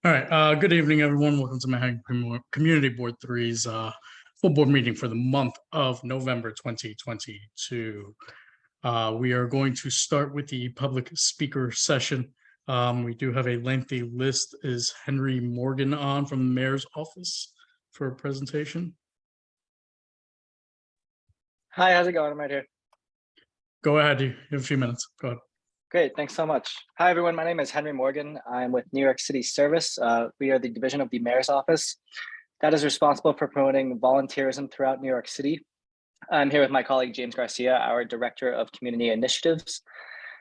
All right. Good evening, everyone. Welcome to Manhattan Community Board Three's full board meeting for the month of November 2022. We are going to start with the public speaker session. We do have a lengthy list. Is Henry Morgan on from the mayor's office for a presentation? Hi, how's it going? I'm right here. Go ahead. You have a few minutes. Go ahead. Great, thanks so much. Hi, everyone. My name is Henry Morgan. I'm with New York City Service. We are the division of the mayor's office that is responsible for promoting volunteerism throughout New York City. I'm here with my colleague, James Garcia, our director of community initiatives.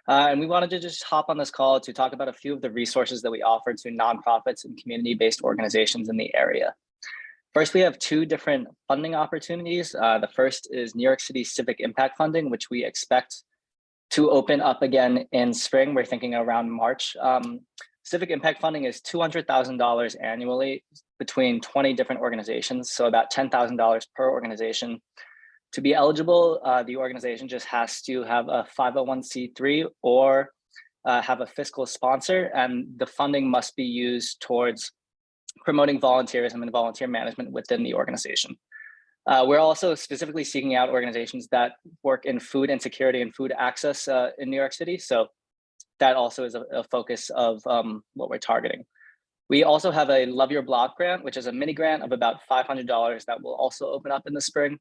And we wanted to just hop on this call to talk about a few of the resources that we offer to nonprofits and community-based organizations in the area. First, we have two different funding opportunities. The first is New York City Civic Impact Funding, which we expect to open up again in spring. We're thinking around March. Civic Impact Funding is $200,000 annually between 20 different organizations, so about $10,000 per organization. To be eligible, the organization just has to have a 501c3 or have a fiscal sponsor, and the funding must be used towards promoting volunteerism and volunteer management within the organization. We're also specifically seeking out organizations that work in food insecurity and food access in New York City. So that also is a focus of what we're targeting. We also have a Love Your Block grant, which is a mini grant of about $500 that will also open up in the spring.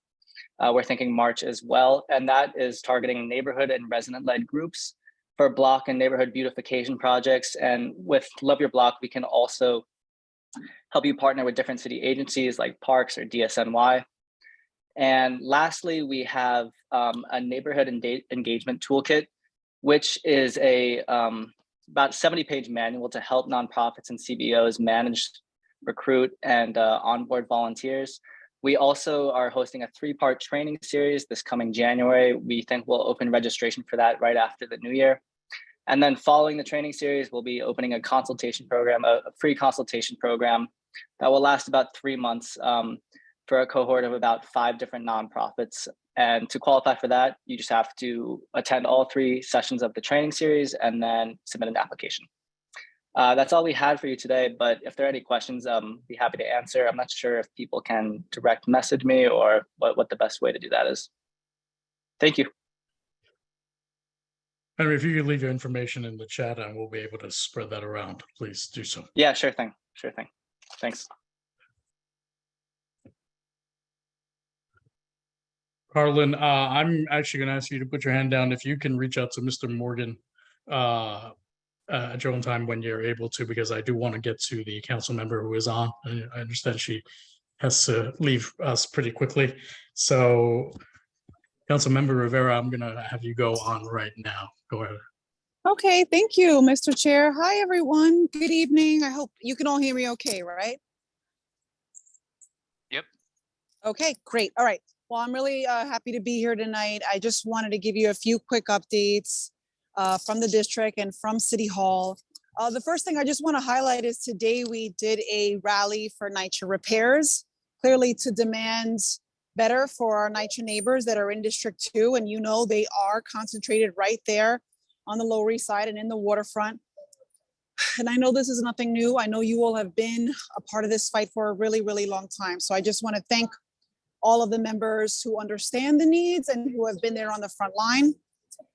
We're thinking March as well. And that is targeting neighborhood and resident-led groups for block and neighborhood beautification projects. And with Love Your Block, we can also help you partner with different city agencies like Parks or DSNY. And lastly, we have a neighborhood engagement toolkit, which is a about 70-page manual to help nonprofits and CBOs manage, recruit, and onboard volunteers. We also are hosting a 3-part training series this coming January. We think we'll open registration for that right after the new year. And then following the training series, we'll be opening a consultation program, a free consultation program that will last about 3 months for a cohort of about 5 different nonprofits. And to qualify for that, you just have to attend all 3 sessions of the training series and then submit an application. That's all we had for you today, but if there are any questions, be happy to answer. I'm not sure if people can direct message me or what the best way to do that is. Thank you. Henry, if you could leave your information in the chat and we'll be able to spread that around, please do so. Yeah, sure thing. Sure thing. Thanks. Carlin, I'm actually going to ask you to put your hand down if you can reach out to Mr. Morgan at your own time when you're able to, because I do want to get to the council member who is on. I understand she has to leave us pretty quickly. So, Council Member Rivera, I'm going to have you go on right now. Go ahead. Okay, thank you, Mr. Chair. Hi, everyone. Good evening. I hope you can all hear me okay, right? Yep. Okay, great. All right. Well, I'm really happy to be here tonight. I just wanted to give you a few quick updates from the district and from City Hall. The first thing I just want to highlight is today we did a rally for NYCHA repairs, clearly to demand better for our NYCHA neighbors that are in District 2. And you know, they are concentrated right there on the Lower East Side and in the waterfront. And I know this is nothing new. I know you all have been a part of this fight for a really, really long time. So I just want to thank all of the members who understand the needs and who have been there on the front line.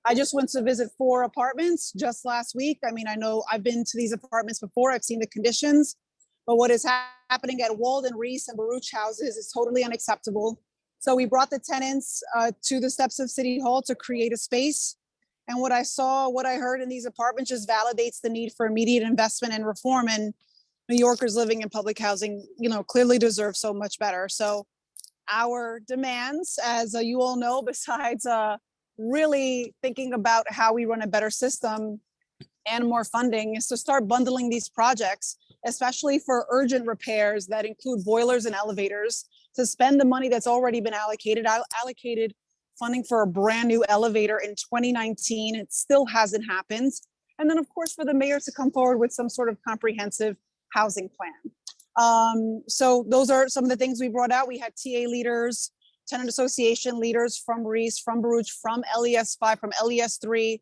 I just went to visit 4 apartments just last week. I mean, I know I've been to these apartments before. I've seen the conditions, but what is happening at Walden, Reese, and Baruch houses is totally unacceptable. So we brought the tenants to the steps of City Hall to create a space. And what I saw, what I heard in these apartments just validates the need for immediate investment and reform. And New Yorkers living in public housing, you know, clearly deserve so much better. So our demands, as you all know, besides really thinking about how we run a better system and more funding, is to start bundling these projects, especially for urgent repairs that include boilers and elevators, to spend the money that's already been allocated. I allocated funding for a brand new elevator in 2019. It still hasn't happened. And then of course, for the mayor to come forward with some sort of comprehensive housing plan. So those are some of the things we brought out. We had TA leaders, tenant association leaders from Reese, from Baruch, from LES 5, from LES 3.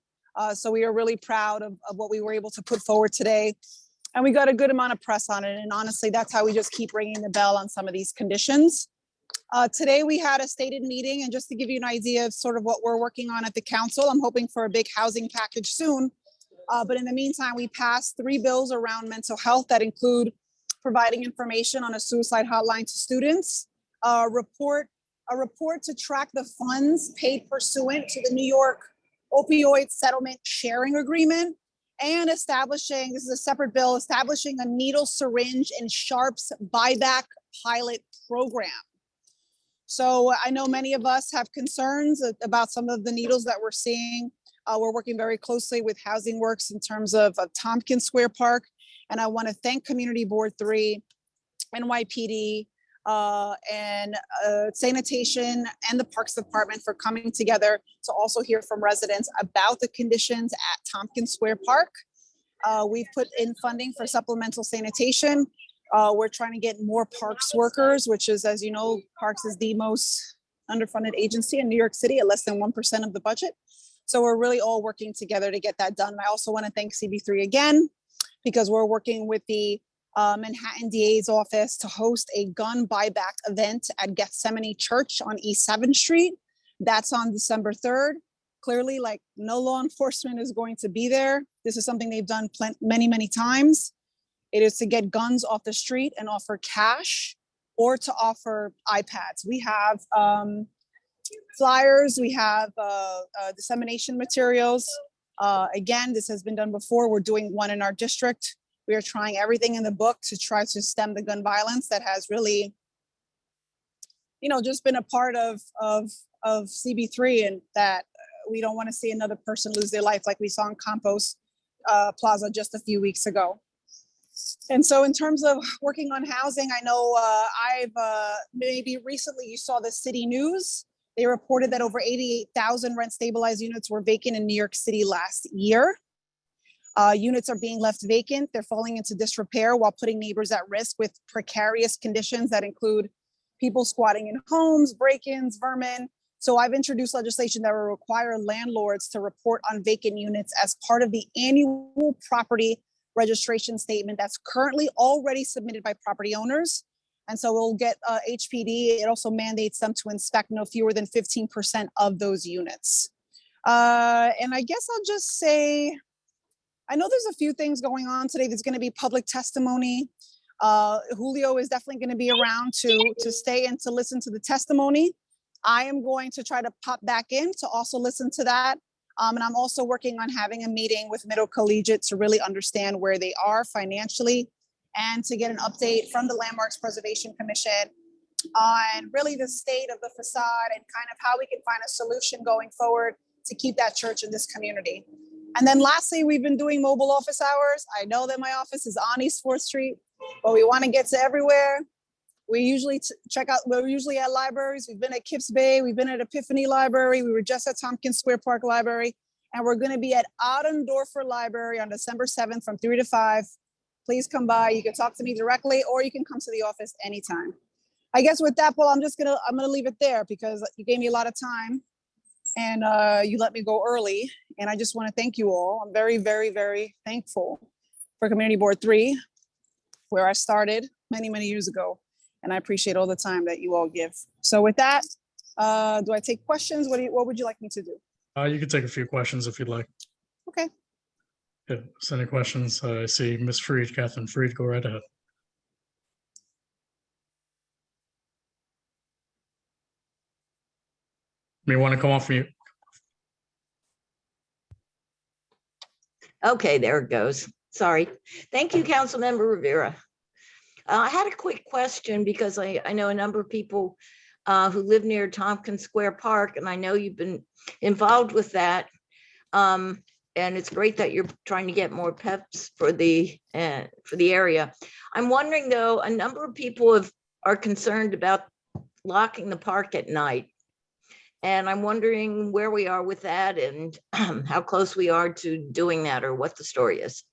So we are really proud of what we were able to put forward today. And we got a good amount of press on it. And honestly, that's how we just keep ringing the bell on some of these conditions. Today we had a stated meeting, and just to give you an idea of sort of what we're working on at the council, I'm hoping for a big housing package soon. But in the meantime, we passed 3 bills around mental health that include providing information on a suicide hotline to students, a report to track the funds paid pursuant to the New York opioid settlement sharing agreement, and establishing, this is a separate bill, establishing a needle, syringe, and sharps buyback pilot program. So I know many of us have concerns about some of the needles that we're seeing. We're working very closely with Housing Works in terms of Tompkins Square Park. And I want to thank Community Board 3, NYPD, and sanitation and the Parks Department for coming together to also hear from residents about the conditions at Tompkins Square Park. We've put in funding for supplemental sanitation. We're trying to get more parks workers, which is, as you know, Parks is the most underfunded agency in New York City at less than 1% of the budget. So we're really all working together to get that done. I also want to thank CB3 again, because we're working with the Manhattan DA's office to host a gun buyback event at Gethsemane Church on East 7th Street. That's on December 3rd. Clearly, like, no law enforcement is going to be there. This is something they've done many, many times. It is to get guns off the street and offer cash, or to offer iPads. We have flyers, we have dissemination materials. Again, this has been done before. We're doing one in our district. We are trying everything in the book to try to stem the gun violence that has really, just been a part of CB3, and that we don't want to see another person lose their life like we saw in Campos Plaza just a few weeks ago. And so in terms of working on housing, I know maybe recently you saw the city news. They reported that over 88,000 rent stabilized units were vacant in New York City last year. Units are being left vacant. They're falling into disrepair while putting neighbors at risk with precarious conditions that include people squatting in homes, break-ins, vermin. So I've introduced legislation that will require landlords to report on vacant units as part of the annual property registration statement that's currently already submitted by property owners. And so we'll get HPD. It also mandates them to inspect no fewer than 15% of those units. And I guess I'll just say, I know there's a few things going on today. There's going to be public testimony. Julio is definitely going to be around to stay and to listen to the testimony. I am going to try to pop back in to also listen to that. And I'm also working on having a meeting with Middle Collegiate to really understand where they are financially, and to get an update from the Landmarks Preservation Commission on really the state of the facade and kind of how we can find a solution going forward to keep that church in this community. And then lastly, we've been doing mobile office hours. I know that my office is on East 4th Street, but we want to get to everywhere. We usually we're usually at libraries. We've been at Kips Bay. We've been at Epiphany Library. We were just at Tompkins Square Park Library. And we're going to be at Adendorfer Library on December 7th from 3 to 5. Please come by. You can talk to me directly, or you can come to the office anytime. I guess with that, Paul, I'm gonna leave it there, because you gave me a lot of time, and you let me go early. And I just want to thank you all. I'm very, very, very thankful for Community Board 3, where I started many, many years ago. And I appreciate all the time that you all give. So with that, do I take questions? What would you like me to do? You can take a few questions if you'd like. Okay. Yeah, send any questions. I see Ms. Freed, Catherine Freed, go right ahead. You may want to come off mute. Okay, there it goes. Sorry. Thank you, Councilmember Rivera. I had a quick question, because I know a number of people who live near Tompkins Square Park, and I know you've been involved with that. And it's great that you're trying to get more PEPs for the area. I'm wondering, though, a number of people are concerned about locking the park at night. And I'm wondering where we are with that, and how close we are to doing that, or what the story is.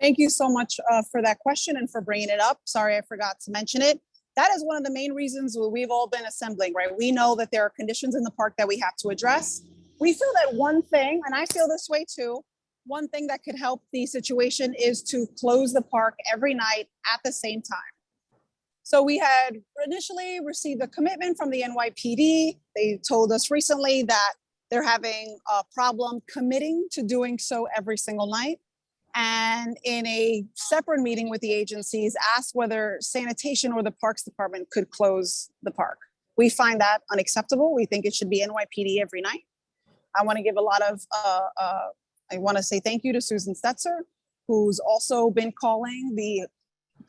Thank you so much for that question and for bringing it up. Sorry, I forgot to mention it. That is one of the main reasons we've all been assembling, right? We know that there are conditions in the park that we have to address. We feel that one thing, and I feel this way too, one thing that could help the situation is to close the park every night at the same time. So we had initially received a commitment from the NYPD. They told us recently that they're having a problem committing to doing so every single night. And in a separate meeting with the agencies, asked whether sanitation or the Parks Department could close the park. We find that unacceptable. We think it should be NYPD every night. I want to give a lot of, I want to say thank you to Susan Stetzer, who's also been calling the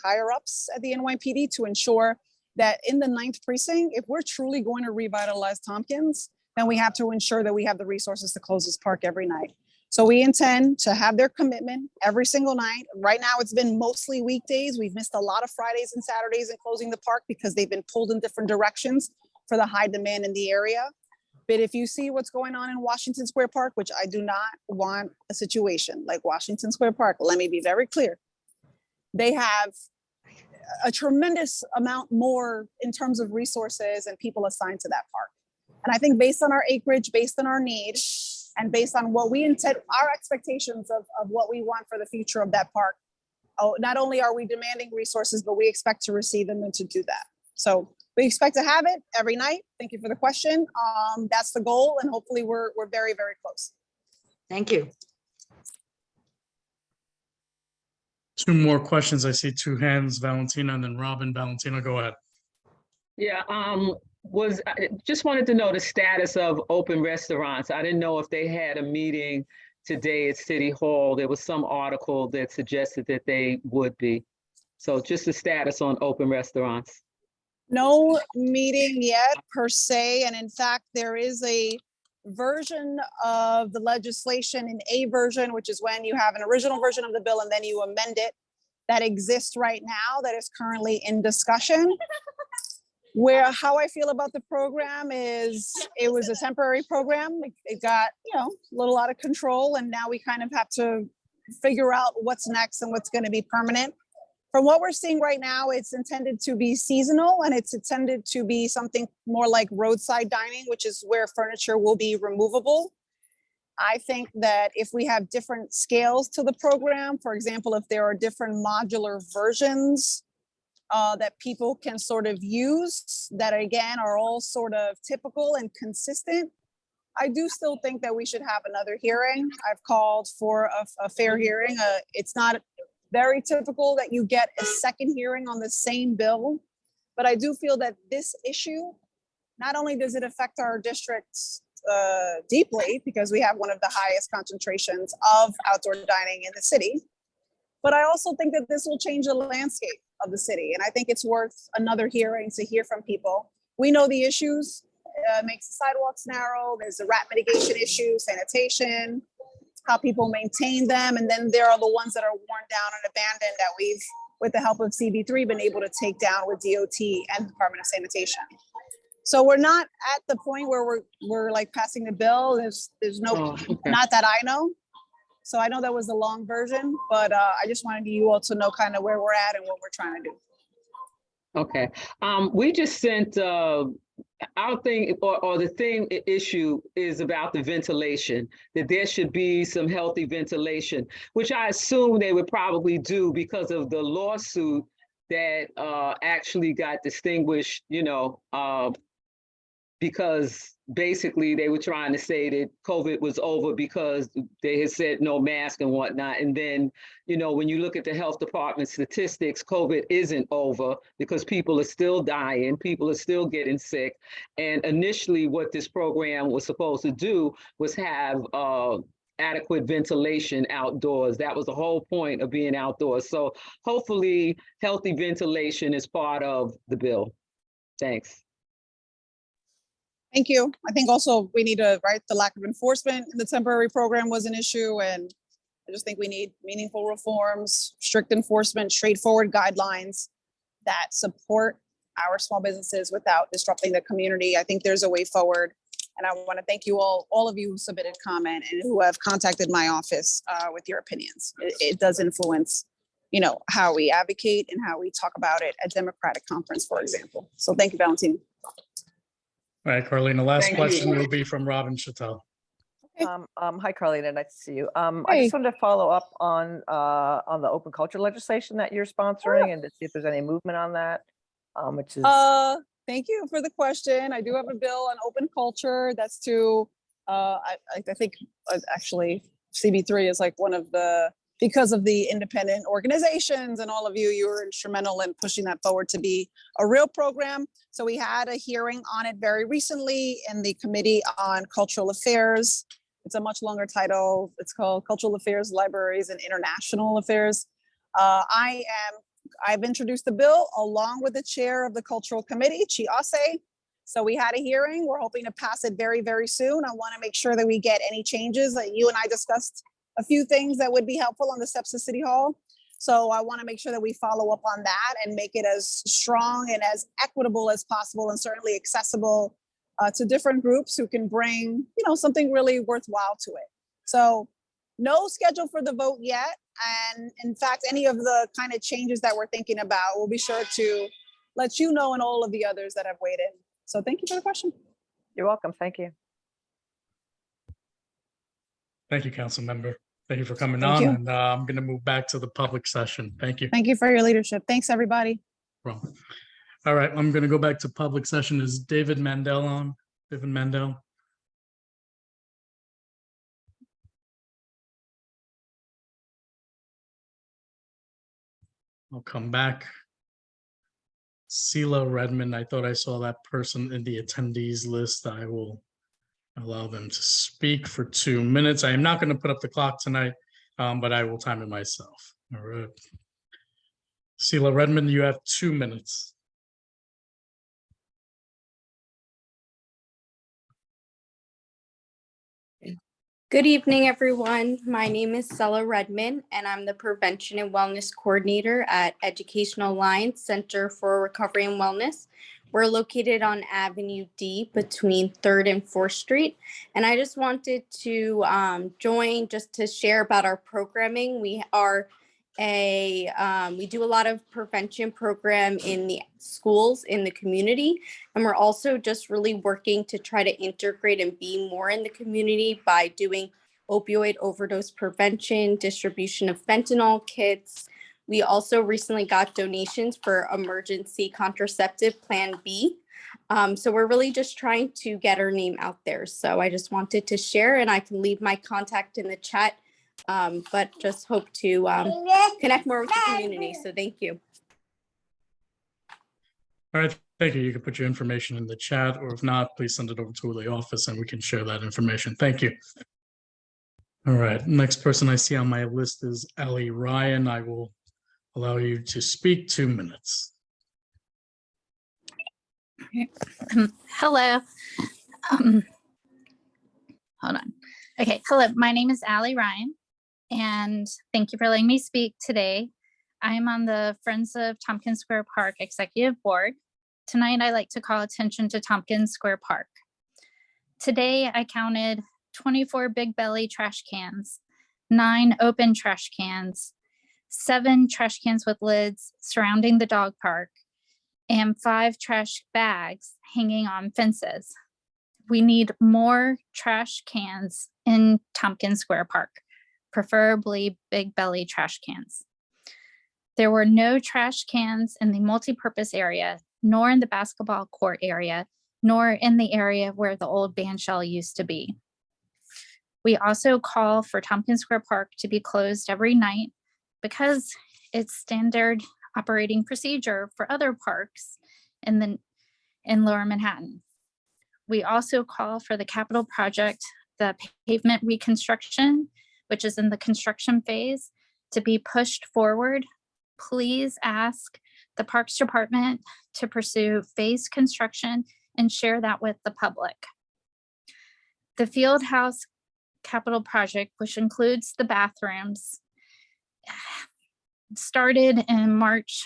higher ups at the NYPD to ensure that in the 9th precinct, if we're truly going to revitalize Tompkins, then we have to ensure that we have the resources to close this park every night. So we intend to have their commitment every single night. Right now, it's been mostly weekdays. We've missed a lot of Fridays and Saturdays in closing the park because they've been pulled in different directions for the high demand in the area. But if you see what's going on in Washington Square Park, which I do not want a situation like Washington Square Park, let me be very clear. They have a tremendous amount more in terms of resources and people assigned to that park. And I think based on our acreage, based on our need, and based on what we intend, our expectations of what we want for the future of that park, not only are we demanding resources, but we expect to receive them and to do that. So we expect to have it every night. Thank you for the question. That's the goal, and hopefully we're very, very close. Thank you. Two more questions. I see two hands, Valentina and then Robin. Valentina, go ahead. Yeah, I just wanted to know the status of open restaurants. I didn't know if they had a meeting today at City Hall. There was some article that suggested that they would be. So just the status on open restaurants. No meeting yet per se, and in fact, there is a version of the legislation, an A version, which is when you have an original version of the bill and then you amend it, that exists right now that is currently in discussion. Where how I feel about the program is it was a temporary program. It got, a little out of control, and now we kind of have to figure out what's next and what's going to be permanent. From what we're seeing right now, it's intended to be seasonal, and it's intended to be something more like roadside dining, which is where furniture will be removable. I think that if we have different scales to the program, for example, if there are different modular versions that people can sort of use that again are all sort of typical and consistent, I do still think that we should have another hearing. I've called for a fair hearing. It's not very typical that you get a second hearing on the same bill, but I do feel that this issue, not only does it affect our districts deeply because we have one of the highest concentrations of outdoor dining in the city, but I also think that this will change the landscape of the city. And I think it's worth another hearing to hear from people. We know the issues, makes the sidewalks narrow, there's the rat mitigation issue, sanitation, how people maintain them. And then there are the ones that are worn down and abandoned that we've, with the help of CB3, been able to take down with DOT and Department of Sanitation. So we're not at the point where we're like passing the bill. There's no, Okay. not that I know. So I know that was the long version, but I just wanted you all to know kind of where we're at and what we're trying to do. Okay. We just sent our thing or the thing issue is about the ventilation, that there should be some healthy ventilation, which I assume they would probably do because of the lawsuit that actually got distinguished, because basically they were trying to say that COVID was over because they had said no mask and whatnot. And then, when you look at the health department statistics, COVID isn't over because people are still dying, people are still getting sick. And initially what this program was supposed to do was have adequate ventilation outdoors. That was the whole point of being outdoors. So hopefully healthy ventilation is part of the bill. Thanks. Thank you. I think also we need to, the lack of enforcement in the temporary program was an issue. And I just think we need meaningful reforms, strict enforcement, straightforward guidelines that support our small businesses without disrupting the community. I think there's a way forward. And I want to thank you all of you who submitted comment and who have contacted my office with your opinions. It does influence, how we advocate and how we talk about it at Democratic Conference, for example. So thank you, Valentina. All right, Carlene, the last Thank you. question will be from Robin Chattel. Hey. Hi, Carlina, nice to see you. I Hey. just wanted to follow up on the open culture legislation that you're sponsoring and to see if there's any movement on that, which is, Thank you for the question. I do have a bill on open culture. That's to, I think actually CB3 is like one of the, because of the independent organizations and all of you, you were instrumental in pushing that forward to be a real program. So we had a hearing on it very recently in the Committee on Cultural Affairs. It's a much longer title. It's called Cultural Affairs, Libraries, and International Affairs. I've introduced the bill along with the chair of the Cultural Committee, Chi Ase. So we had a hearing. We're hoping to pass it very, very soon. I want to make sure that we get any changes that you and I discussed a few things that would be helpful on the steps of City Hall. So I want to make sure that we follow up on that and make it as strong and as equitable as possible and certainly accessible to different groups who can bring, something really worthwhile to it. So no schedule for the vote yet. And in fact, any of the kind of changes that we're thinking about, we'll be sure to let you know and all of the others that have weighed in. So thank you for the question. you're welcome, thank you. Thank you, council member. Thank you for coming Thank on, you. and I'm going to move back to the public session. Thank you. Thank you for your leadership. Thanks, everybody. Well, all right, I'm going to go back to public session. Is David Mandel on? David Mandel? I'll come back. Sela Redmond, I thought I saw that person in the attendees list. I will allow them to speak for 2 minutes. I am not going to put up the clock tonight, but I will time it myself. All right. Sela Redmond, you have 2 minutes. Good evening, everyone. My name is Sela Redmond, and I'm the Prevention and Wellness Coordinator at Educational Alliance Center for Recovery and Wellness. We're located on Avenue D between 3rd and 4th Street. And I just wanted to join just to share about our programming. We do a lot of prevention program in the schools, in the community. And we're also just really working to try to integrate and be more in the community by doing opioid overdose prevention, distribution of fentanyl kits. We also recently got donations for emergency contraceptive Plan B. So we're really just trying to get our name out there. So I just wanted to share, and I can leave my contact in the chat, but just hope to connect more with the community. So thank you. All right, thank you. You can put your information in the chat, or if not, please send it over to the office and we can share that information. Thank you. All right, next person I see on my list is Ellie Ryan. I will allow you to speak 2 minutes. Hello. Hold on. Okay, hello. My name is Allie Ryan, and thank you for letting me speak today. I am on the Friends of Tompkins Square Park Executive Board. Tonight, I like to call attention to Tompkins Square Park. Today, I counted 24 Big Belly trash cans, 9 open trash cans, 7 trash cans with lids surrounding the dog park, and 5 trash bags hanging on fences. We need more trash cans in Tompkins Square Park, preferably Big Belly trash cans. There were no trash cans in the multipurpose area, nor in the basketball court area, nor in the area where the old band shell used to be. We also call for Tompkins Square Park to be closed every night because it's standard operating procedure for other parks in Lower Manhattan. We also call for the capital project, the pavement reconstruction, which is in the construction phase, to be pushed forward. Please ask the Parks Department to pursue phase construction and share that with the public. The Field House capital project, which includes the bathrooms, started in March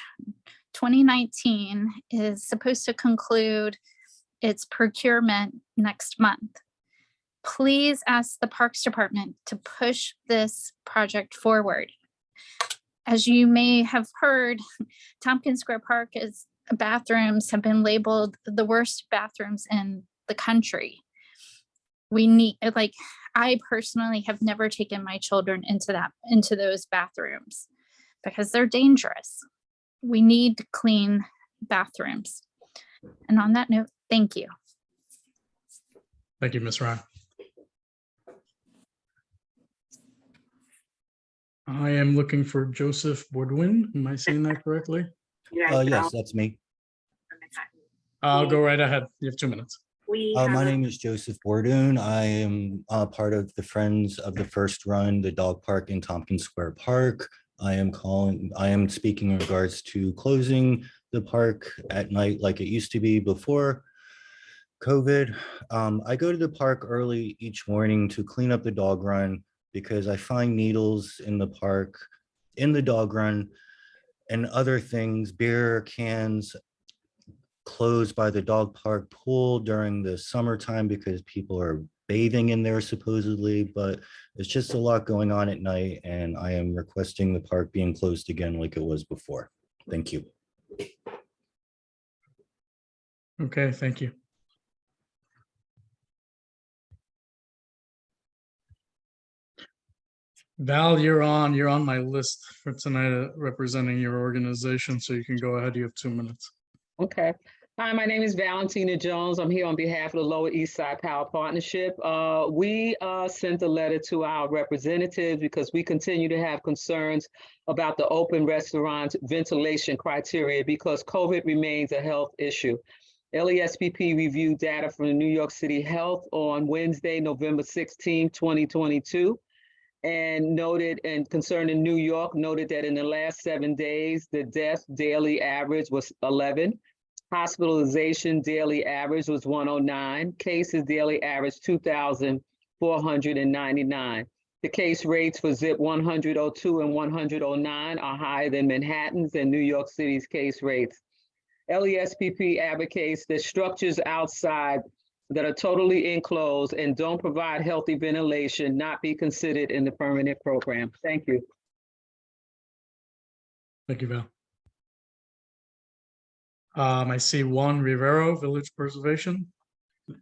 2019, is supposed to conclude its procurement next month. Please ask the Parks Department to push this project forward. As you may have heard, Tompkins Square Park bathrooms have been labeled the worst bathrooms in the country. We need, like, I personally have never taken my children into those bathrooms because they're dangerous. We need clean bathrooms. And on that note, thank you. Thank you, Ms. Ryan. I am looking for Joseph Bourdouin. Am I saying that correctly? Yes, that's me. I'll go right ahead. You have 2 minutes. My name is Joseph Bourdouin. I am part of the Friends of the First Run, the dog park in Tompkins Square Park. I am speaking in regards to closing the park at night like it used to be before COVID. I go to the park early each morning to clean up the dog run because I find needles in the park, in the dog run, and other things, beer cans, closed by the dog park pool during the summertime because people are bathing in there supposedly, but it's just a lot going on at night, and I am requesting the park being closed again like it was before. Thank you. Okay, thank you. Val, you're on my list for tonight, representing your organization, so you can go ahead. You have 2 minutes. Okay. Hi, my name is Valentina Jones. I'm here on behalf of the Lower East Side Power Partnership. We sent a letter to our representatives because we continue to have concerns about the open restaurant ventilation criteria because COVID remains a health issue. LESPP reviewed data from the New York City Health on Wednesday, November 16, 2022. And noted, and concerning New York, noted that in the last 7 days, the death daily average was 11. Hospitalization daily average was 109. Cases daily average 2,499. The case rates for ZIP 10002 and 109 are higher than Manhattan's and New York City's case rates. LESPP advocates that structures outside that are totally enclosed and don't provide healthy ventilation not be considered in the permanent program. Thank you. Thank you, Val. I see Juan Rivero, Village Preservation.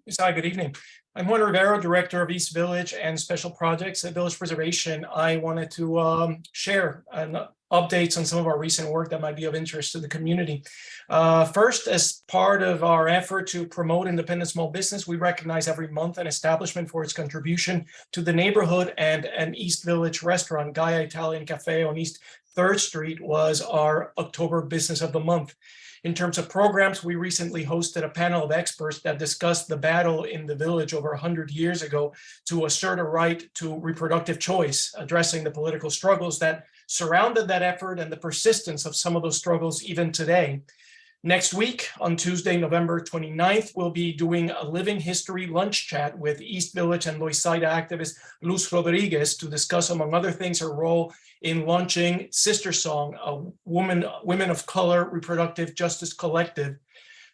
Yes, hi, good evening. I'm Juan Rivero, Director of East Village and Special Projects at Village Preservation. I wanted to share updates on some of our recent work that might be of interest to the community. First, as part of our effort to promote independent small business, we recognize every month an establishment for its contribution to the neighborhood, and an East Village restaurant, Gaia Italian Cafe on East 3rd Street, was our October Business of the Month. In terms of programs, we recently hosted a panel of experts that discussed the battle in the village over 100 years ago to assert a right to reproductive choice, addressing the political struggles that surrounded that effort and the persistence of some of those struggles even today. Next week, on Tuesday, November 29th, we'll be doing a living history lunch chat with East Village and Loisaida activist Luz Rodriguez to discuss, among other things, her role in launching Sister Song, a women of color reproductive justice collective.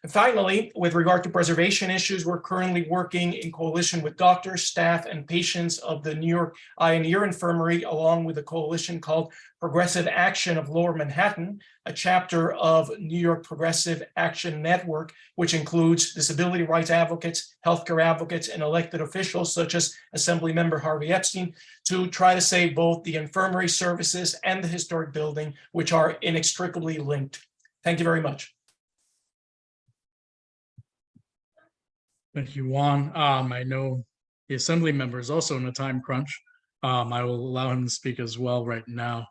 And finally, with regard to preservation issues, we're currently working in coalition with doctors, staff, and patients of the New York Eye and Ear Infirmary, along with a coalition called Progressive Action of Lower Manhattan, a chapter of New York Progressive Action Network, which includes disability rights advocates, healthcare advocates, and elected officials such as Assemblymember Harvey Epstein, to try to save both the infirmary services and the historic building, which are inextricably linked. Thank you very much. Thank you, Juan. I know the Assembly member is also in a time crunch. I will allow him to speak as well right now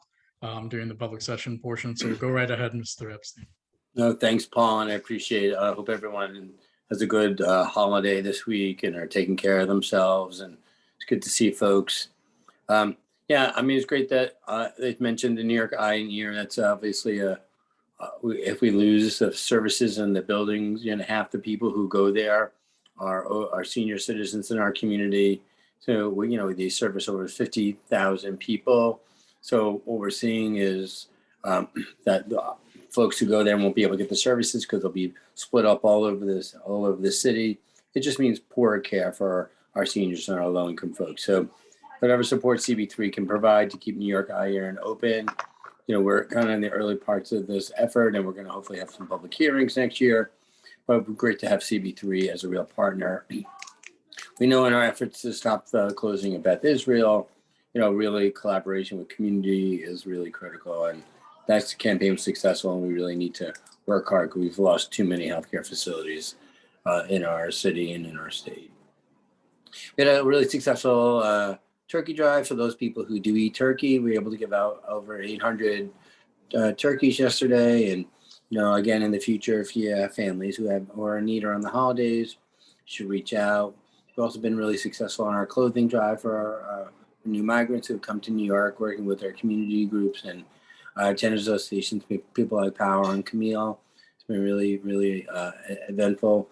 during the public session portion. So go right ahead, Mr. Epstein. No, thanks, Paul, and I appreciate it. I hope everyone has a good holiday this week and are taking care of themselves. And it's good to see folks. Yeah, I mean, it's great that they've mentioned the New York Eye and Ear. That's obviously if we lose the services in the buildings, half the people who go there are senior citizens in our community. So they service over 50,000 people. So what we're seeing is that the folks who go there won't be able to get the services because they'll be split up all over the city. It just means poorer care for our seniors and our low-income folks. So whatever support CB3 can provide to keep New York Eye Ear open, we're kind of in the early parts of this effort, and we're going to hopefully have some public hearings next year. But it'd be great to have CB3 as a real partner. We know in our efforts to stop the closing of Beth Israel, really collaboration with community is really critical, and that campaign was successful, and we really need to work hard because we've lost too many healthcare facilities in our city and in our state. We had a really successful turkey drive for those people who do eat turkey. We were able to give out over 800 turkeys yesterday, and again, in the future, if you have families who are in need around the holidays, you should reach out. We've also been really successful on our clothing drive for our new migrants who have come to New York, working with our community groups and tenant associations, people like Power and Camille. It's been really, really eventful.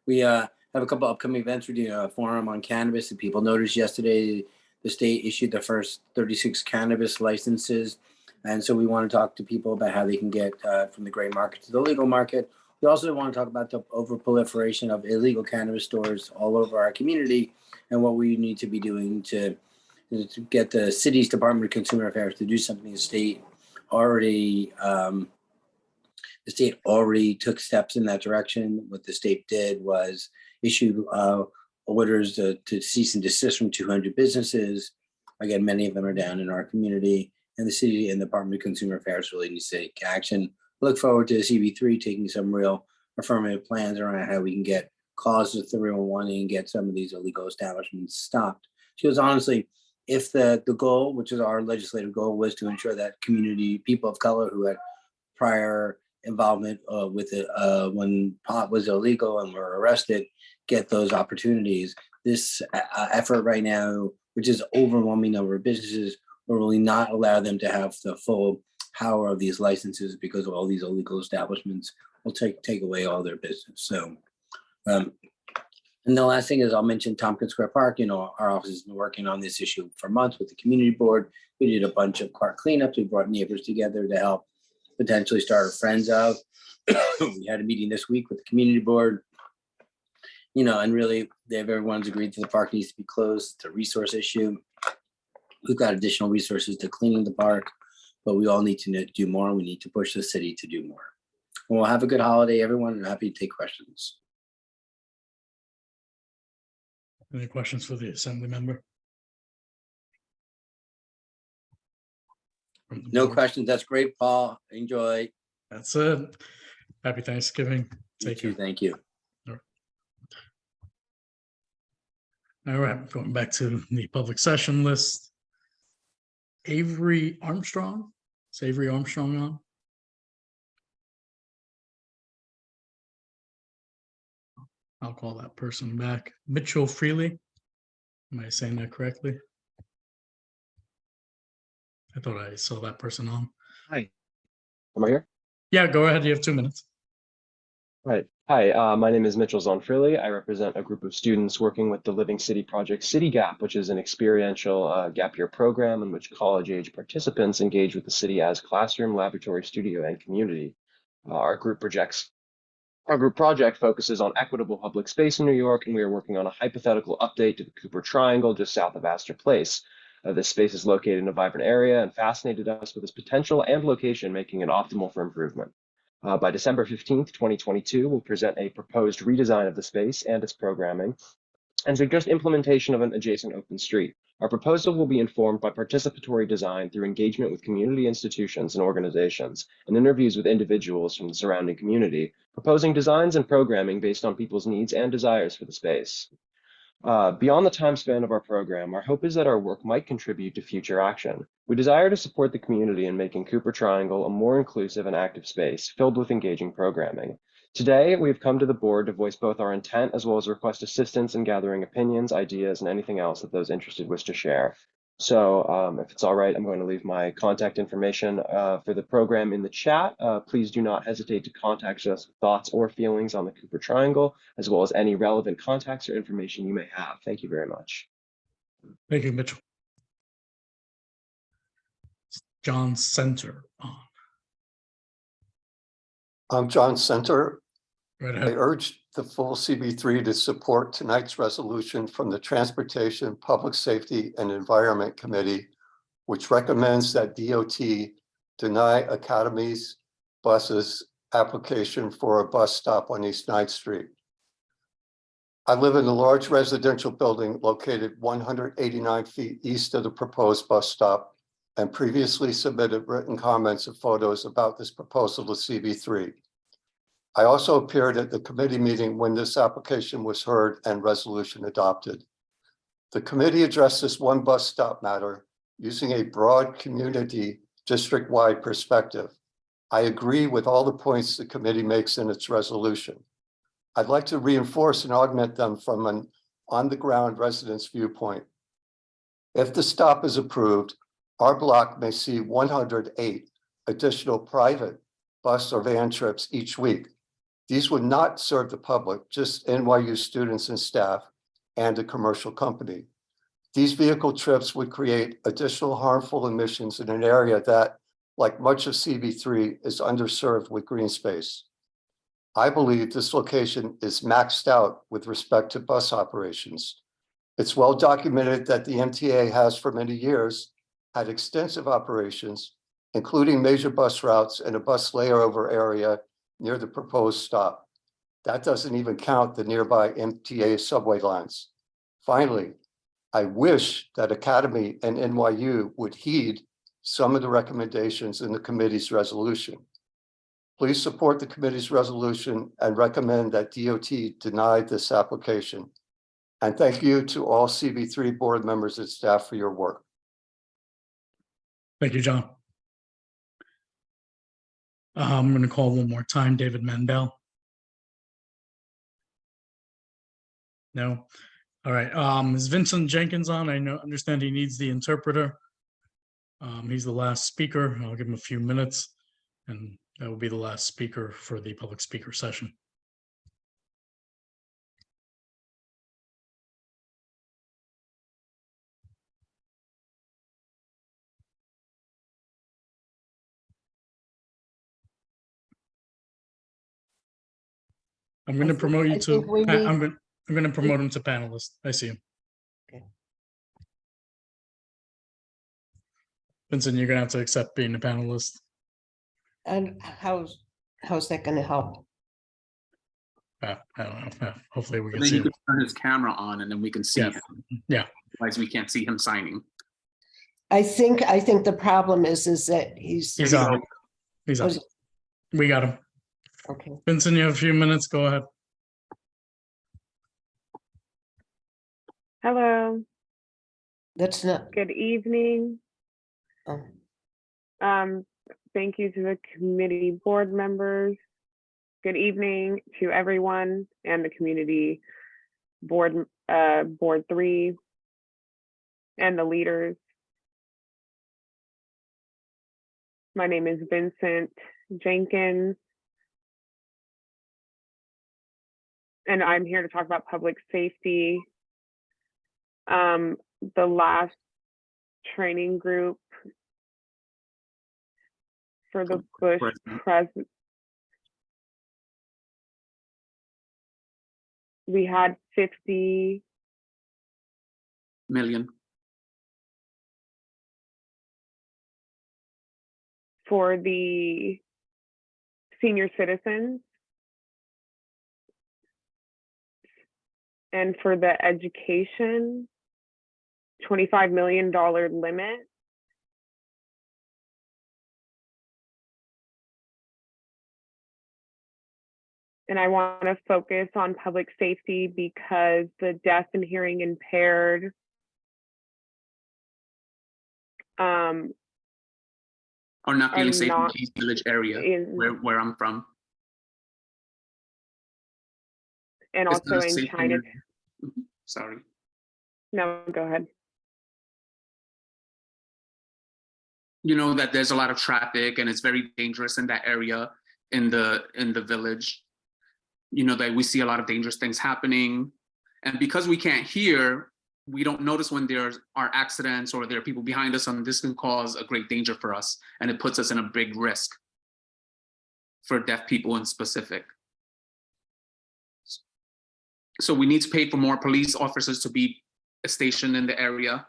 We have a couple upcoming events. We're doing a forum on cannabis. And people noticed yesterday the state issued the first 36 cannabis licenses. And so we want to talk to people about how they can get from the gray market to the legal market. We also want to talk about the overproliferation of illegal cannabis stores all over our community and what we need to be doing to get the city's Department of Consumer Affairs to do something. The state already took steps in that direction. What the state did was issue orders to cease and desist from 200 businesses. Again, many of them are down in our community, and the city and the Department of Consumer Affairs really needs to take action. Look forward to CB3 taking some real affirmative plans around how we can get calls to 311 and get some of these illegal establishments stopped. Because honestly, if the goal, which is our legislative goal, was to ensure that community, people of color who had prior involvement with it when pot was illegal and were arrested, get those opportunities. This effort right now, which is overwhelming number of businesses, will really not allow them to have the full power of these licenses because of all these illegal establishments will take away all their business. So, and the last thing is I'll mention Tompkins Square Park. Our office has been working on this issue for months with the community board. We did a bunch of park cleanups. We brought neighbors together to help potentially start a Friends of. We had a meeting this week with the community board. And really, everyone's agreed that the park needs to be closed. It's a resource issue. We've got additional resources to cleaning the park, but we all need to do more. We need to push the city to do more. And we'll have a good holiday, everyone. I'm happy to take questions. Any questions for the assembly member? From the No board? questions. That's great, Paul. Enjoy. That's it. Happy Thanksgiving. Take care. Thank you. All right, going back to the public session list. Avery Armstrong. Is Avery Armstrong on? I'll call that person back. Mitchell Freely. Am I saying that correctly? I thought I saw that person on. Hi. Am I here? Yeah, go ahead. You have 2 minutes. Right. Hi, my name is Mitchell Zonfrilli. I represent a group of students working with the Living City Project City Gap, which is an experiential gap year program in which college-age participants engage with the city as classroom, laboratory, studio, and community. Our group project focuses on equitable public space in New York, and we are working on a hypothetical update to the Cooper Triangle just south of Astor Place. This space is located in a vibrant area and fascinated us with its potential and location, making it optimal for improvement. By December 15th, 2022, we'll present a proposed redesign of the space and its programming and suggest implementation of an adjacent open street. Our proposal will be informed by participatory design through engagement with community institutions and organizations and interviews with individuals from the surrounding community, proposing designs and programming based on people's needs and desires for the space. Beyond the time span of our program, our hope is that our work might contribute to future action. We desire to support the community in making Cooper Triangle a more inclusive and active space filled with engaging programming. Today, we have come to the board to voice both our intent as well as request assistance in gathering opinions, ideas, and anything else that those interested wish to share. So if it's all right, I'm going to leave my contact information for the program in the chat. Please do not hesitate to contact us with thoughts or feelings on the Cooper Triangle, as well as any relevant contacts or information you may have. Thank you very much. Thank you, Mitchell. John Center on. I'm John Center. Right I ahead. urge the full CB3 to support tonight's resolution from the Transportation, Public Safety, and Environment Committee, which recommends that DOT deny Academy's buses application for a bus stop on East 9th Street. I live in a large residential building located 189 feet east of the proposed bus stop and previously submitted written comments and photos about this proposal to CB3. I also appeared at the committee meeting when this application was heard and resolution adopted. The committee addressed this one bus stop matter using a broad community district-wide perspective. I agree with all the points the committee makes in its resolution. I'd like to reinforce and augment them from an on-the-ground resident's viewpoint. If the stop is approved, our block may see 108 additional private bus or van trips each week. These would not serve the public, just NYU students and staff and a commercial company. These vehicle trips would create additional harmful emissions in an area that, like much of CB3, is underserved with green space. I believe this location is maxed out with respect to bus operations. It's well documented that the MTA has for many years had extensive operations, including major bus routes and a bus layover area near the proposed stop. That doesn't even count the nearby MTA subway lines. Finally, I wish that Academy and NYU would heed some of the recommendations in the committee's resolution. Please support the committee's resolution and recommend that DOT deny this application. And thank you to all CB3 board members and staff for your work. Thank you, John. I'm going to call one more time, David Mandel. No. All right. Is Vincent Jenkins on? I understand he needs the interpreter. He's the last speaker. I'll give him a few minutes, and that will be the last speaker for the public speaker session. I'm going to promote you to. I'm going to promote him to panelist. I see him. Okay. Vincent, you're going to have to accept being a panelist. And how's that going to help? I don't know. Hopefully we can Then see he him. could turn his camera on and then we can see Yeah. him. Yeah. Otherwise we can't see him signing. I think the problem is that he's on. He's on. Was- We got him. okay. Vincent, you have a few minutes. Go ahead. Hello, That's not. good evening. Oh. Thank you to the committee board members. Good evening to everyone and the community board, board 3 and the leaders. My name is Vincent Jenkins, and I'm here to talk about public safety. The last training group for the Bush president, we had 50 million. for the senior citizens. And for the education, $25 million limit. And I want to focus on public safety because the deaf and hearing impaired Are not feeling safe in not the East Village area where I'm from. and It's also not in safe China. Sorry. No, go ahead. You know that there's a lot of traffic and it's very dangerous in that area in the village. You know that we see a lot of dangerous things happening. And because we can't hear, we don't notice when there are accidents or there are people behind us, and this can cause a great danger for us. And it puts us in a big risk for deaf people in specific. So we need to pay for more police officers to be stationed in the area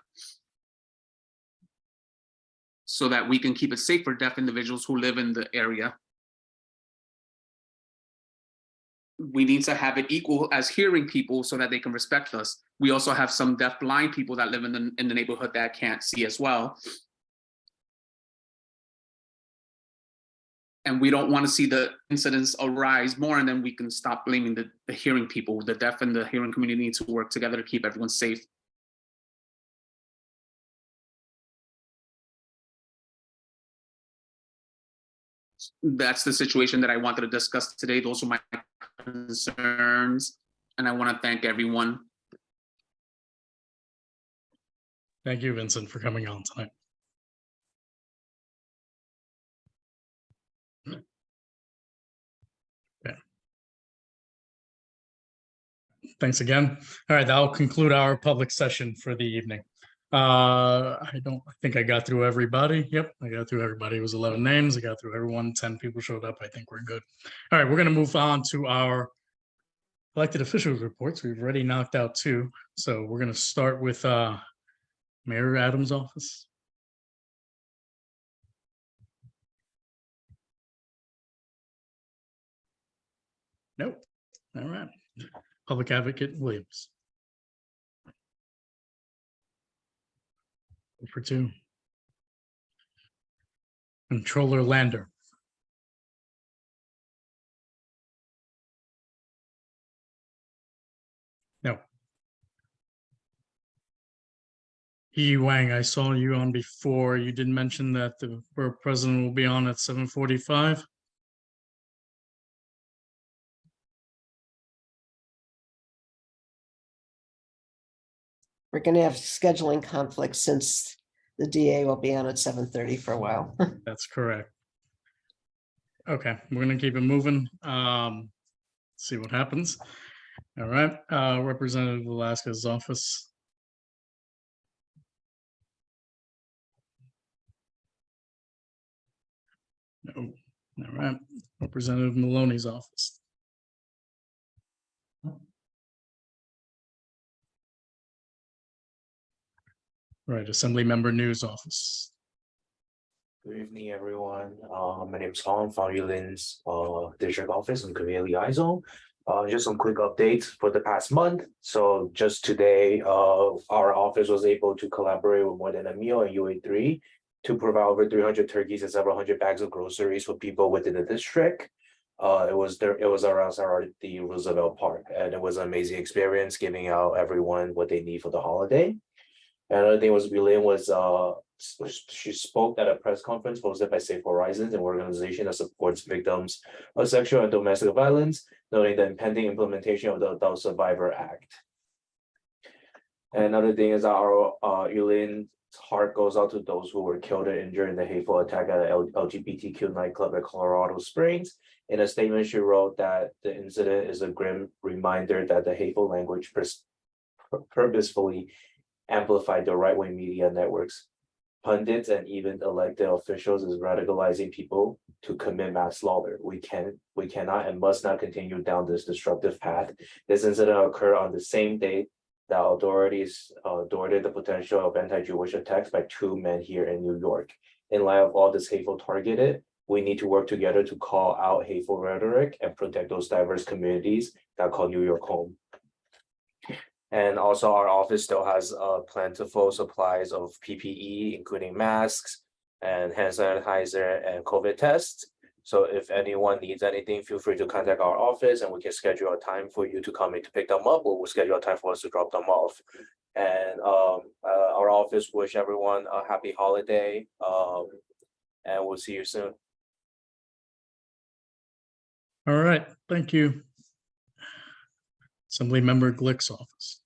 so that we can keep it safe for deaf individuals who live in the area. we need to have it equal as hearing people so that they can respect us. We also have some deaf blind people that live in the neighborhood that can't see as well. And we don't want to see the incidents arise more, and then we can stop blaming the hearing people. The deaf and the hearing community need to work together to keep everyone safe. That's the situation that I wanted to discuss today. Those are my concerns, and I want to thank everyone. Thank you, Vincent, for coming on tonight. Yeah. Thanks again. All right, that'll conclude our public session for the evening. I think I got through everybody. Yep, I got through everybody. It was 11 names. I got through everyone. 10 people showed up. I think we're good. All right, we're going to move on to our elected officials reports. We've already knocked out 2. So we're going to start with Mayor Adams' office. Nope. All right. Public Advocate Williams. For 2. Controller Lander. No. Yi Wang, I saw you on before. You did mention that the borough president will be on at 7:45. We're going to have scheduling conflicts since the DA will be on at 7:30 for a while. That's correct. Okay, we're gonna keep it moving. See what happens. All right, Representative Velasquez's office. No. All right, Representative Maloney's office. Right, Assembly Member News office. Good evening, everyone. My name is Colin from Yulin's district office in Community I-Zone. Just some quick updates for the past month. So just today, our office was able to collaborate with More Than a Meal and UA3 to provide over 300 turkeys and several hundred bags of groceries for people within the district. It was around the Roosevelt Park, and it was an amazing experience giving out everyone what they need for the holiday. Another thing was she spoke at a press conference hosted by Safe Horizons, an organization that supports victims of sexual and domestic violence, noting the impending implementation of the Adult Survivor Act. And another thing is our Yulin's heart goes out to those who were killed or injured in the hateful attack at an LGBTQ nightclub at Colorado Springs. In a statement, she wrote that the incident is a grim reminder that the hateful language purposefully amplified the right-wing media networks, pundits, and even elected officials is radicalizing people to commit mass slaughter. We cannot and must not continue down this destructive path. This incident occurred on the same day that authorities thwarted the potential of anti-Jewish attacks by 2 men here in New York. In light of all this hateful targeted, we need to work together to call out hateful rhetoric and protect those diverse communities that call New York home. And also our office still has plentiful supplies of PPE, including masks and hand sanitizer and COVID tests. So if anyone needs anything, feel free to contact our office and we can schedule a time for you to come in to pick them up, or we'll schedule a time for us to drop them off. And our office wish everyone a happy holiday, and we'll see you soon. All right, thank you. Assembly Member Glick's office.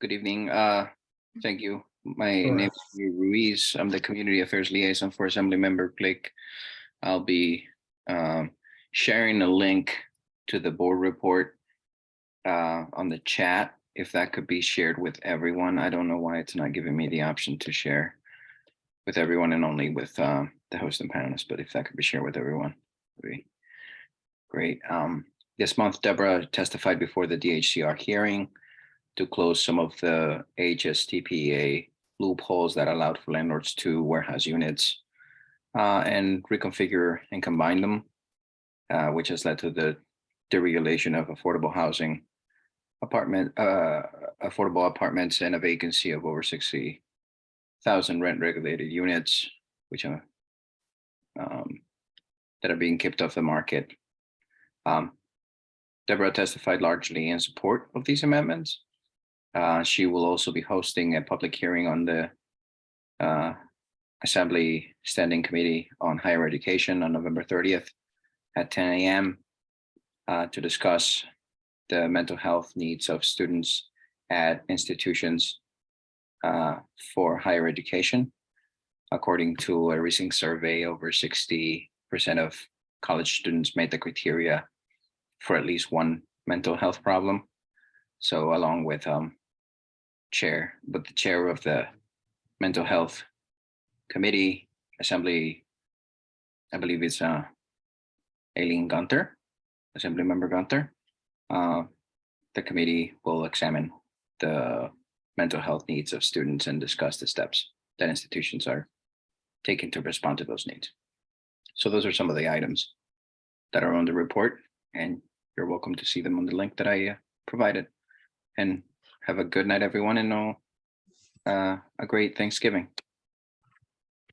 Good evening. Thank you. My name is Ruiz. I'm the Community Affairs Liaison for Assembly Member Glick. I'll be sharing a link to the board report on the chat, if that could be shared with everyone. I don't know why it's not giving me the option to share with everyone and only with the host and panelists, but if that could be shared with everyone, would be great. This month, Deborah testified before the DHCR hearing to close some of the HSTPA loopholes that allowed for landlords to warehouse units and reconfigure and combine them, which has led to the deregulation of affordable apartments and a vacancy of over 60,000 rent regulated units, which are that are being kept off the market. Deborah testified largely in support of these amendments. She will also be hosting a public hearing on the Assembly Standing Committee on Higher Education on November 30th at 10 a.m. To discuss the mental health needs of students at institutions for higher education. According to a recent survey, over 60% of college students met the criteria for at least one mental health problem. So along with the chair of the mental health committee, Assembly, I believe it's Aileen Gunter, Assembly Member Gunter. The committee will examine the mental health needs of students and discuss the steps that institutions are taking to respond to those needs. So those are some of the items that are on the report, and you're welcome to see them on the link that I provided. And have a good night, everyone, and a great Thanksgiving.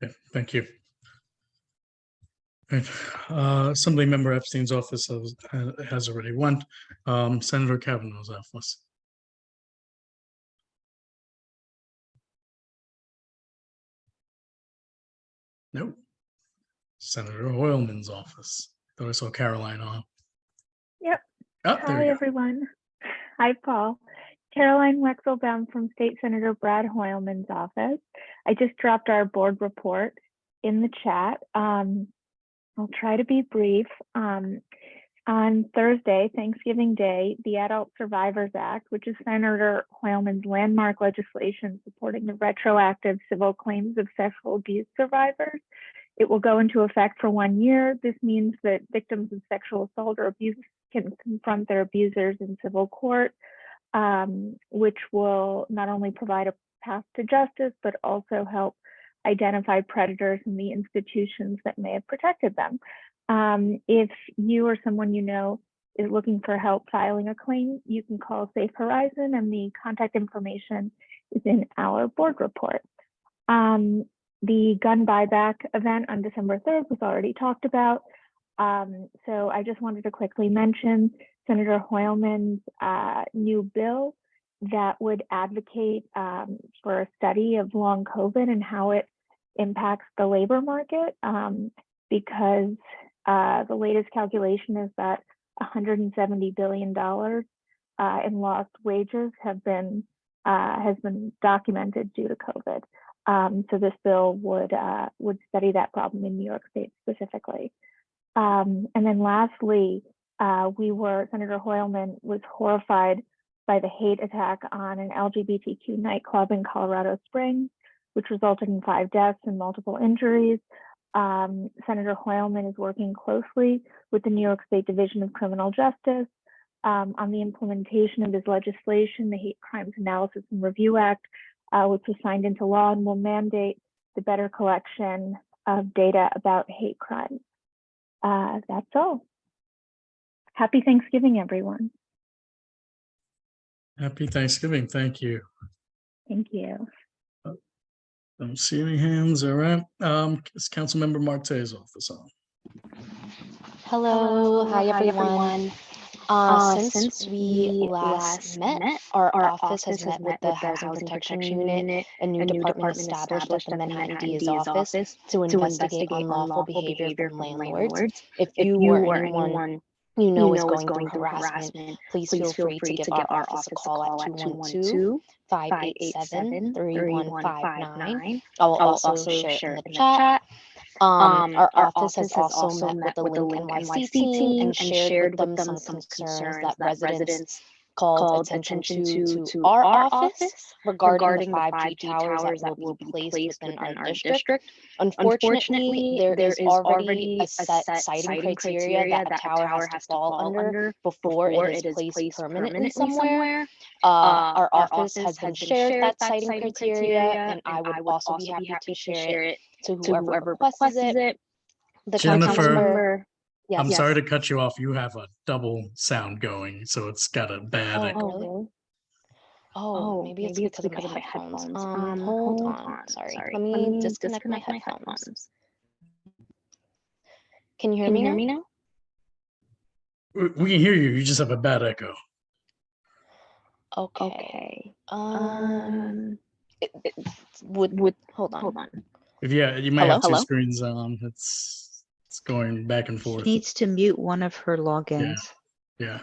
Okay, thank you. Right. Assembly Member Epstein's office has already went. Senator Kavanaugh's office. Nope. Senator Hoylman's office. Thought I saw Caroline on. Yep. Oh, there Hi, we go. everyone. Hi, Paul. Caroline Wexelbaum from State Senator Brad Hoylman's office. I just dropped our board report in the chat. I'll try to be brief. On Thursday, Thanksgiving Day, the Adult Survivors Act, which is Senator Hoylman's landmark legislation supporting the retroactive civil claims of sexual abuse survivors, it will go into effect for 1 year. This means that victims of sexual assault or abuse can confront their abusers in civil court, which will not only provide a path to justice, but also help identify predators in the institutions that may have protected them. If you or someone you know is looking for help filing a claim, you can call Safe Horizon, and the contact information is in our board report. The gun buyback event on December 3rd was already talked about. So I just wanted to quickly mention Senator Hoylman's new bill that would advocate for a study of long COVID and how it impacts the labor market, because the latest calculation is that $170 billion in lost wages has been documented due to COVID. So this bill would study that problem in New York State specifically. And then lastly, Senator Hoylman was horrified by the hate attack on an LGBTQ nightclub in Colorado Springs, which resulted in 5 deaths and multiple injuries. Senator Hoylman is working closely with the New York State Division of Criminal Justice on the implementation of his legislation, the Hate Crimes Analysis and Review Act, which was signed into law and will mandate the better collection of data about hate crimes. That's all. Happy Thanksgiving, everyone. Happy Thanksgiving. Thank you. Thank you. Don't see any hands. All right. It's Councilmember Marte's office on. Hello, hi everyone. Since we last met, our office has met with the Housing Protection Unit, a new department established at the Many Ideas office to investigate unlawful behavior from landlords. If you or anyone you know is going through harassment, please feel free to give our office a call at 212-587-3159. I will also share it in the chat. Our office has also met with the Link NYC team and shared with them some concerns that residents called attention to our office regarding the 5G towers that will be placed within our district. Unfortunately, there is already a set siting criteria that a tower has to fall under before it is placed permanently somewhere. Our office has been shared that siting criteria, and I would also be happy to share it to whoever requests it. The council Jennifer, member. I'm Yes. sorry to cut you off. You have a double sound going, so it's got a bad echo. Oh, really? Oh, maybe it's because of my headphones. Hold on. Sorry. Let me disconnect my headphones. Can you hear me now? We can hear you. You just have a bad echo. Okay. Would hold on. If you might have two Hello? screens on. It's going back and forth. She needs to mute one of her logins. Yeah.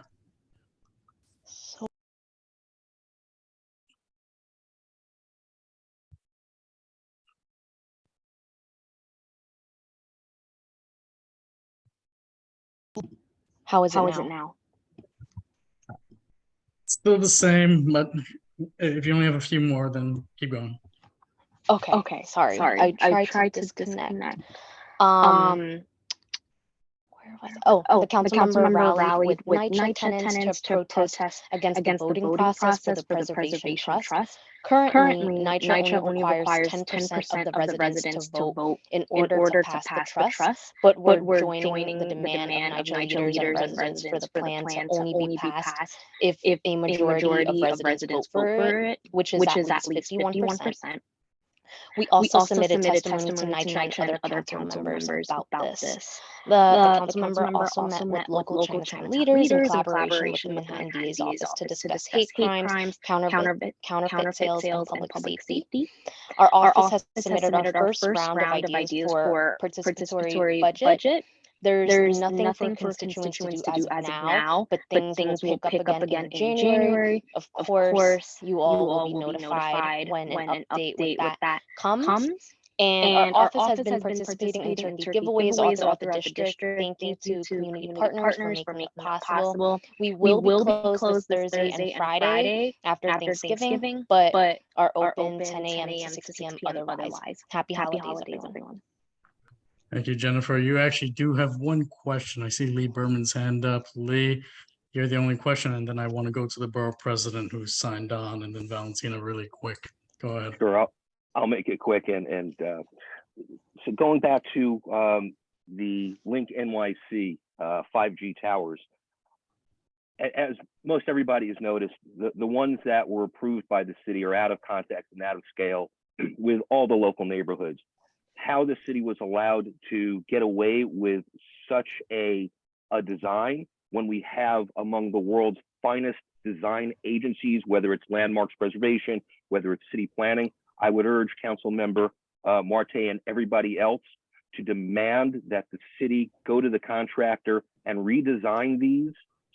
How is it now? Still the same, but if you only have a few more, then keep going. Okay. Sorry. I tried to disconnect. Where was it? Oh, the council member rallied with NYCHA tenants to protest against the voting process for the Preservation Trust. Currently, NYCHA only requires 10% of the residents to vote in order to pass the trust, but we're joining the demand of NYCHA leaders and residents for the plan to only be passed if a majority of residents vote for it, which is at least 51%. We also submitted testimony to NYCHA and other council members about this. The council member also met with local Chinatown leaders in collaboration with the Manhattan DA's office to discuss hate crimes, counterfeit sales, and public safety. Our office has submitted our first round of ideas for participatory budget. There's nothing for constituents to do as of now, but things will pick up again in January. Of course, you all will be notified when an update with that comes. And our office has been participating in turkey giveaways all throughout the district. Thank you to community partners for making it possible. We will be closed this Thursday and Friday after Thanksgiving, but are open 10 a.m. to 6 p.m. otherwise. Happy holidays, everyone. Thank you, Jennifer. You actually do have one question. I see Lee Berman's hand up. Lee, you're the only question, and then I want to go to the borough president who's signed on, and then Valentina really quick. Go ahead. Sure, I'll make it quick. And so going back to the Link NYC 5G towers, as most everybody has noticed, the ones that were approved by the city are out of context and out of scale with all the local neighborhoods. How the city was allowed to get away with such a design when we have among the world's finest design agencies, whether it's landmarks preservation, whether it's city planning. I would urge Council Member Marte and everybody else to demand that the city go to the contractor and redesign these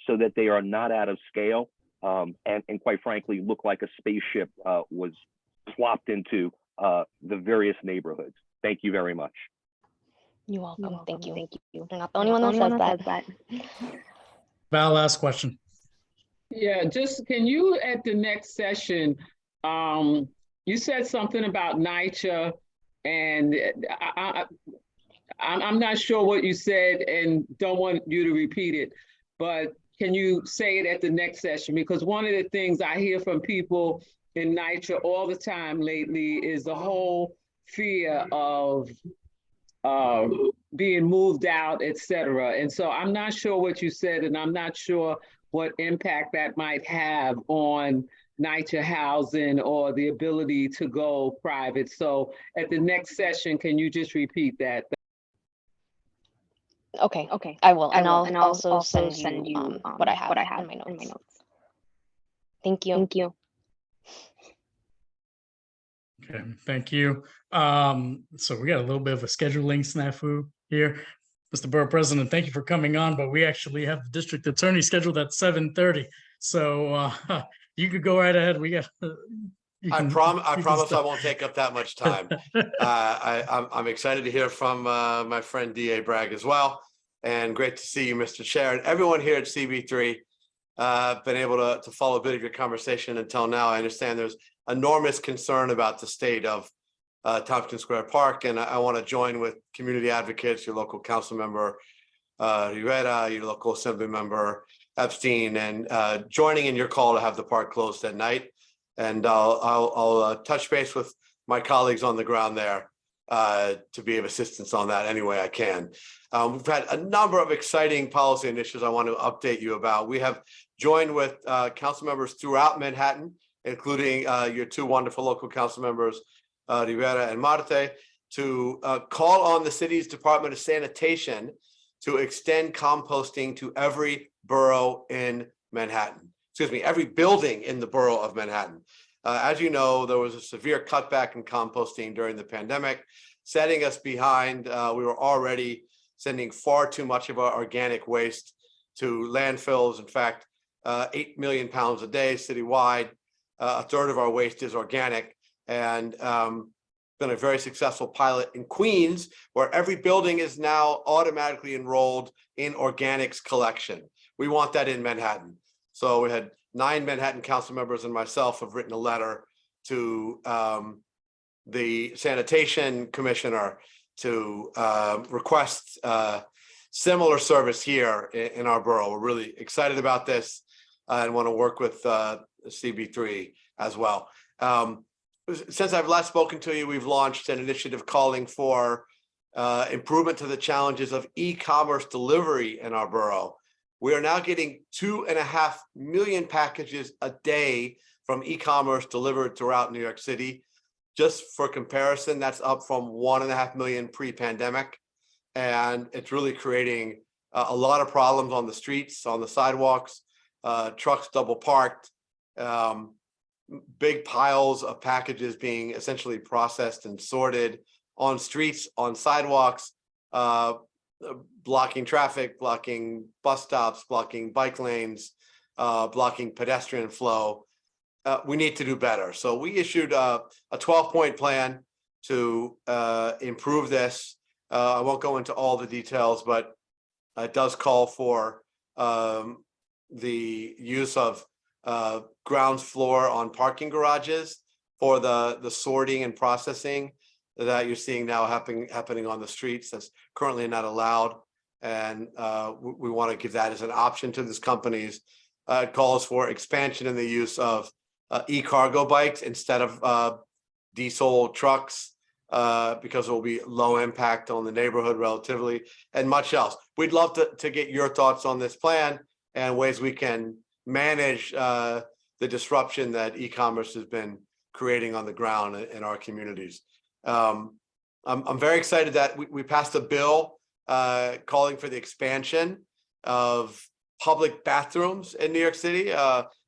so that they are not out of scale and quite frankly, look like a spaceship was plopped into the various neighborhoods. Thank you very much. You're welcome. Thank you. You're not the only one that says that. Val, last question. Yeah, just can you at the next session, you said something about NYCHA, and I'm not sure what you said and don't want you to repeat it, but can you say it at the next session? Because one of the things I hear from people in NYCHA all the time lately is the whole fear of being moved out, et cetera. And so I'm not sure what you said, and I'm not sure what impact that might have on NYCHA housing or the ability to go private. So at the next session, can you just repeat that? Okay, I will. And I'll also send you what I have in my notes. Thank you. Okay, thank you. So we got a little bit of a scheduling snafu here. Mr. Borough President, thank you for coming on, but we actually have the district attorney scheduled at 7:30. So you could go right ahead. We got. I promise I won't take up that much time. I'm excited to hear from my friend DA Bragg as well. And great to see you, Mr. Chair, and everyone here at CB3. been able to follow a bit of your conversation until now. I understand there's enormous concern about the state of Tompkins Square Park, and I want to join with community advocates, your local council member Rivera, your local assembly member Epstein, and joining in your call to have the park closed at night. And I'll touch base with my colleagues on the ground there to be of assistance on that any way I can. We've had a number of exciting policy initiatives I want to update you about. We have joined with council members throughout Manhattan, including your two wonderful local council members, Rivera and Marte, to call on the city's Department of Sanitation to extend composting to every borough in Manhattan. Excuse me, every building in the borough of Manhattan. As you know, there was a severe cutback in composting during the pandemic, setting us behind. We were already sending far too much of our organic waste to landfills. In fact, 8 million pounds a day citywide. A third of our waste is organic, and been a very successful pilot in Queens, where every building is now automatically enrolled in organics collection. We want that in Manhattan. So we had 9 Manhattan council members and myself have written a letter to the sanitation commissioner to request similar service here in our borough. We're really excited about this and want to work with CB3 as well. Since I've last spoken to you, we've launched an initiative calling for improvement to the challenges of e-commerce delivery in our borough. We are now getting 2.5 million packages a day from e-commerce delivered throughout New York City. Just for comparison, that's up from 1.5 million pre-pandemic. And it's really creating a lot of problems on the streets, on the sidewalks, trucks double parked, big piles of packages being essentially processed and sorted on streets, on sidewalks, blocking traffic, blocking bus stops, blocking bike lanes, blocking pedestrian flow. We need to do better. So we issued a 12-point plan to improve this. I won't go into all the details, but it does call for the use of ground floor on parking garages for the sorting and processing that you're seeing now happening on the streets. That's currently not allowed. And we want to give that as an option to these companies. It calls for expansion in the use of e-cargo bikes instead of diesel trucks, because it will be low impact on the neighborhood relatively, and much else. We'd love to get your thoughts on this plan and ways we can manage the disruption that e-commerce has been creating on the ground in our communities. I'm very excited that we passed a bill calling for the expansion of public bathrooms in New York City.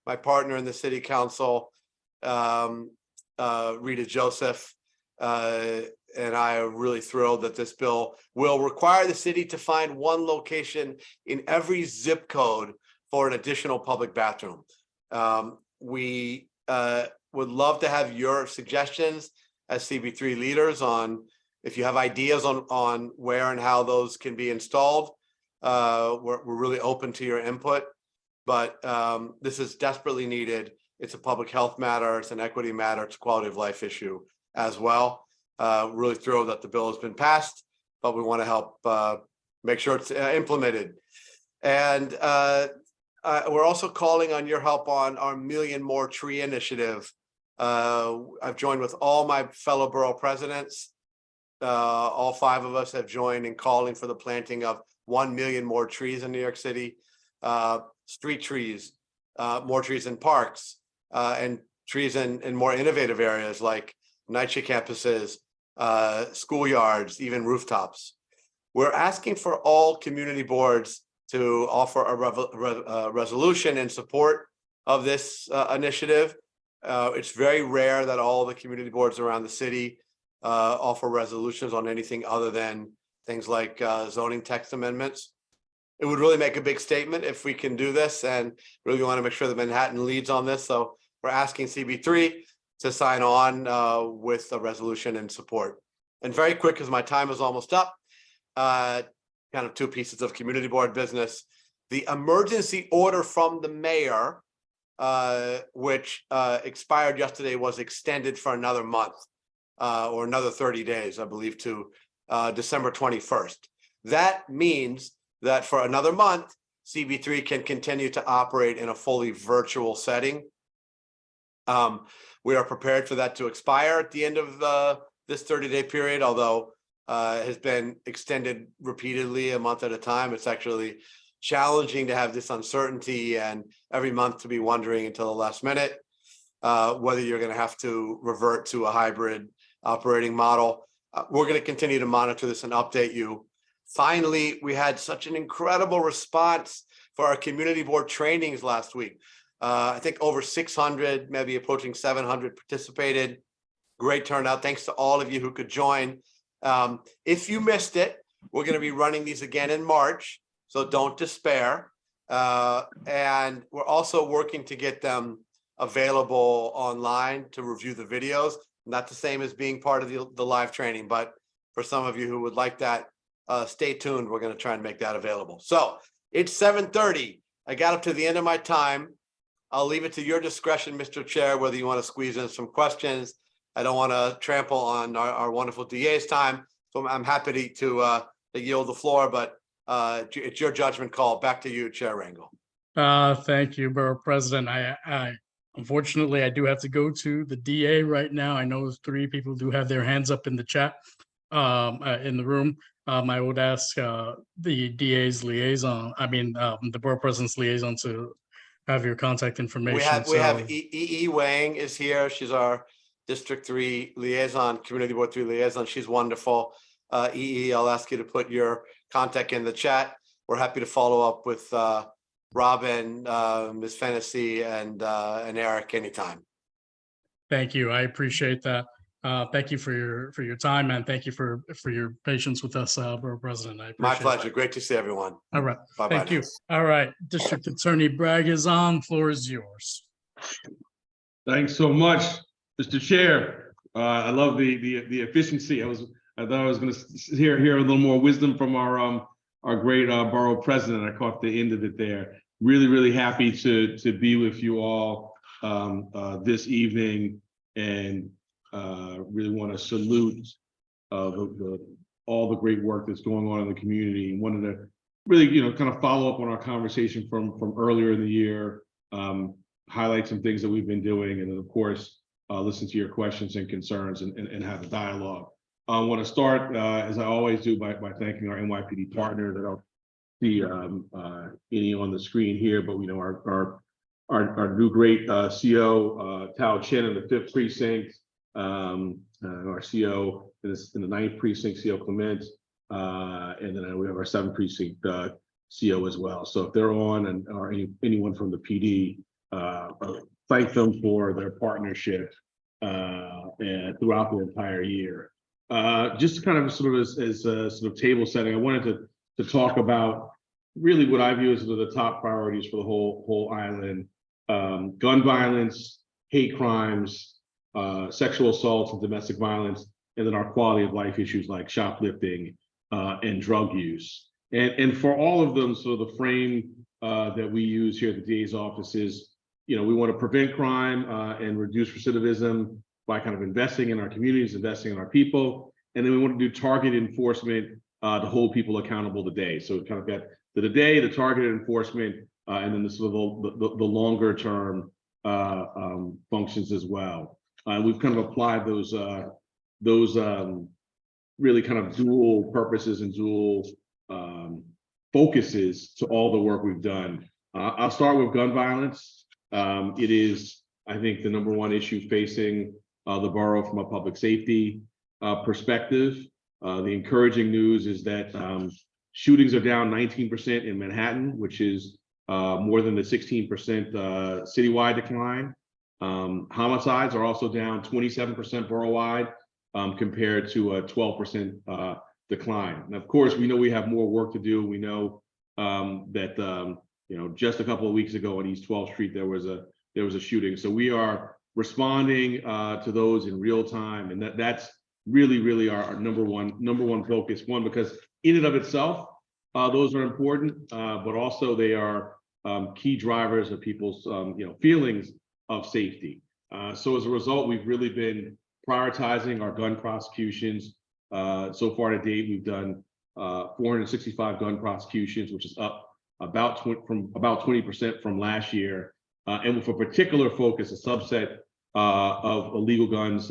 My partner in the city council, Rita Joseph, and I are really thrilled that this bill will require the city to find one location in every zip code for an additional public bathroom. We would love to have your suggestions as CB3 leaders on if you have ideas on where and how those can be installed. We're really open to your input, but this is desperately needed. It's a public health matter, it's an equity matter, it's a quality of life issue as well. Really thrilled that the bill has been passed, but we want to help make sure it's implemented. And we're also calling on your help on our Million More Tree initiative. I've joined with all my fellow borough presidents. All 5 of us have joined in calling for the planting of 1 million more trees in New York City. Street trees, more trees in parks, and trees in more innovative areas like NYCHA campuses, schoolyards, even rooftops. We're asking for all community boards to offer a resolution in support of this initiative. It's very rare that all the community boards around the city offer resolutions on anything other than things like zoning text amendments. It would really make a big statement if we can do this, and really want to make sure that Manhattan leads on this. So we're asking CB3 to sign on with a resolution in support. And very quick, because my time is almost up, kind of 2 pieces of community board business. The emergency order from the mayor, which expired yesterday, was extended for another month or another 30 days, I believe, to December 21st. That means that for another month, CB3 can continue to operate in a fully virtual setting. We are prepared for that to expire at the end of this 30-day period, although it has been extended repeatedly a month at a time. It's actually challenging to have this uncertainty and every month to be wondering until the last minute whether you're going to have to revert to a hybrid operating model. We're going to continue to monitor this and update you. Finally, we had such an incredible response for our community board trainings last week. I think over 600, maybe approaching 700 participated. Great turnout. Thanks to all of you who could join. If you missed it, we're going to be running these again in March, so don't despair. And we're also working to get them available online to review the videos. Not the same as being part of the live training, but for some of you who would like that, stay tuned. We're going to try and make that available. So it's 7:30. I got up to the end of my time. I'll leave it to your discretion, Mr. Chair, whether you want to squeeze in some questions. I don't want to trample on our wonderful DA's time, so I'm happy to yield the floor, but it's your judgment call. Back to you, Chair Rangel. Thank you, Borough President. Unfortunately, I do have to go to the DA right now. I know 3 people do have their hands up in the chat, in the room. I would ask the DA's liaison, the Borough President's liaison, to have your contact information. We have E. Wang is here. She's our District 3 liaison, Community Board 3 liaison. She's wonderful. I'll ask you to put your contact in the chat. We're happy to follow up with Robin, Ms. Fennessy, and Eric anytime. Thank you. I appreciate that. Thank you for your time, and thank you for your patience with us, Borough President. I appreciate My pleasure. Great to see everyone. All right. Bye-bye Thank you. now. All right. District Attorney Bragg is on. Floor is yours. Thanks so much, Mr. Chair. I love the efficiency. I thought I was going to hear a little more wisdom from our great Borough President. I caught the end of it there. Really happy to be with you all this evening, and really want to salute all the great work that's going on in the community, and wanted to really kind of follow up on our conversation from earlier in the year, highlight some things that we've been doing, and then of course listen to your questions and concerns and have a dialogue. I want to start, as I always do, by thanking our NYPD partner that I'll see any on the screen here, but we know our new great CO, Tao Chen in the 5th Precinct, our CO in the 9th Precinct, CO Clement, and then we have our 7th Precinct CO as well. So if they're on, or anyone from the PD, thank them for their partnership and throughout the entire year. Just kind of sort of as sort of table setting, I wanted to talk about really what I view as the top priorities for the whole island: gun violence, hate crimes, sexual assaults and domestic violence, and then our quality of life issues like shoplifting and drug use. And for all of them, so the frame that we use here at the DA's office is, we want to prevent crime and reduce recidivism by kind of investing in our communities, investing in our people. And then we want to do targeted enforcement to hold people accountable today. So we kind of got the day, the targeted enforcement, and then the sort of the longer term functions as well. We've kind of applied those really kind of dual purposes and dual focuses to all the work we've done. I'll start with gun violence. It is, I think, the #1 issue facing the borough from a public safety perspective. The encouraging news is that shootings are down 19% in Manhattan, which is more than the 16% citywide decline. Homicides are also down 27% borough-wide compared to a 12% decline. And of course, we know we have more work to do. We know that just a couple of weeks ago on East 12th Street there was a shooting. So we are responding to those in real time, and that's really our number one focus. One, because in and of itself, those are important, but also they are key drivers of people's feelings of safety. So as a result, we've really been prioritizing our gun prosecutions. So far to date, we've done 465 gun prosecutions, which is up about 20% from last year, and with a particular focus, a subset of illegal guns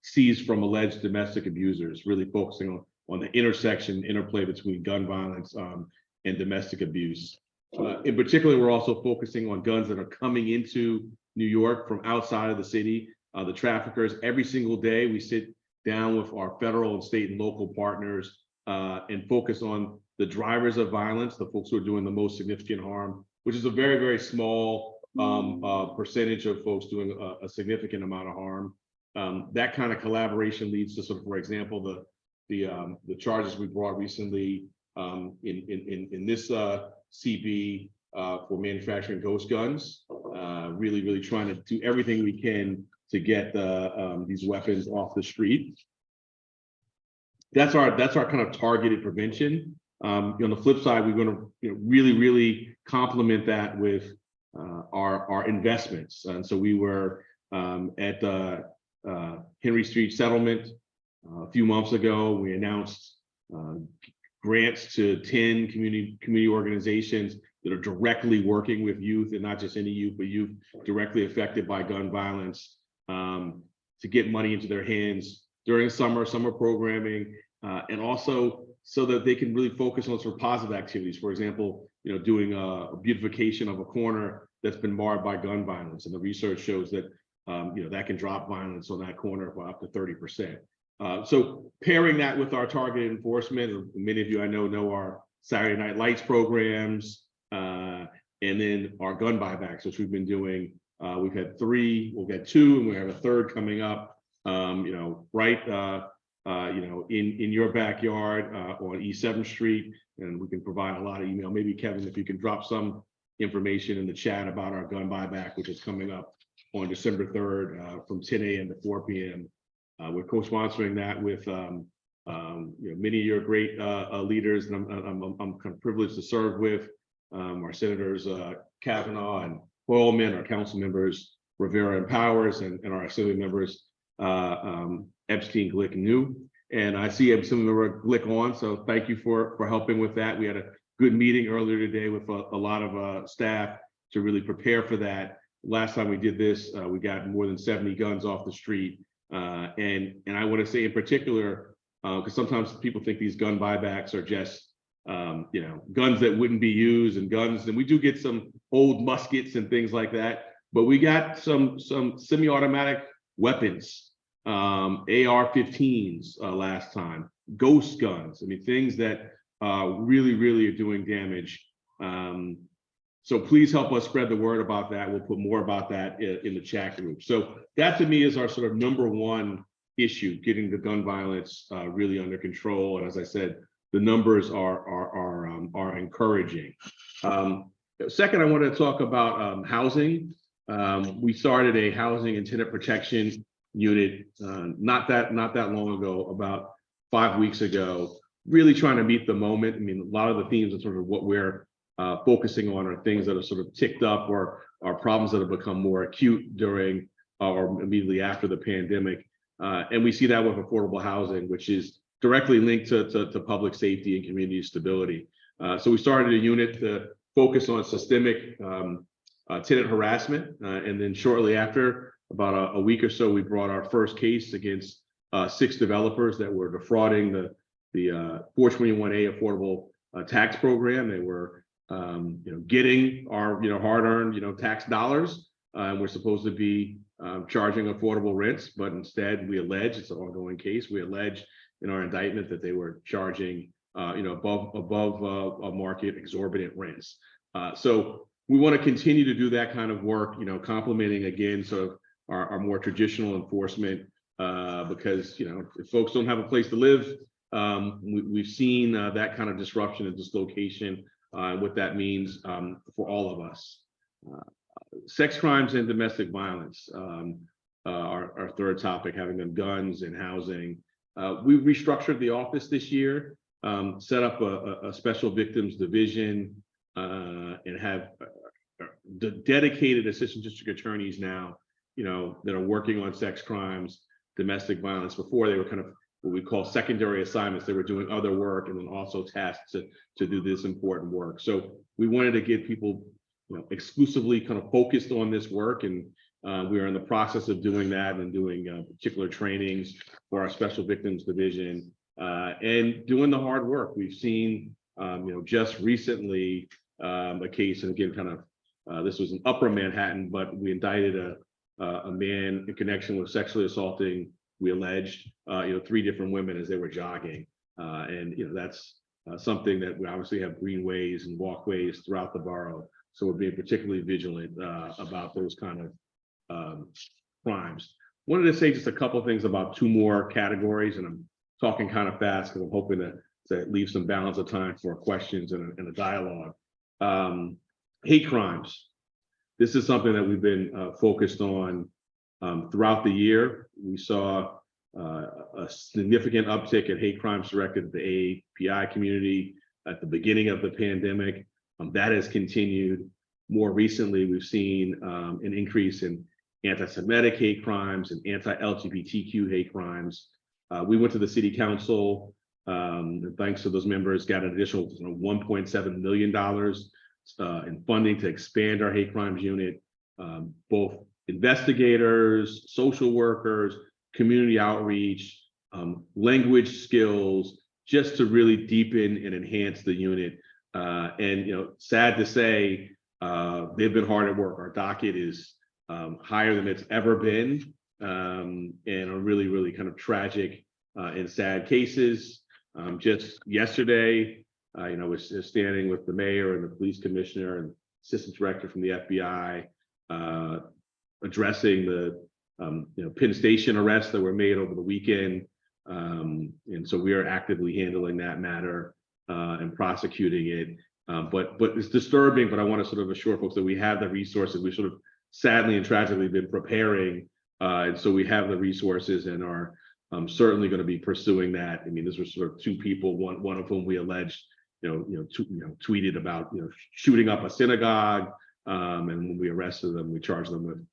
seized from alleged domestic abusers, really focusing on the interplay between gun violence and domestic abuse. In particular, we're also focusing on guns that are coming into New York from outside of the city. The traffickers, every single day, we sit down with our federal and state and local partners and focus on the drivers of violence, the folks who are doing the most significant harm, which is a very, very small percentage of folks doing a significant amount of harm. That kind of collaboration leads to sort of, for example, the charges we brought recently in this CB for manufacturing ghost guns, really trying to do everything we can to get these weapons off the street. That's our kind of targeted prevention. On the flip side, we're going to really complement that with our investments. And so we were at the Henry Street settlement a few months ago. We announced grants to 10 community organizations that are directly working with youth, and not just any youth, but youth directly affected by gun violence, to get money into their hands during summer programming, and also so that they can really focus on sort of positive activities. For example, doing a beautification of a corner that's been marred by gun violence, and the research shows that that can drop violence on that corner by up to 30%. So pairing that with our targeted enforcement, many of you I know our Saturday Night Lights programs, and then our gun buybacks, which we've been doing. We've had 3, we'll get 2, and we have a 3rd coming up. In your backyard on East 7th Street, and we can provide a lot of email. Maybe Kevin, if you can drop some information in the chat about our gun buyback, which is coming up on December 3rd from 10 a.m. to 4 p.m. We're co-sponsoring that with many of your great leaders, and I'm kind of privileged to serve with our senators Kavanaugh and Hoylman, our council members Rivera and Powers, and our assembly members Epstein, Glick, and New. And I see Assembly Member Glick on, so thank you for helping with that. We had a good meeting earlier today with a lot of staff to really prepare for that. Last time we did this, we got more than 70 guns off the street. And I want to say in particular, because sometimes people think these gun buybacks are just guns that wouldn't be used, and guns, and we do get some old muskets and things like that, but we got some semi-automatic weapons, AR-15s last time, ghost guns. I mean, things that really are doing damage. So please help us spread the word about that. We'll put more about that in the chat group. So that to me is our sort of #1 issue, getting the gun violence really under control. And as I said, the numbers are encouraging. Second, I want to talk about housing. We started a housing and tenant protection unit not that long ago, about 5 weeks ago, really trying to meet the moment. I mean, a lot of the themes and sort of what we're focusing on are things that are sort of ticked up or are problems that have become more acute during or immediately after the pandemic. And we see that with affordable housing, which is directly linked to public safety and community stability. So we started a unit to focus on systemic tenant harassment. And then shortly after, about a week or so, we brought our first case against 6 developers that were defrauding the 421A affordable tax program. They were getting our hard-earned tax dollars, and we're supposed to be charging affordable rents, but instead we allege, it's an ongoing case, we allege in our indictment that they were charging above market exorbitant rents. So we want to continue to do that kind of work, complementing again sort of our more traditional enforcement, because if folks don't have a place to live, we've seen that kind of disruption and dislocation, what that means for all of us. Sex crimes and domestic violence, our third topic, having them guns and housing. We restructured the office this year set up a special victims division and have the dedicated assistant district attorneys now, that are working on sex crimes, domestic violence. Before, they were kind of what we call secondary assignments. They were doing other work and then also tasked to do this important work. So we wanted to get people exclusively kind of focused on this work, and we are in the process of doing that and doing particular trainings for our special victims division and doing the hard work. We've seen, just recently a case, and again, kind of this was in Upper Manhattan, but we indicted a man in connection with sexually assaulting, we alleged, 3 different women as they were jogging, and that's something that we obviously have greenways and walkways throughout the borough. So we're being particularly vigilant about those kind of crimes. Wanted to say just a couple of things about 2 more categories, and I'm talking kind of fast because I'm hoping to leave some balance of time for questions and a dialogue. Hate crimes. This is something that we've been focused on throughout the year. We saw a significant uptick in hate crimes directed at the AAPI community at the beginning of the pandemic. That has continued. More recently, we've seen an increase in anti-Semitic hate crimes and anti-LGBTQ hate crimes. We went to the city council, and thanks to those members, got an additional $1.7 million in funding to expand our hate crimes unit. Both investigators, social workers, community outreach, language skills, just to really deepen and enhance the unit. And sad to say, they've been hard at work. Our docket is higher than it's ever been, and are really, really kind of tragic and sad cases. Just yesterday, I was standing with the mayor and the police commissioner and assistant director from the FBI, addressing the Penn Station arrests that were made over the weekend. And so we are actively handling that matter and prosecuting it. But it's disturbing, but I want to sort of assure folks that we have the resources. We've sort of sadly and tragically been preparing. And so we have the resources and are certainly going to be pursuing that. I mean, these were sort of 2 people, one of whom we alleged, tweeted about, shooting up a synagogue. And when we arrested them, we charged them with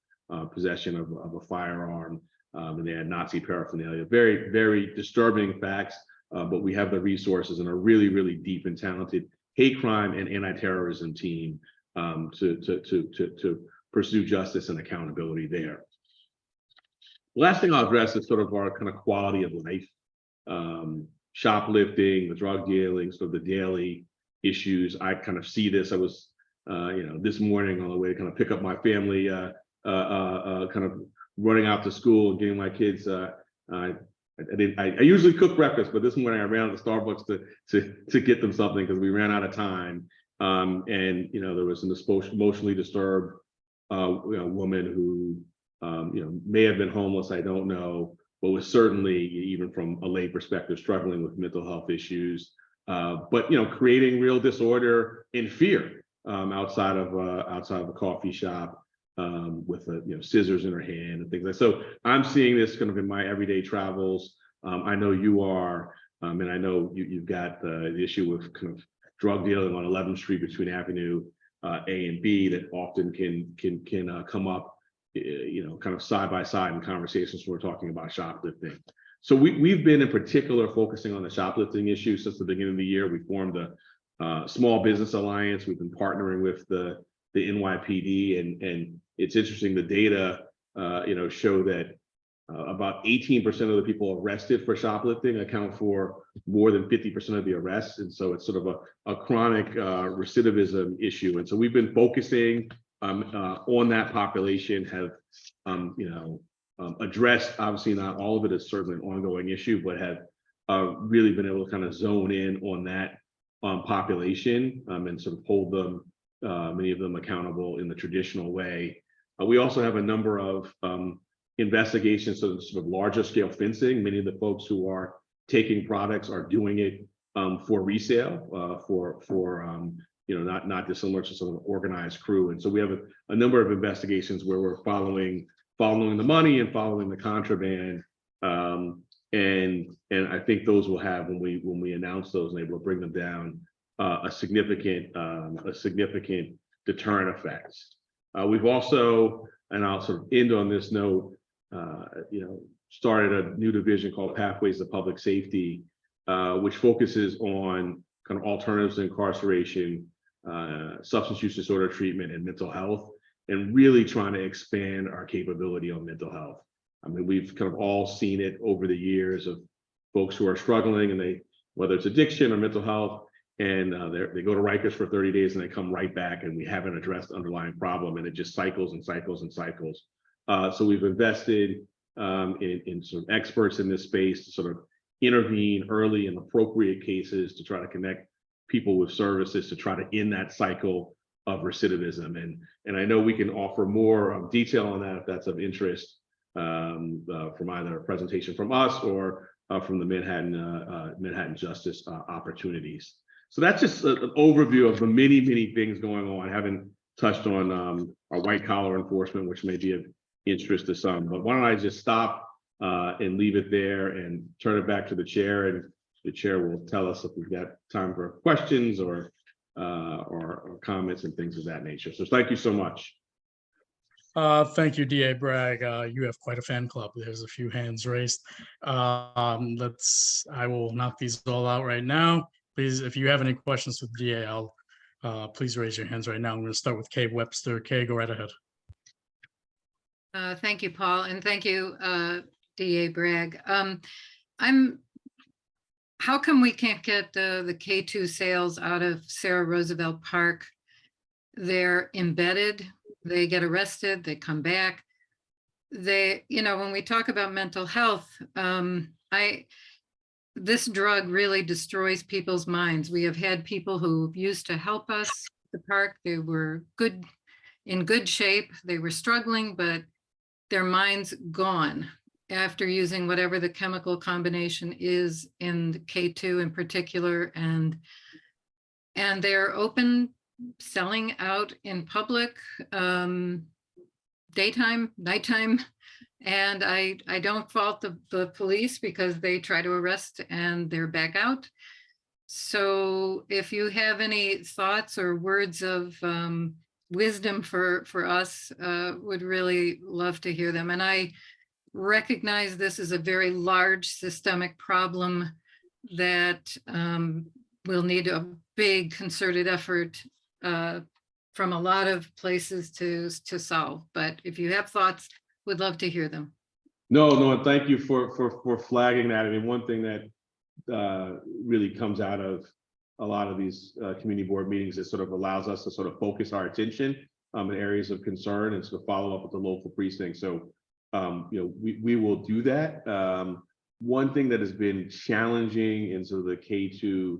possession of a firearm, and they had Nazi paraphernalia. Very, very disturbing facts, but we have the resources and a really, really deep and talented hate crime and anti-terrorism team to pursue justice and accountability there. The last thing I'll address is sort of our kind of quality of life, shoplifting, the drug dealing, sort of the daily issues. I kind of see this. I was, this morning on the way to kind of pick up my family, kind of running out to school and getting my kids. I usually cook breakfast, but this morning I ran out to Starbucks to get them something because we ran out of time. And there was an emotionally disturbed woman who may have been homeless, I don't know, but was certainly, even from a lay perspective, struggling with mental health issues. But creating real disorder and fear outside of a coffee shop. With scissors in her hand and things like that. So I'm seeing this kind of in my everyday travels. I know you are, and I know you've got the issue with kind of drug dealing on 11th Street between Avenue A and B that often can come up, kind of side by side in conversations when we're talking about shoplifting. So we've been in particular focusing on the shoplifting issue since the beginning of the year. We formed a small business alliance. We've been partnering with the NYPD, and it's interesting, the data show that about 18% of the people arrested for shoplifting account for more than 50% of the arrests. And so it's sort of a chronic recidivism issue. And so we've been focusing on that population, have addressed, obviously not all of it is certainly an ongoing issue, but have really been able to kind of zone in on that population and sort of hold them, many of them accountable in the traditional way. We also have a number of investigations of sort of larger scale fencing. Many of the folks who are taking products are doing it for resale, not dissimilar to sort of organized crew. And so we have a number of investigations where we're following the money and following the contraband, and And I think those will have, when we announce those and able to bring them down, a significant deterrent effect. We've also, and I'll sort of end on this note, started a new division called Pathways to Public Safety, which focuses on kind of alternatives to incarceration, substance use disorder treatment, and mental health, and really trying to expand our capability on mental health. I mean, we've kind of all seen it over the years of folks who are struggling, and whether it's addiction or mental health, and they go to Rikers for 30 days and they come right back, and we haven't addressed the underlying problem, and it just cycles and cycles and cycles. So we've invested in some experts in this space to sort of intervene early in appropriate cases to try to connect people with services to try to end that cycle of recidivism. And I know we can offer more detail on that if that's of interest, from either a presentation from us or from the Manhattan Justice opportunities. So that's just an overview of the many, many things going on. I haven't touched on our white collar enforcement, which may be of interest to some, but why don't I just stop and leave it there and turn it back to the chair, and the chair will tell us if we've got time for questions or comments and things of that nature. So thank you so much. Thank you, DA Bragg. You have quite a fan club. There's a few hands raised. I will knock these all out right now. Please, if you have any questions with DA, please raise your hands right now. I'm going to start with Kay Webster. Kay, go right ahead. Thank you, Paul, and thank you, DA Bragg. How come we can't get the K2 sales out of Sarah Roosevelt Park? They're embedded, they get arrested, they come back. When we talk about mental health, this drug really destroys people's minds. We have had people who used to help us at the park. They were in good shape. They were struggling, but their minds gone after using whatever the chemical combination is in the K2 in particular. And they're open, selling out in public, daytime, nighttime. And I don't fault the police because they try to arrest and they're back out. So if you have any thoughts or words of wisdom for us, would really love to hear them. And I recognize this is a very large systemic problem that will need a big concerted effort from a lot of places to solve. But if you have thoughts, would love to hear them. No, thank you for flagging that. I mean, one thing that really comes out of a lot of these community board meetings is sort of allows us to sort of focus our attention in areas of concern and sort of follow up with the local precinct. So, we will do that. One thing that has been challenging in sort of the K2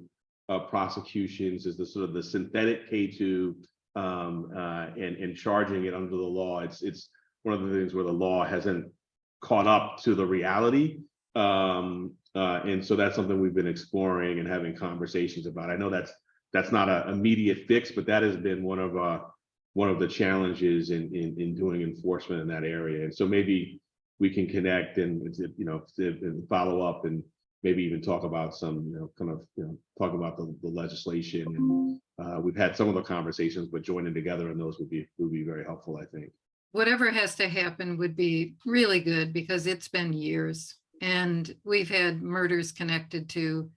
prosecutions is the sort of the synthetic K2 and charging it under the law. It's one of the things where the law hasn't caught up to the reality. And so that's something we've been exploring and having conversations about. I know that's not an immediate fix, but that has been one of the challenges in doing enforcement in that area. And so maybe we can connect and follow up and maybe even talk about some, talk about the legislation. And we've had some of the conversations, but joining together in those would be very helpful, I think. Whatever has to happen would be really good because it's been years and we've had murders connected to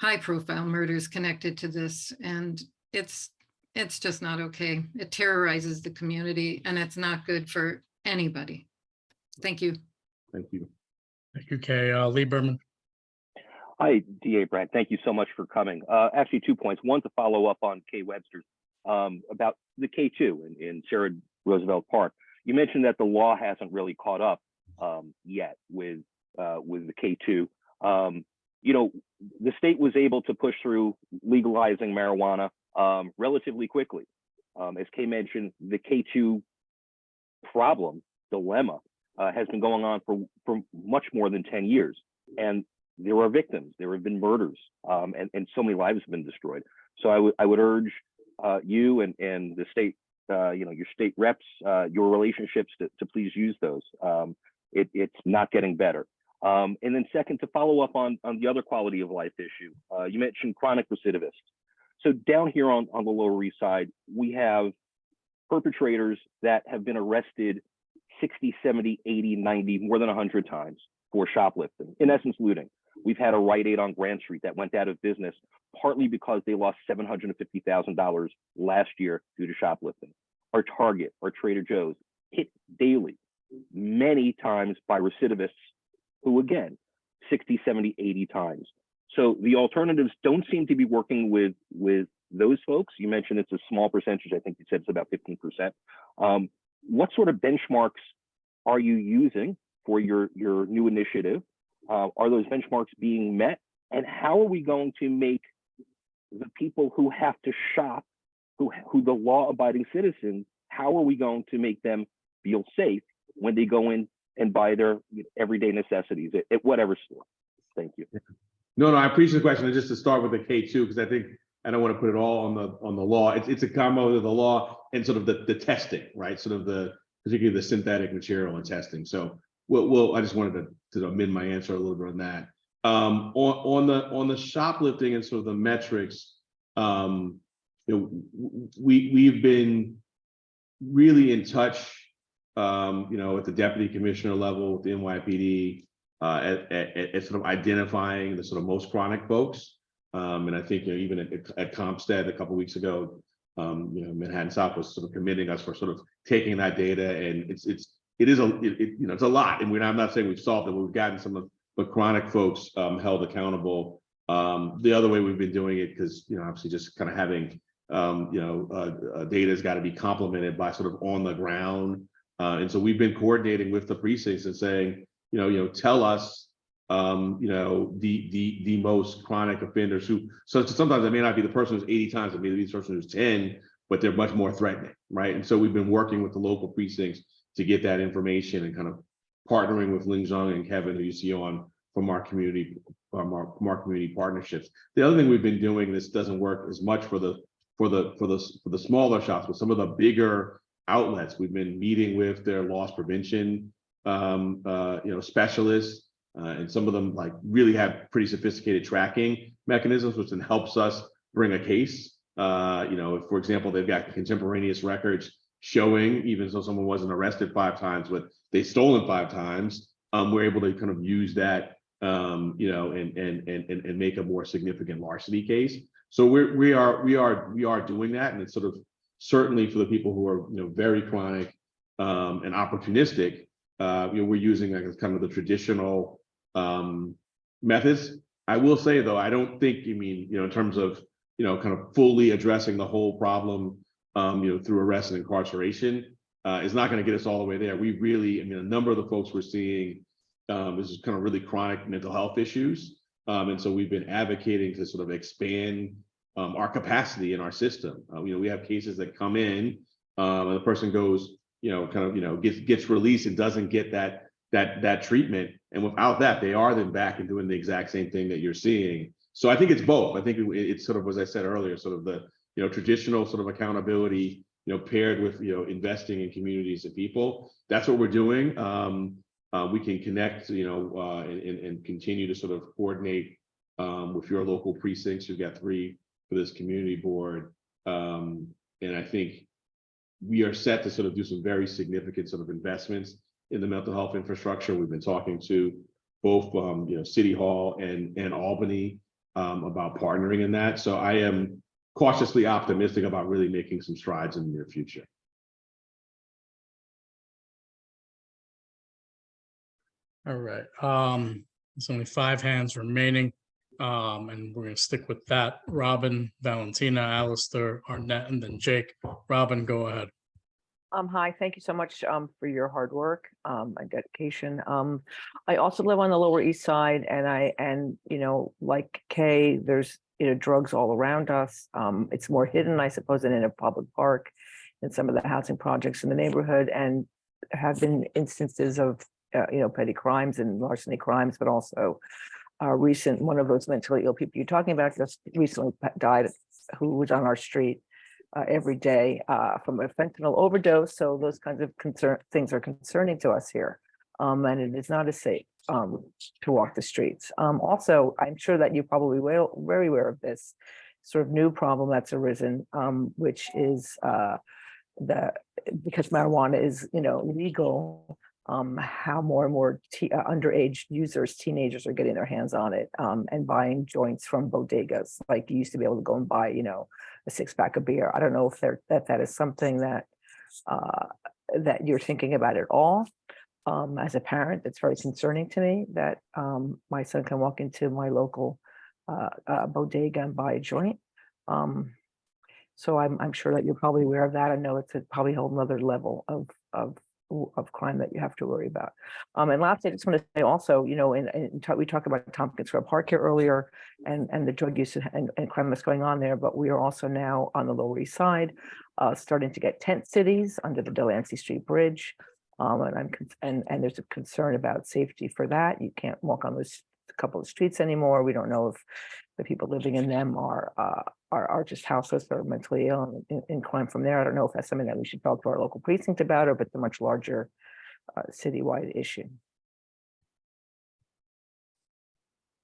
high profile murders connected to this. And it's just not okay. It terrorizes the community and it's not good for anybody. Thank you. Thank you. Thank you, Kay. Lee Berman. Hi, DA Bragg. Thank you so much for coming. Actually, 2 points. One, to follow up on Kay Webster's about the K2 in Sarah Roosevelt Park. You mentioned that the law hasn't really caught up yet with the K2. The state was able to push through legalizing marijuana relatively quickly. As Kay mentioned, the K2 dilemma has been going on for much more than 10 years. And there are victims, there have been murders, and so many lives have been destroyed. So I would urge you and the state, your state reps, your relationships to please use those. It's not getting better. And then second, to follow up on the other quality of life issue, you mentioned chronic recidivists. So down here on the Lower East Side, we have perpetrators that have been arrested 60, 70, 80, 90, more than 100 times for shoplifting, in essence, looting. We've had a Rite Aid on Grand Street that went out of business partly because they lost $750,000 last year due to shoplifting. Our Target, our Trader Joe's, hit daily, many times by recidivists who, again, 60, 70, 80 times. So the alternatives don't seem to be working with those folks. You mentioned it's a small percentage. I think you said it's about 15%. What sort of benchmarks are you using for your new initiative? Are those benchmarks being met? And how are we going to make the people who have to shop, who the law-abiding citizens, how are we going to make them feel safe when they go in and buy their everyday necessities at whatever store? Thank you. No, I appreciate the question. And just to start with the K2, because I think I don't want to put it all on the law. It's a combo of the law and sort of the testing, right? Sort of particularly the synthetic material and testing. So I just wanted to amend my answer a little bit on that. On the shoplifting and sort of the metrics, we've been really in touch, at the deputy commissioner level with the NYPD, at sort of identifying the sort of most chronic folks. And I think, even at Compstead a couple of weeks ago, Manhattan South was sort of commending us for sort of taking that data, and it's a lot. And I'm not saying we've solved it, but we've gotten some of the chronic folks held accountable. The other way we've been doing it, because obviously just kind of having data has got to be complemented by sort of on the ground. And so we've been coordinating with the precincts and saying, tell us, the most chronic offenders who, so sometimes it may not be the person who's 80 times, it may be the person who's 10, but they're much more threatening, right? And so we've been working with the local precincts to get that information and kind of partnering with Ling Zhang and Kevin, who you see on from our community partnerships. The other thing we've been doing, this doesn't work as much for the smaller shops, but some of the bigger outlets, we've been meeting with their loss prevention specialists, and some of them really have pretty sophisticated tracking mechanisms, which then helps us bring a case. If, for example, they've got contemporaneous records showing, even though someone wasn't arrested 5 times, but they stolen 5 times, we're able to kind of use that, and make a more significant larceny case. So we are doing that, and it's sort of certainly for the people who are very chronic and opportunistic. We're using kind of the traditional methods. I will say though, I don't think in terms of kind of fully addressing the whole problem through arrest and incarceration is not going to get us all the way there. We really, a number of the folks we're seeing is kind of really chronic mental health issues, and so we've been advocating to sort of expand our capacity in our system. We have cases that come in and the person goes, gets released and doesn't get that treatment, and without that, they are then back and doing the exact same thing that you're seeing. So I think it's both. I think it's sort of, as I said earlier, sort of the traditional sort of accountability, paired with investing in communities and people. That's what we're doing. We can connect, and continue to sort of coordinate with your local precincts. You've got 3 for this community board, and I think we are set to sort of do some very significant sort of investments in the mental health infrastructure. We've been talking to both City Hall and Albany about partnering in that. So I am cautiously optimistic about really making some strides in the near future. All right. There's only 5 hands remaining, and we're going to stick with that. Robin, Valentina, Alistair, Arnett, and then Jake. Robin, go ahead. Hi, thank you so much for your hard work and dedication. I also live on the Lower East Side, and like Kay, there's drugs all around us. It's more hidden, I suppose, than in a public park in some of the housing projects in the neighborhood, and there have been instances of petty crimes and larceny crimes, but also recent, one of those mentally ill people you're talking about just recently died, who was on our street every day from a fentanyl overdose. So those kinds of things are concerning to us here. and it is not as safe to walk the streets. Also, I'm sure that you probably very aware of this sort of new problem that's arisen, which is because marijuana is, legal, how more and more underage users, teenagers are getting their hands on it, and buying joints from bodegas. Like you used to be able to go and buy, a 6-pack of beer. I don't know if that is something that that you're thinking about at all. As a parent, it's very concerning to me that my son can walk into my local bodega and buy a joint. So I'm sure that you're probably aware of that. I know it's probably a whole nother level of crime that you have to worry about. And lastly, I just want to say also, we talked about Tompkins Square Park here earlier and the drug use and crime that's going on there, but we are also now on the Lower East Side, starting to get tent cities under the Delancey Street Bridge. And there's a concern about safety for that. You can't walk on those couple of streets anymore. We don't know if the people living in them are just houseless or mentally ill and in crime from there. I don't know if that's something that we should talk to our local precinct about, or if it's a much larger citywide issue.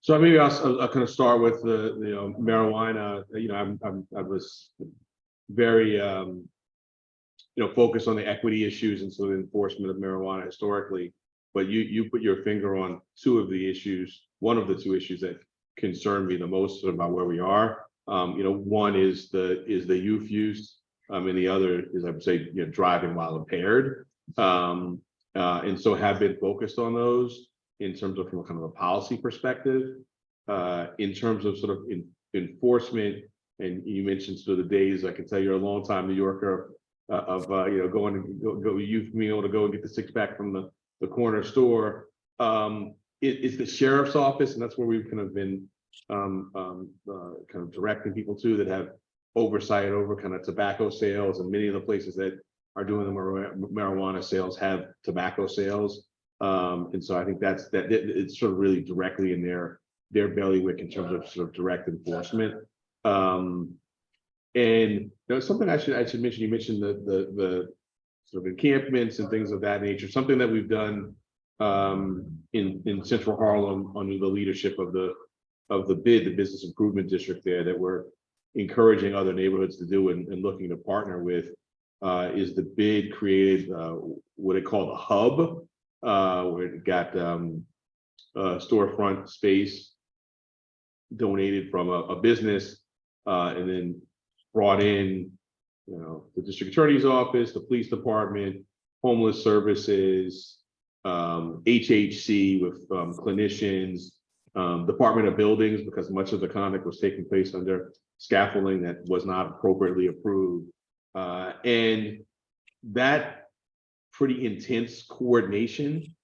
So maybe I'll kind of start with the marijuana. I was very focused on the equity issues and sort of enforcement of marijuana historically, but you put your finger on two of the issues. One of the two issues that concern me the most about where we are. One is the youth use, and the other is, I would say, driving while impaired. And so have been focused on those in terms of from a kind of a policy perspective. In terms of sort of enforcement, and you mentioned sort of the days, I can tell you're a long time New Yorker of going to youth being able to go and get the 6-pack from the corner store. It's the sheriff's office, and that's where we've kind of been kind of directing people to that have oversight over kind of tobacco sales, and many of the places that are doing the marijuana sales have tobacco sales. And so I think it's sort of really directly in their bailiwick in terms of sort of direct enforcement. And something I should mention, you mentioned the sort of encampments and things of that nature, something that we've done in Central Harlem under the leadership of the BID, the Business Improvement District there, that we're encouraging other neighborhoods to do and looking to partner with, is the BID created what it called a hub, where it got storefront space donated from a business, and then brought in the district attorney's office, the police department, homeless services, HHC with clinicians, Department of Buildings, because much of the conduct was taking place under scaffolding that was not appropriately approved. And that pretty intense coordination,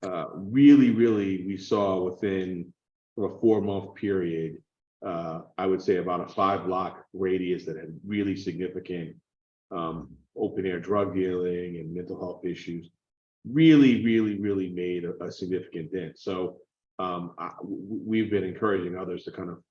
really, we saw within a 4-month period, I would say about a 5-block radius that had really significant open air drug dealing and mental health issues, really made a significant dent. So we've been encouraging others to kind of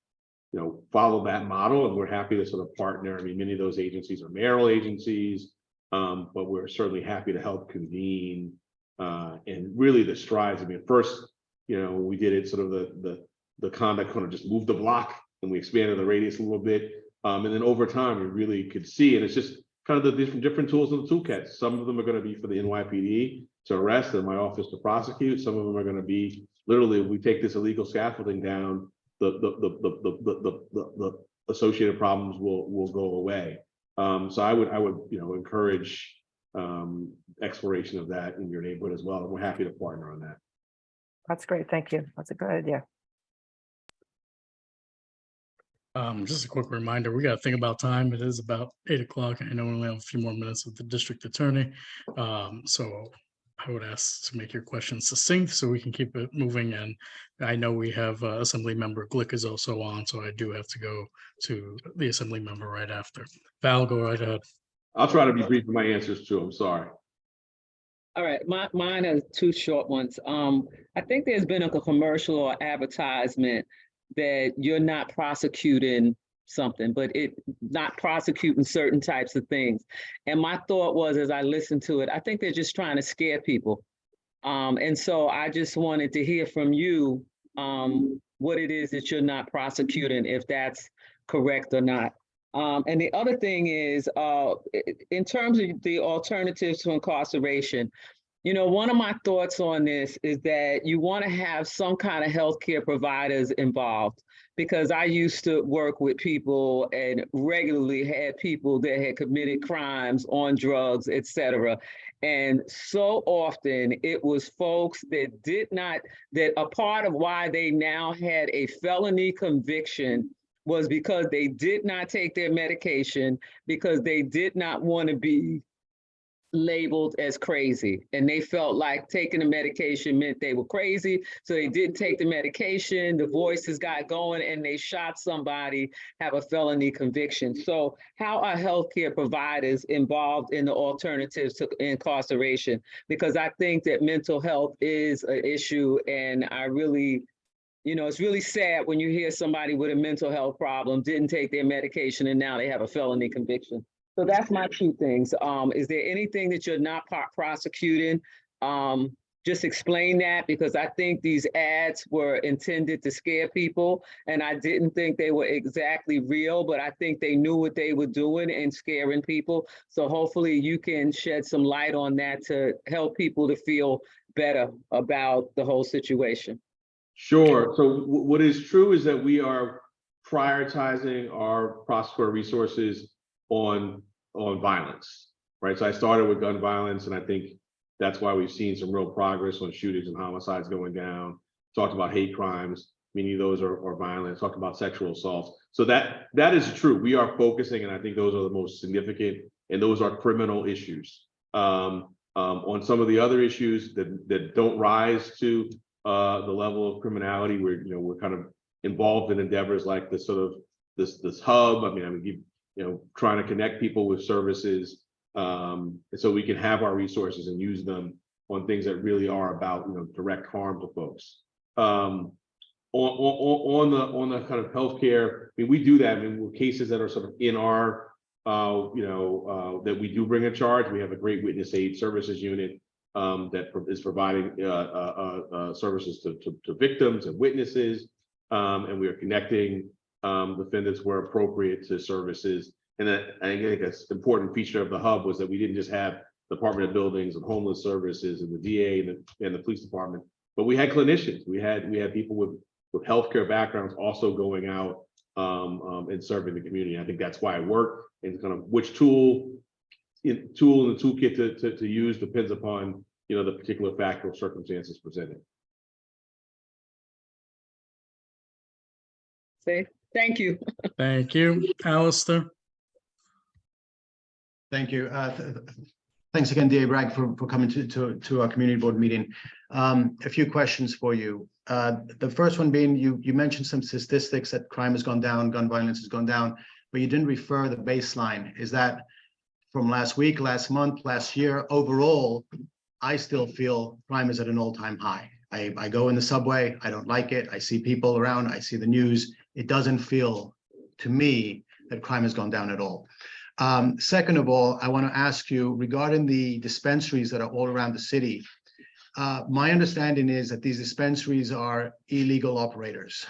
follow that model, and we're happy to sort of partner. I mean, many of those agencies are mayoral agencies, but we're certainly happy to help convene and really the strides. I mean, first, we did it sort of the conduct kind of just moved the block, and we expanded the radius a little bit, and then over time we really could see, and it's just kind of the different tools in the toolkit. Some of them are going to be for the NYPD to arrest and my office to prosecute. Some of them are going to be literally, if we take this illegal scaffolding down, the associated problems will go away. So I would encourage exploration of that in your neighborhood as well, and we're happy to partner on that. That's great. Thank you. That's a good idea. Just a quick reminder, we got to think about time. It is about 8 o'clock. I know we only have a few more minutes with the district attorney. So I would ask to make your questions succinct so we can keep it moving. And I know we have Assembly Member Glick is also on, so I do have to go to the Assembly Member right after. Val, go right ahead. I'll try to be brief in my answers too. I'm sorry. All right, mine are 2 short ones. I think there's been a commercial or advertisement that you're not prosecuting something, but not prosecuting certain types of things. And my thought was, as I listened to it, I think they're just trying to scare people. And so I just wanted to hear from you what it is that you're not prosecuting, if that's correct or not. And the other thing is, in terms of the alternatives to incarceration, you know, one of my thoughts on this is that you want to have some kind of healthcare providers involved, because I used to work with people and regularly had people that had committed crimes on drugs, et cetera. And so often it was folks that did not, that a part of why they now had a felony conviction was because they did not take their medication, because they did not want to be labeled as crazy, and they felt like taking the medication meant they were crazy, so they didn't take the medication. The voices got going and they shot somebody, have a felony conviction. So how are healthcare providers involved in the alternatives to incarceration? Because I think that mental health is an issue, and I really, you know, it's really sad when you hear somebody with a mental health problem didn't take their medication and now they have a felony conviction. So that's my two things. Is there anything that you're not prosecuting? Just explain that, because I think these ads were intended to scare people, and I didn't think they were exactly real, but I think they knew what they were doing and scaring people. So hopefully you can shed some light on that to help people to feel better about the whole situation. Sure. So what is true is that we are prioritizing our prosecutor resources on violence, right? So I started with gun violence, and I think that's why we've seen some real progress on shootings and homicides going down. Talked about hate crimes, meaning those are violent. Talked about sexual assaults. So that is true. We are focusing, and I think those are the most significant, and those are criminal issues. On some of the other issues that don't rise to the level of criminality, we're kind of involved in endeavors like this sort of this hub. I mean, trying to connect people with services, so we can have our resources and use them on things that really are about, direct harm to folks. On the kind of healthcare, I mean, we do that. I mean, with cases that are sort of in our, that we do bring in charge. We have a great witness aid services unit that is providing services to victims and witnesses, and we are connecting defendants where appropriate to services. And I think that's an important feature of the hub was that we didn't just have Department of Buildings and Homeless Services and the DA and the police department, but we had clinicians. We had people with healthcare backgrounds also going out and serving the community. I think that's why it worked. And kind of which tool in the toolkit to use depends upon the particular factual circumstances presented. Thank you. Thank you, Alistair. Thank you. Thanks again, DA Bragg, for coming to our community board meeting. A few questions for you. The first one being, you mentioned some statistics that crime has gone down, gun violence has gone down, but you didn't refer the baseline. Is that from last week, last month, last year? Overall, I still feel crime is at an all-time high. I go in the subway, I don't like it. I see people around, I see the news. It doesn't feel to me that crime has gone down at all. Second of all, I want to ask you regarding the dispensaries that are all around the city. My understanding is that these dispensaries are illegal operators.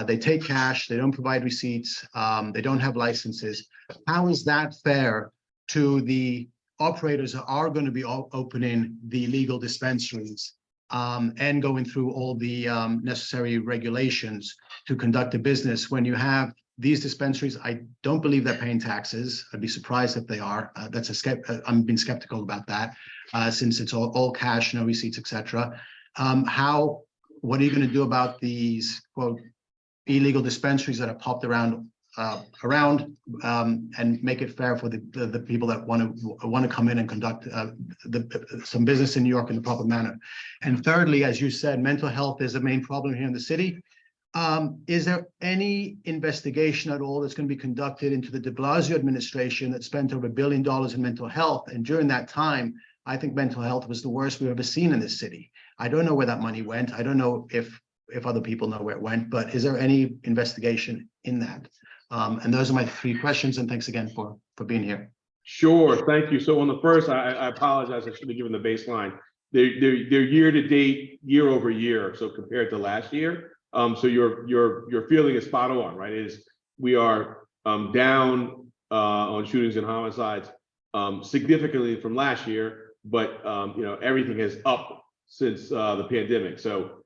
They take cash, they don't provide receipts, they don't have licenses. How is that fair to the operators that are going to be opening the legal dispensaries and going through all the necessary regulations to conduct a business when you have these dispensaries? I don't believe they're paying taxes. I'd be surprised if they are. I'm being skeptical about that since it's all cash, no receipts, etc. What are you going to do about these quote illegal dispensaries that are popped around and make it fair for the people that want to come in and conduct some business in New York in the proper manner? And thirdly, as you said, mental health is a main problem here in the city. Is there any investigation at all that's going to be conducted into the de Blasio administration that spent over $1 billion in mental health? And during that time, I think mental health was the worst we've ever seen in this city. I don't know where that money went. I don't know if other people know where it went, but is there any investigation in that? And those are my three questions. And thanks again for being here. Sure, thank you. So on the first, I apologize. I should have given the baseline. they're year to date, year over year, so compared to last year. So your feeling is spot on, right? Is we are down on shootings and homicides significantly from last year, but you know, everything has up since the pandemic. So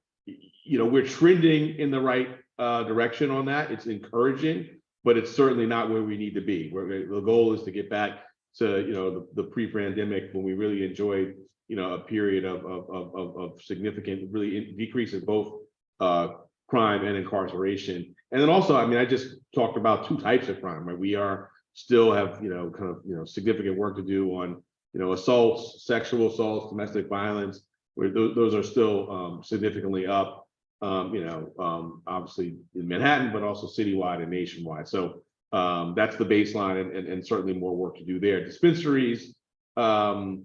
you know, we're trending in the right direction on that. It's encouraging, but it's certainly not where we need to be. The goal is to get back to, you know, the pre-pandemic when we really enjoyed, you know, a period of significant really decrease in both crime and incarceration. And then also, I mean, I just talked about two types of crime, right? We are still have, you know, kind of, you know, significant work to do on, you know, assaults, sexual assaults, domestic violence, where those are still significantly up. You know, obviously in Manhattan, but also citywide and nationwide. So that's the baseline, and certainly more work to do there. Dispensaries, there are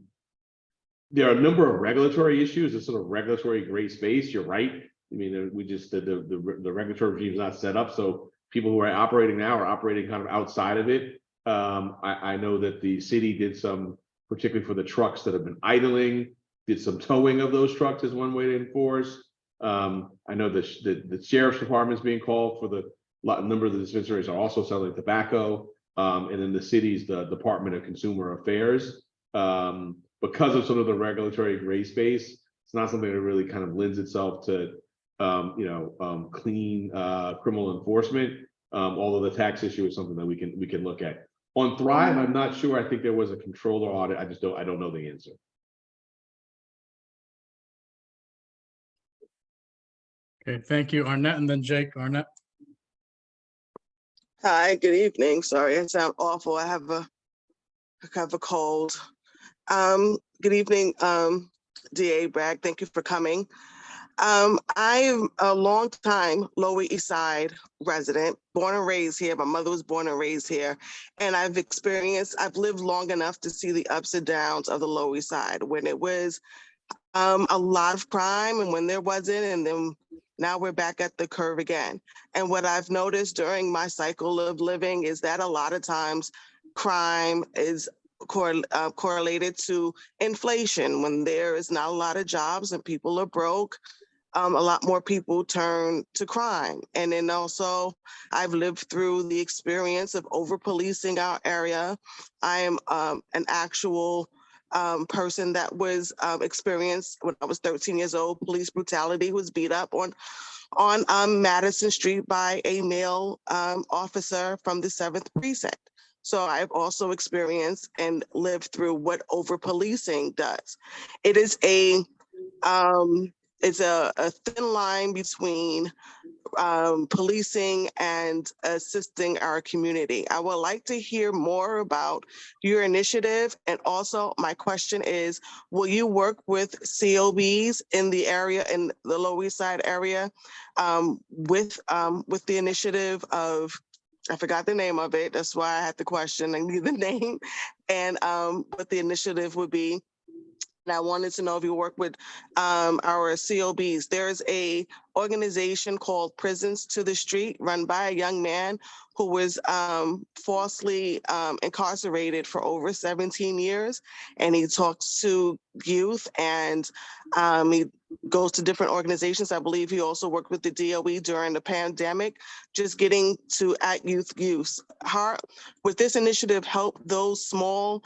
a number of regulatory issues, a sort of regulatory gray space. You're right. I mean, we just the regulatory regime is not set up, so people who are operating now are operating kind of outside of it. I know that the city did some, particularly for the trucks that have been idling, did some towing of those trucks as one way to enforce. I know the sheriff's department is being called for the number of the dispensaries are also selling tobacco, and then the city's the Department of Consumer Affairs. Because of sort of the regulatory gray space, it's not something that really kind of lends itself to you know, clean criminal enforcement. Although the tax issue is something that we can look at. On Thrive, I'm not sure. I think there was a controller audit. I don't know the answer. Okay, thank you, Arnett, and then Jake. Arnett. Hi, good evening. Sorry, I sound awful. I have a cold. Good evening, DA Bragg. Thank you for coming. I'm a long time Lower East Side resident, born and raised here. My mother was born and raised here. And I've lived long enough to see the ups and downs of the Lower East Side, when it was a lot of crime and when there wasn't, and then now we're back at the curve again. And what I've noticed during my cycle of living is that a lot of times crime is correlated to inflation. When there is not a lot of jobs and people are broke, a lot more people turn to crime. And then also, I've lived through the experience of over-policing our area. I am an actual person that was experienced when I was 13 years old. Police brutality, was beat up on Madison Street by a male officer from the 7th precinct. So I've also experienced and lived through what over-policing does. It is it's a thin line between policing and assisting our community. I would like to hear more about your initiative. And also my question is, will you work with COBs in the area, in the Lower East Side area, with the initiative of, I forgot the name of it. That's why I had the question. I need the name. And what the initiative would be. And I wanted to know if you work with our COBs. There is a organization called Prisons to the Street, run by a young man who was falsely incarcerated for over 17 years. And he talks to youth, and he goes to different organizations. I believe he also worked with the DOE during the pandemic, just getting to at youth use. With this initiative, help those small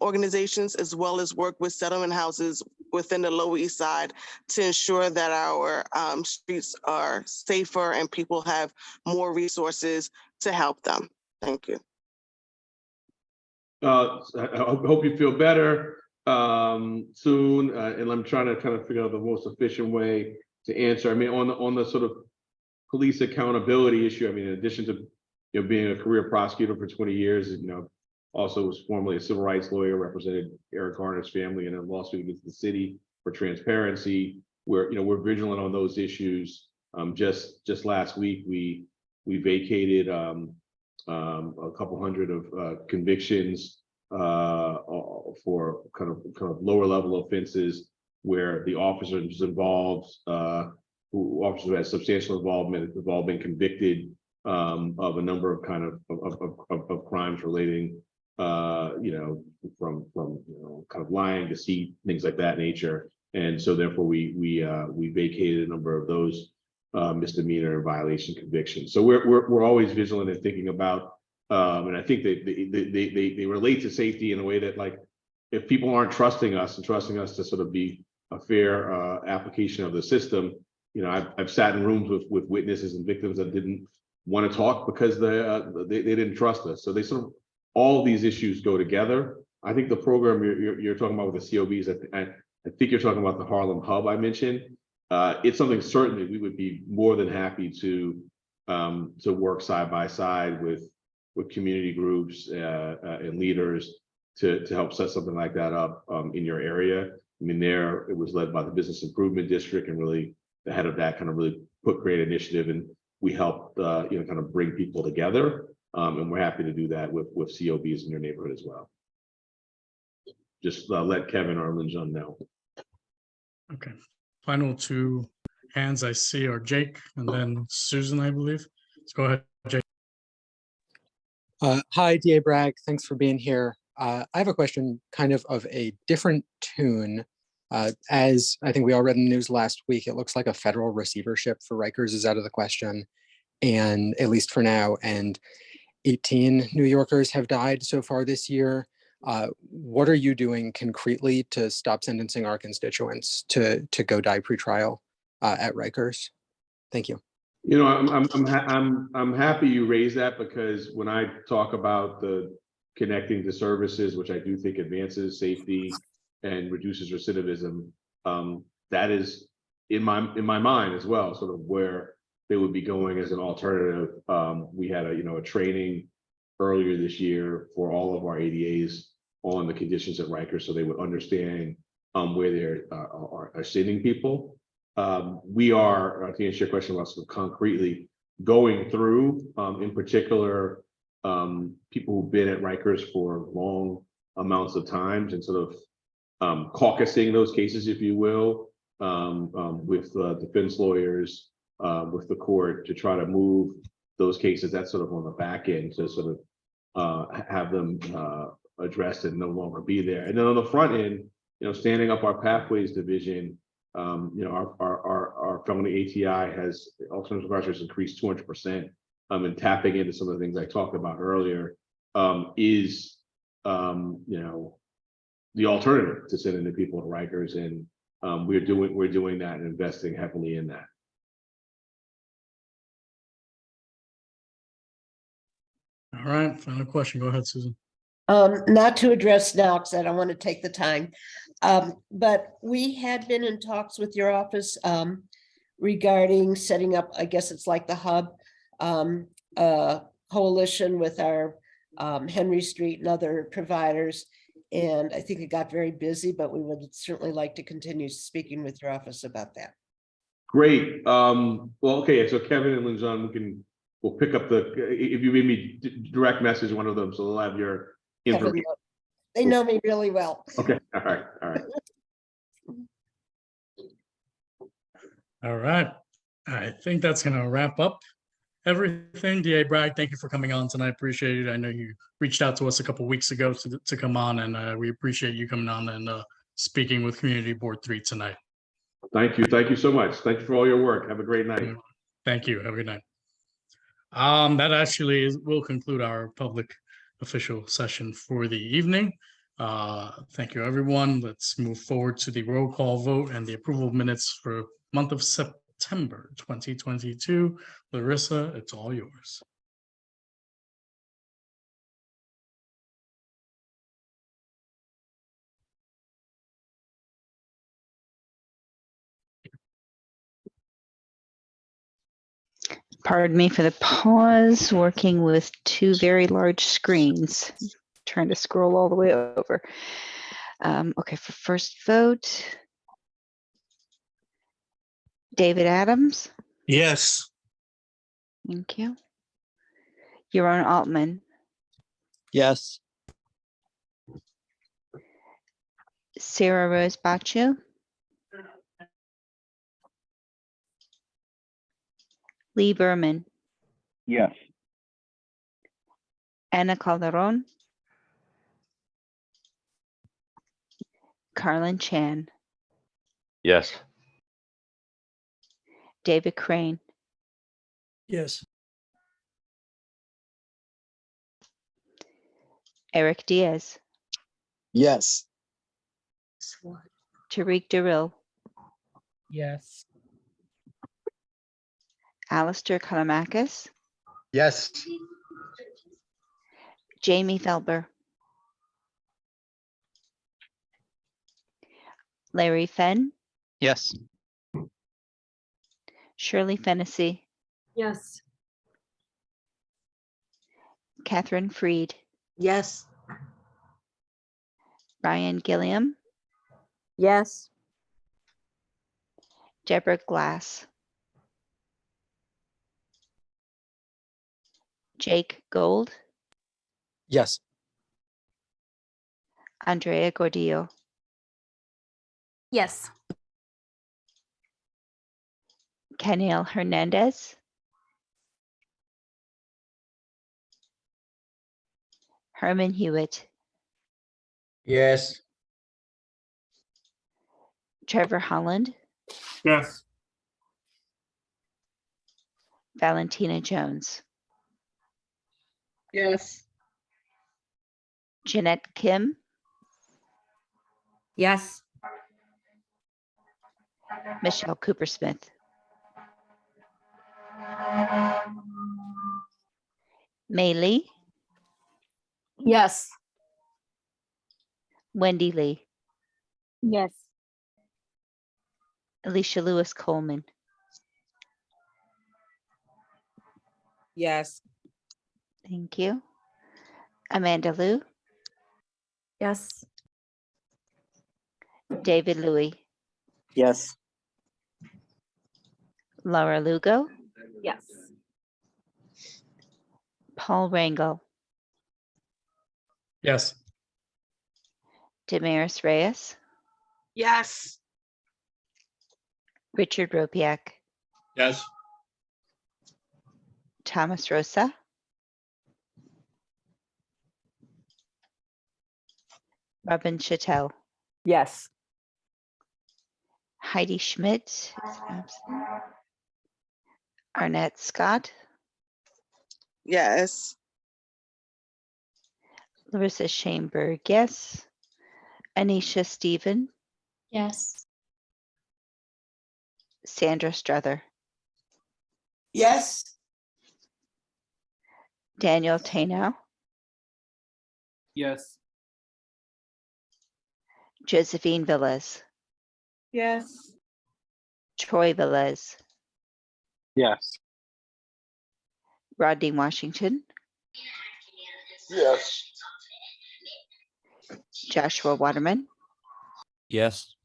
organizations, as well as work with settlement houses within the Lower East Side to ensure that our streets are safer and people have more resources to help them. Thank you. I hope you feel better soon, and I'm trying to kind of figure out the most efficient way to answer. I mean, on the sort of police accountability issue, I mean, in addition to, you know, being a career prosecutor for 20 years, you know, also was formerly a civil rights lawyer, represented Eric Garner's family in a lawsuit against the city for transparency. We're vigilant on those issues. Just last week, we vacated a couple hundred of convictions for kind of lower level offenses where the officers involved, officers who had substantial involvement, have all been convicted of a number of kind of crimes relating, from kind of lying, deceit, things like that nature. And so therefore we vacated a number of those misdemeanor and violation convictions. So we're always vigilant in thinking about, and I think they relate to safety in a way that, like, if people aren't trusting us and trusting us to sort of be a fair application of the system, you know, I've sat in rooms with witnesses and victims that didn't want to talk because they didn't trust us. So they sort of, all these issues go together. I think the program you're talking about with the COBs, I think you're talking about the Harlem Hub I mentioned. It's something certainly we would be more than happy to work side by side with community groups and leaders to help set something like that up in your area. I mean, there it was led by the Business Improvement District, and really the head of that kind of really create initiative, and we helped kind of bring people together. And we're happy to do that with COBs in your neighborhood as well. Just let Kevin or Lynn John know. Okay. Final two hands I see are Jake and then Susan, I believe. Let's go ahead, Jake. Hi, DA Bragg. Thanks for being here. I have a question kind of a different tune. As I think we all read in the news last week, it looks like a federal receivership for Rikers is out of the question, and at least for now, and 18 New Yorkers have died so far this year. What are you doing concretely to stop sentencing our constituents to go die pretrial at Rikers? Thank you. You know, I'm happy you raised that, because when I talk about the connecting to services, which I do think advances safety and reduces recidivism, that is in my mind as well, sort of where they would be going as an alternative. We had a training earlier this year for all of our ADAs on the conditions at Rikers, so they would understand where they are sending people. We are, to answer your question about sort of concretely, going through, in particular, people who've been at Rikers for long amounts of times, and sort of caucusing those cases, if you will, with defense lawyers, with the court, to try to move those cases. That's sort of on the back end to sort of have them addressed and no longer be there. And then on the front end, standing up our Pathways division, our felony ATI has alternative incarceration increased 200%, and tapping into some of the things I talked about earlier is the alternative to sending the people to Rikers, and we're doing that and investing heavily in that. All right, final question. Go ahead, Susan. Not to address now, because I don't want to take the time. But we had been in talks with your office regarding setting up, I guess it's like the hub, coalition with our Henry Street and other providers. And I think it got very busy, but we would certainly like to continue speaking with your office about that. Great. Well, okay. So Kevin and Linjon, we'll pick up if you made me direct message one of them, so they'll have your information. They know me really well. Okay. All right. All right. I think that's going to wrap up everything. DA Bragg, thank you for coming on tonight. Appreciate it. I know you reached out to us a couple of weeks ago to come on, and we appreciate you coming on and speaking with Community Board 3 tonight. Thank you. Thank you so much. Thank you for all your work. Have a great night. Thank you. Have a good night. That actually will conclude our public official session for the evening. Thank you, everyone. Let's move forward to the roll call vote and the approval of minutes for month of September 2022. Larissa, it's all yours. Pardon me for the pause, working with two very large screens, trying to scroll all the way over. Okay, for first vote, David Adams. Yes. Thank you. Yaron Altman. Yes. Sarah Rose Bachu. Lee Berman. Yes. Ana Calderon. Carlin Chan. Yes. David Crane, Yes. Eric Diaz, Yes. Tariq Darrell, Yes. Alistair Kalamakis, Yes. Jamie Felber, Larry Fenn, Yes. Shirley Fennessy, Yes. Catherine Freed, Yes. Ryan Gilliam, Yes. Deborah Glass, Jake Gold, Yes. Andrea Gordillo, Yes. Keniel Hernandez, Herman Hewitt, Yes. Trevor Holland, Yes. Valentina Jones, Yes. Jeanette Kim, Yes. Michelle Coopersmith, Mei Lee, Yes. Wendy Lee, Yes. Alicia Lewis Coleman, Yes. thank you. Amanda Liu, Yes. David Louis, Yes. Laura Lugo, Yes. Paul Rango, Yes. Damaris Reyes, Yes. Richard Ropiak, Yes. Thomas Rosa, Robin Chattel, Yes. Heidi Schmidt is absent, Arnett Scott, Yes. Larissa Shaneberg, yes. Anisha Stephen, Yes. Sandra Struther, Yes. Daniel Tanow, Yes. Josephine Velez, Yes. Troy Velez, Yes. Rodney Washington, Yes. Joshua Waterman, Yes.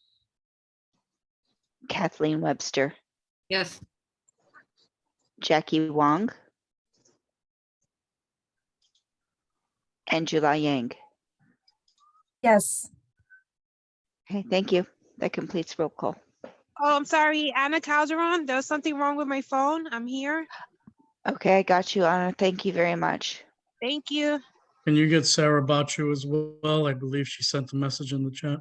Kathleen Webster, Yes. Jackie Wong, and July Yang. Yes. Okay, thank you. That completes roll call. Oh, I'm sorry, Anna Calderon. There was something wrong with my phone. I'm here. Okay, I got you, Anna. Thank you very much. Thank you. Can you get Sarah Bachu as well? I believe she sent a message in the chat.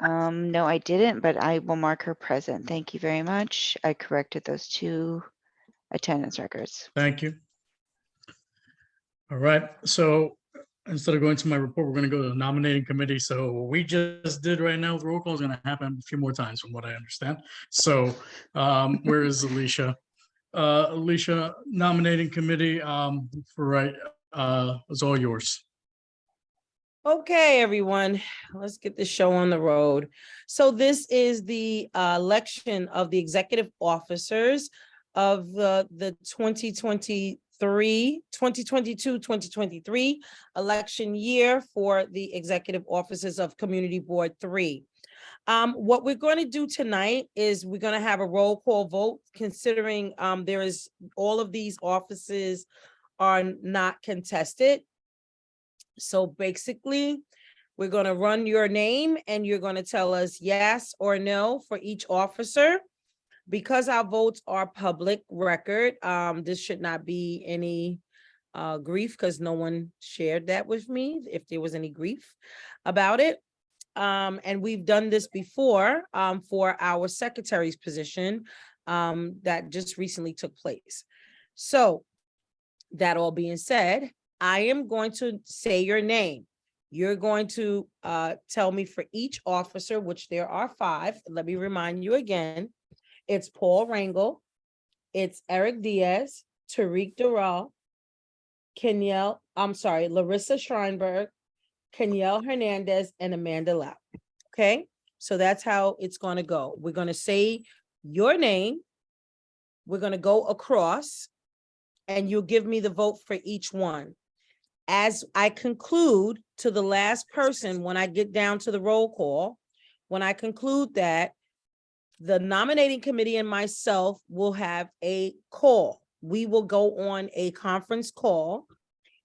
No, I didn't, but I will mark her present. Thank you very much. I corrected those two attendance records. Thank you. All right, so instead of going to my report, we're going to go to the nominating committee. So what we just did right now, the roll call is going to happen a few more times from what I understand. So where is Alicia? Alicia, nominating committee for right is all yours. Okay, everyone, let's get this show on the road. So this is the election of the executive officers of the 2022-2023 election year for the executive officers of Community Board 3. What we're going to do tonight is we're going to have a roll call vote, considering there is all of these offices are not contested. So basically, we're going to run your name and you're going to tell us yes or no for each officer. Because our votes are public record, this should not be any grief, because no one shared that with me if there was any grief about it. and we've done this before, for our secretary's position, that just recently took place. So that all being said, I am going to say your name. You're going to tell me for each officer, which there are 5. Let me remind you again. It's Paul Rangel, it's Eric Diaz, Tariq Doral, Larissa Schreienberg, Kenyelle Hernandez, and Amanda Lau. Okay, so that's how it's going to go. We're going to say your name. We're going to go across, and you'll give me the vote for each one. As I conclude to the last person, when I get down to the roll call, when I conclude that, the nominating committee and myself will have a call. We will go on a conference call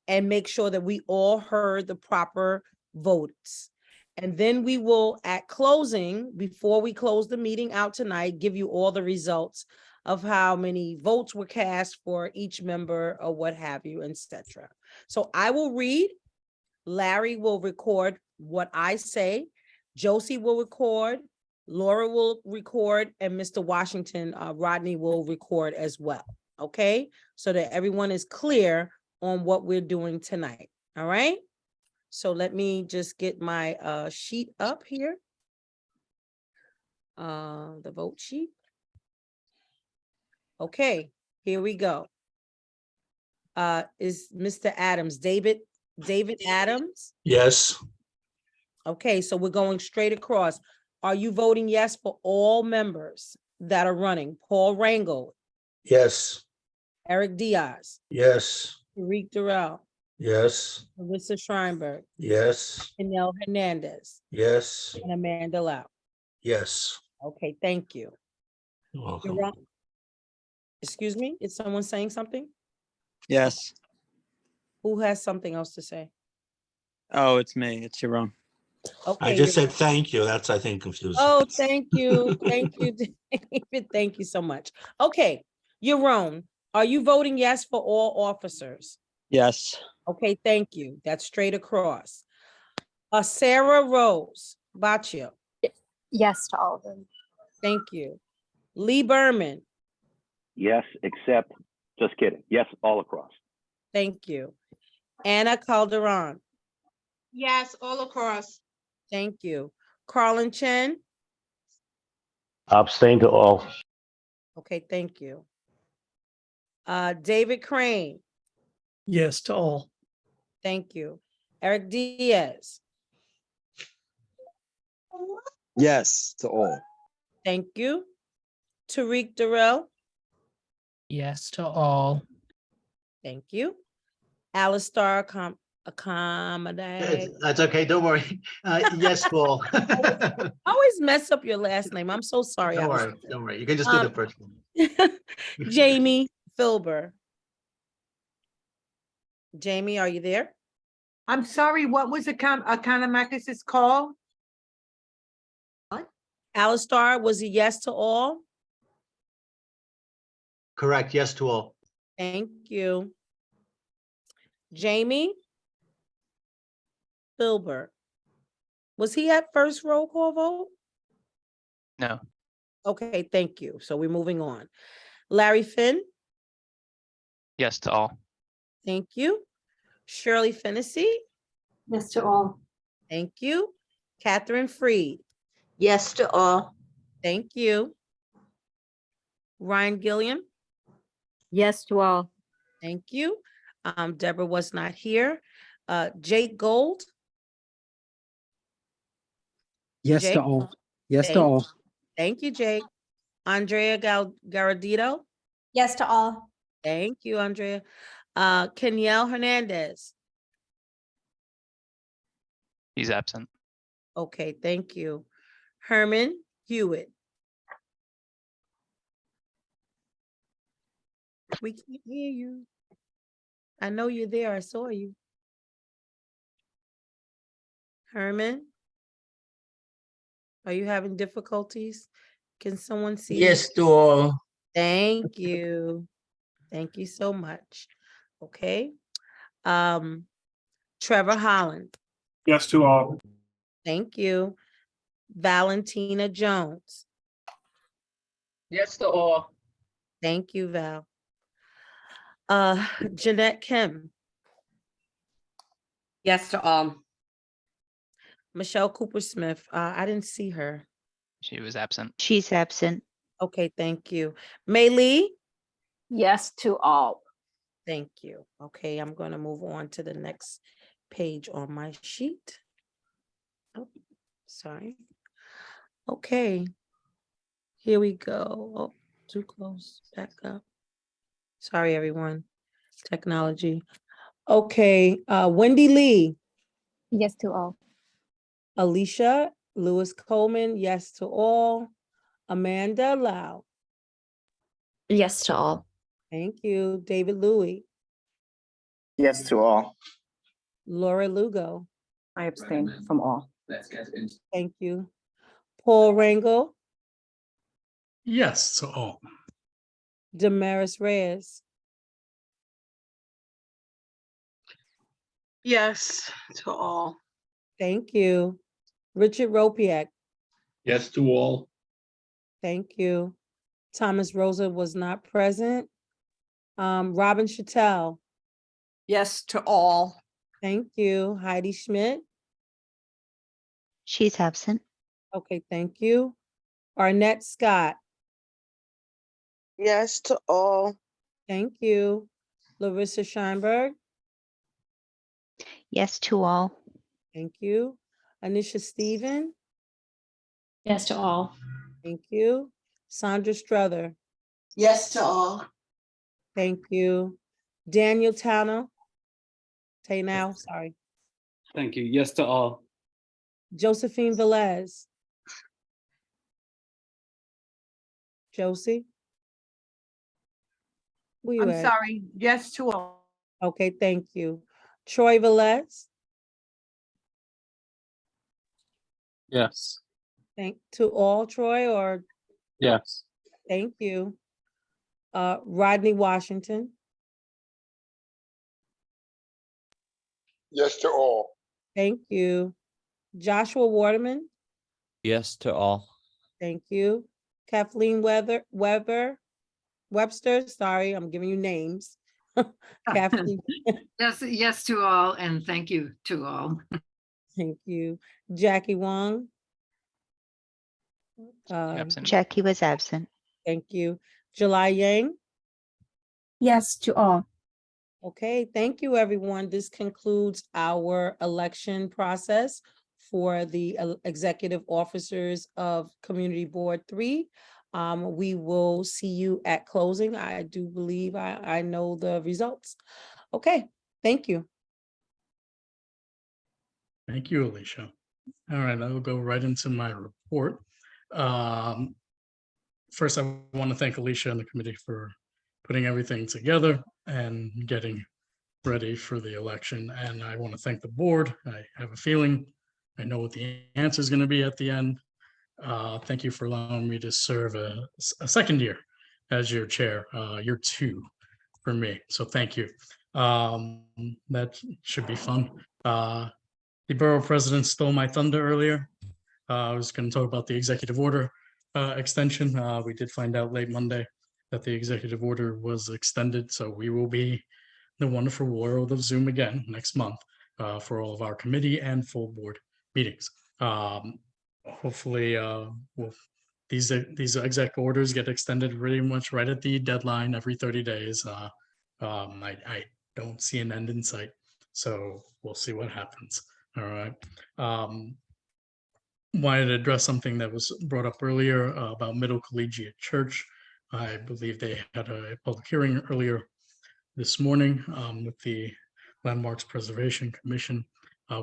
and make sure that we all heard the proper votes. And then we will, at closing, before we close the meeting out tonight, give you all the results of how many votes were cast for each member or what have you, etc. So I will read, Larry will record what I say, Josie will record, Laura will record, and Mr. Washington, Rodney will record as well, okay? So that everyone is clear on what we're doing tonight, all right? So let me just get my sheet up here. The vote sheet. Okay, here we go. Is Mr. Adams, David Adams? Yes. Okay, so we're going straight across. Are you voting yes for all members that are running? Paul Rangel, Yes. Eric Diaz, Yes. Tariq Doral, Yes. Larissa Schreienberg, Yes. Kenyelle Hernandez, Yes. and Amanda Lau. Yes. Okay, thank you. You're welcome. You're wrong. Excuse me, is someone saying something? Yes. Who has something else to say? Oh, it's me. It's Yaron. Okay. I just said thank you. That's, I think, confusing. Oh, thank you. Thank you, David. Thank you so much. Okay, Yaron, are you voting yes for all officers? Yes. Okay, thank you. That's straight across. Sarah Rose Baccio. Yes to all of them. Thank you. Lee Berman. Yes, except, just kidding. Yes, all across. Thank you. Anna Calderon. Yes, all across. Thank you. Carlin Chen. Abstain to all. Okay, thank you. David Crane. Yes to all. Thank you. Eric Diaz. Yes to all. Thank you. Tariq Darrell. Yes to all. Thank you. Alistar Accommodate. That's okay. Don't worry. Yes, Paul. I always mess up your last name. I'm so sorry. Don't worry. Don't worry. You can just do the first one. Jamie Filber. Jamie, are you there? I'm sorry, what was Economacus's call? Alistar, was a yes to all? Correct. Yes to all. Thank you. Jamie Filber. Was he at first roll call vote? No. Okay, thank you. So we're moving on. Larry Finn. Yes to all. Thank you. Shirley Fennessy. Yes to all. Thank you. Catherine Freed. Yes to all. Thank you. Ryan Gilliam. Yes to all. Thank you. Deborah was not here. Jake Gold. Yes Jake? to all. Yes to Thank- all. Thank you, Jake. Andrea Garadito. Yes to all. Thank you, Andrea. Kenyelle Hernandez. He's absent. Okay, thank you. Herman Hewitt. We can't hear you. I know you're there. I saw you. Herman? Are you having difficulties? Can someone see? Yes to all. Thank you. Thank you so much. Okay. Trevor Holland. Yes to all. Thank you. Valentina Jones. Yes to all. Thank you, Val. Jeanette Kim, Yes to all. Michelle Cooper Smith. I didn't see her. She was absent. She's absent. Okay, thank you. Mei Lee. Yes to all. Thank you. Okay, I'm going to move on to the next page on my sheet. Oh, sorry. Okay. Here we go. Oh, too close. Back up. Sorry, everyone. Technology. Okay, Wendy Lee. Yes to all. Alicia Lewis Coleman, yes to all. Amanda Lau. Yes to all. Thank you. David Louie. Yes to all. Laura Lugo. I abstain from all. Thank you. Paul Rangel. Yes to all. Damaris Reyes. Yes to all. Thank you. Richard Ropiak. Yes to all. Thank you. Thomas Rosa was not present. Robin Chattel. Yes to all. Thank you. Heidi Schmidt. She's absent. Okay, thank you. Arnett Scott. Yes to all. Thank you. Larissa Scheinberg. Yes to all. Thank you. Anisha Stephen. Yes to all. Thank you. Sandra Strother. Yes to all. Thank you. Daniel Tano. Now, sorry. Thank you. Yes to all. Josephine Velez. Josie? Where you I'm at? sorry. Yes to all. Okay, thank you. Troy Velez. Yes. Thank to all, Troy, or Yes. thank you. Rodney Washington. Yes to all. Thank you. Joshua Waterman. Yes to all. Thank you. Kathleen Webster. Sorry, I'm giving you names. Kathleen. Yes to all, and thank you to all. Thank you. Jackie Wong. Absent. Jackie was absent. Thank you. July Yang. Yes to all. Okay, thank you, everyone. This concludes our election process for the executive officers of Community Board 3. We will see you at closing. I do believe I know the results. Okay, thank you. Thank you, Alicia. All right, I will go right into my report. First, I want to thank Alicia and the committee for putting everything together and getting ready for the election. And I want to thank the board. I have a feeling I know what the answer is going to be at the end. Thank you for allowing me to serve a second year as your chair, year 2 for me. So thank you. That should be fun. The borough president stole my thunder earlier. I was going to talk about the executive order extension. We did find out late Monday that the executive order was extended. So we will be in the wonderful world of Zoom again next month for all of our committee and full board meetings. Hopefully these exec orders get extended pretty much right at the deadline every 30 days. I don't see an end in sight. So we'll see what happens. All right. Wanted to address something that was brought up earlier about Middle Collegiate Church. I believe they had a public hearing earlier this morning with the Landmarks Preservation Commission.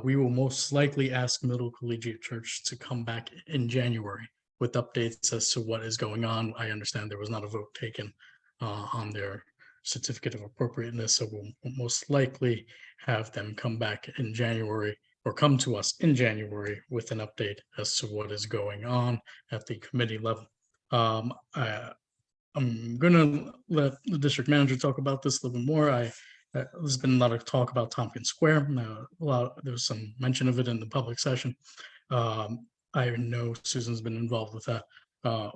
We will most likely ask Middle Collegiate Church to come back in January with updates as to what is going on. I understand there was not a vote taken on their certificate of appropriateness, so we'll most likely have them come back in January or come to us in January with an update as to what is going on at the committee level. I'm going to let the district manager talk about this a little bit more. There's been a lot of talk about Tompkins Square. There was some mention of it in the public session. I know Susan's been involved with that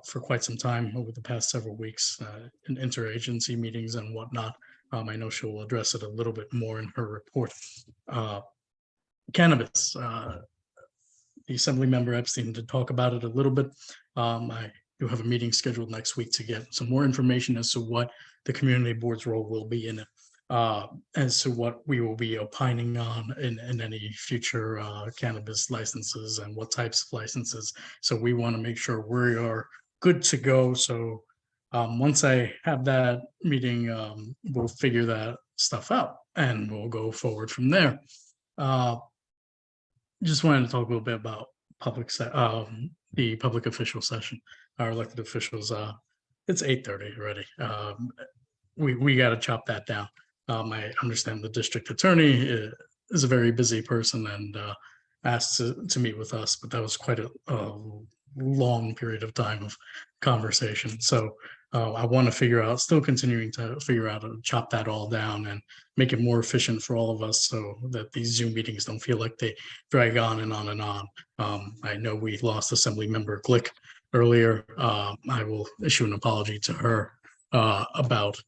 for quite some time over the past several weeks in interagency meetings and whatnot. I know she'll address it a little bit more in her report. Cannabis, the Assembly Member Epstein did talk about it a little bit. I do have a meeting scheduled next week to get some more information as to what the community board's role will be in it, as to what we will be opining on in any future cannabis licenses and what types of licenses. So we want to make sure we are good to go. So once I have that meeting, we'll figure that stuff out and we'll go forward from there. Just wanted to talk a little bit about the public official session, our elected officials. It's 8:30 already. We got to chop that down. I understand the district attorney is a very busy person and asked to meet with us, but that was quite a long period of time of conversation. So I want to still continuing to figure out how to chop that all down and make it more efficient for all of us so that these Zoom meetings don't feel like they drag on and on and on. I know we lost Assembly Member Glick earlier. I will issue an apology to her about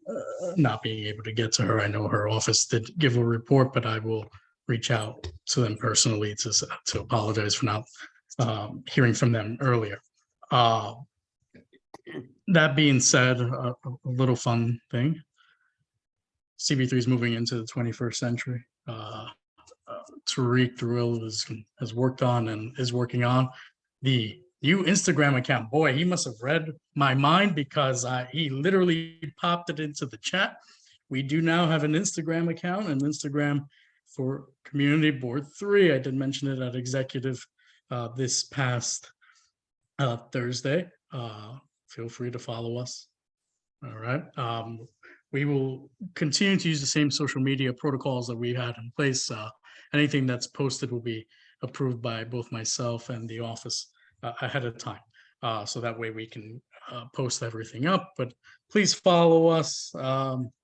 not being able to get to her. I know her office did give a report, but I will reach out to them personally to apologize for not hearing from them earlier. That being said, a little fun thing. CB3 is moving into the 21st century. Tariq Darrell has worked on and is working on the new Instagram account. Boy, he must have read my mind because he literally popped it into the chat. We do now have an Instagram account, an Instagram for Community Board 3. I did mention it at executive this past Thursday. Feel free to follow us. All right. We will continue to use the same social media protocols that we had in place. Anything that's posted will be approved by both myself and the office ahead of time. So that way we can post everything up, but please follow us.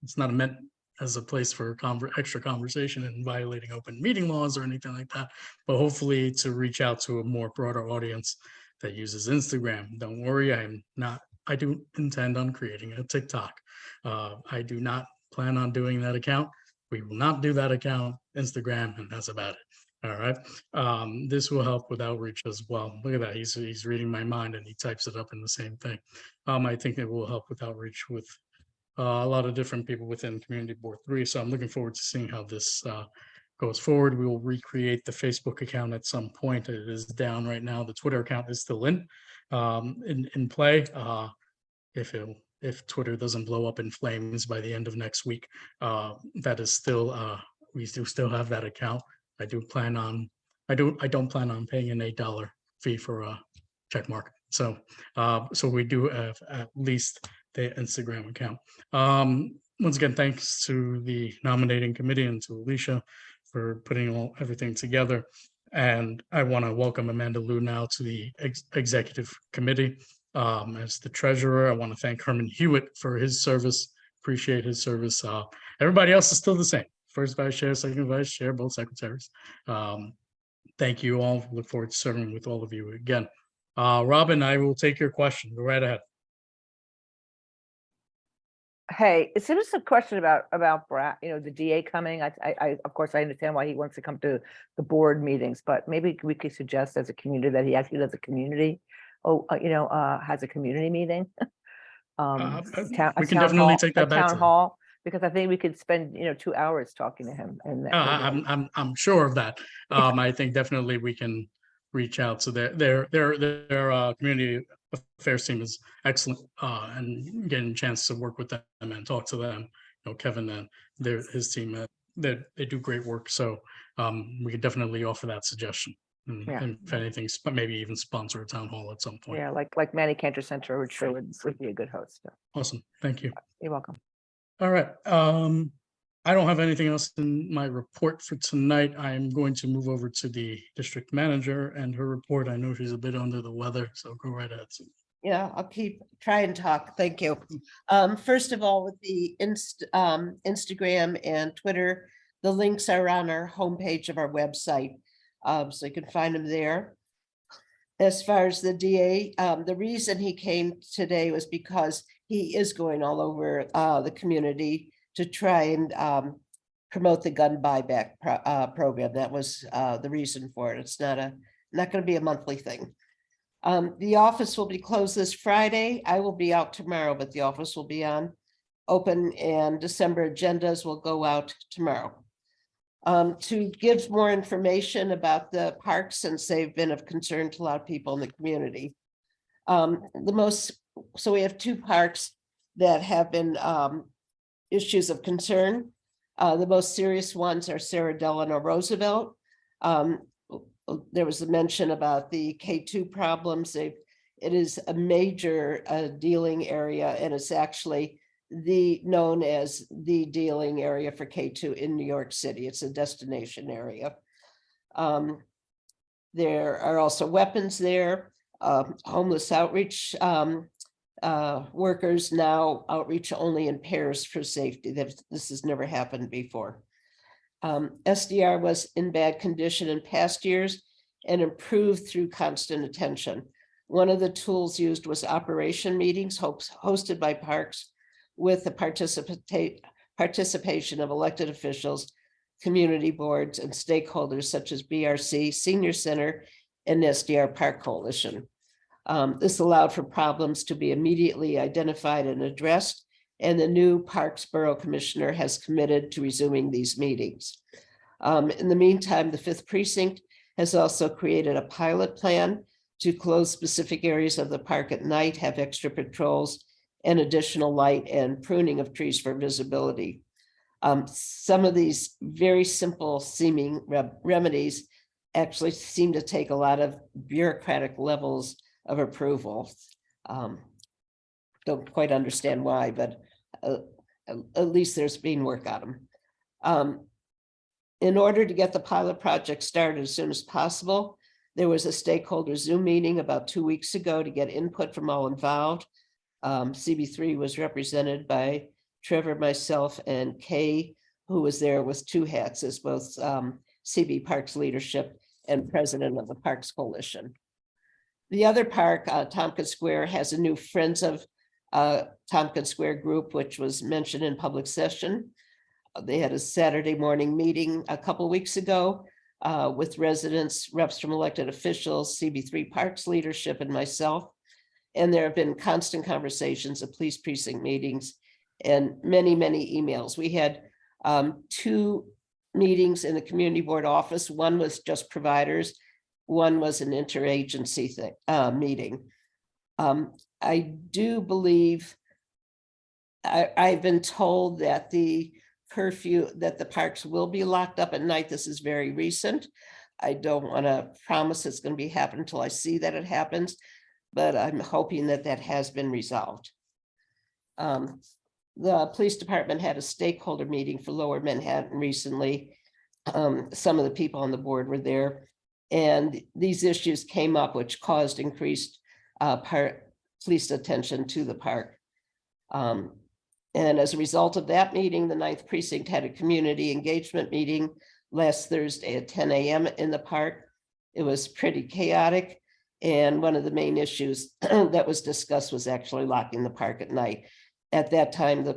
It's not meant as a place for extra conversation and violating open meeting laws or anything like that, but hopefully to reach out to a more broader audience that uses Instagram. Don't worry, I do intend on creating a TikTok. I do not plan on doing that account. We will not do that account, Instagram, and that's about it. All right. This will help with outreach as well. Look at that. He's reading my mind and he types it up in the same thing. I think it will help with outreach with a lot of different people within Community Board 3. So I'm looking forward to seeing how this goes forward. We will recreate the Facebook account at some point. It is down right now. The Twitter account is still in play. If Twitter doesn't blow up in flames by the end of next week, that is still we do still have that account. I don't plan on paying an $8 fee for a check mark. So we do have at least the Instagram account. Once again, thanks to the nominating committee and to Alicia for putting everything together. And I want to welcome Amanda Liu now to the executive committee as the treasurer. I want to thank Herman Hewitt for his service. Appreciate his service. Everybody else is still the same. First vice chair, second vice chair, both secretaries. Thank you all. Look forward to serving with all of you again. Robin, I will take your question. Go right ahead. Hey, is there just a question about Brad, the DA coming? I of course I understand why he wants to come to the board meetings, but maybe we could suggest as a community that he actually does a community, has a community meeting. We can definitely take that back to town hall, because I think we could spend 2 hours talking to him. And I'm sure of that. I think definitely we can reach out. So their community affairs team is excellent, and getting a chance to work with them and talk to them. Kevin and his team, they do great work. So we could definitely offer that suggestion. And if anything, maybe even sponsor a town hall at some point. Yeah, like Manny Cantor Center would be a good host. Awesome. Thank you. You're welcome. All right. I don't have anything else in my report for tonight. I'm going to move over to the district manager and her report. I know she's a bit under the weather, so go right ahead. Yeah, I'll try and talk. Thank you. First of all, with the Instagram and Twitter, the links are on our homepage of our website. So you can find them there. as far as the DA, the reason he came today was because he is going all over the community to try and promote the gun buyback program. That was the reason for it. It's not going to be a monthly thing. The office will be closed this Friday. I will be out tomorrow, but the office will be open, and December agendas will go out tomorrow. To give more information about the parks, since they've been of concern to a lot of people in the community. So we have two parks that have been issues of concern. The most serious ones are Sarah Delano Roosevelt. There was a mention about the K2 problems. It is a major dealing area, and it's actually known as the dealing area for K2 in New York City. It's a destination area. There are also weapons there, homeless outreach workers now outreach only in pairs for safety. This has never happened before. SDR was in bad condition in past years and improved through constant attention. One of the tools used was operation meetings hosted by parks with the participation of elected officials, community boards, and stakeholders such as BRC, Senior Center, and SDR Park Coalition. This allowed for problems to be immediately identified and addressed, and the new Parks Borough Commissioner has committed to resuming these meetings. In the meantime, the 5th Precinct has also created a pilot plan to close specific areas of the park at night, have extra patrols, and additional light and pruning of trees for visibility. Some of these very simple seeming remedies actually seem to take a lot of bureaucratic levels of approval. Don't quite understand why, but at least there's been work on them. In order to get the pilot project started as soon as possible, there was a stakeholder Zoom meeting about 2 weeks ago to get input from all involved. CB3 was represented by Trevor, myself, and Kay, who was there with 2 hats as both CB Parks leadership and president of the Parks Coalition. The other park, Tompkins Square, has a new Friends of Tompkins Square group, which was mentioned in public session. They had a Saturday morning meeting a couple weeks ago with residents, reps from elected officials, CB3 Parks leadership, and myself. And there have been constant conversations of police precinct meetings and many, many emails. We had 2 meetings in the community board office. One was just providers. One was an interagency meeting. I do believe I've been told that the curfew, that the parks will be locked up at night. This is very recent. I don't want to promise it's going to be happening until I see that it happens, but I'm hoping that that has been resolved. The police department had a stakeholder meeting for Lower Manhattan recently. Some of the people on the board were there, and these issues came up, which caused increased police attention to the park. And as a result of that meeting, the 9th Precinct had a community engagement meeting last Thursday at 10 a.m. in the park. It was pretty chaotic. And one of the main issues that was discussed was actually locking the park at night. At that time,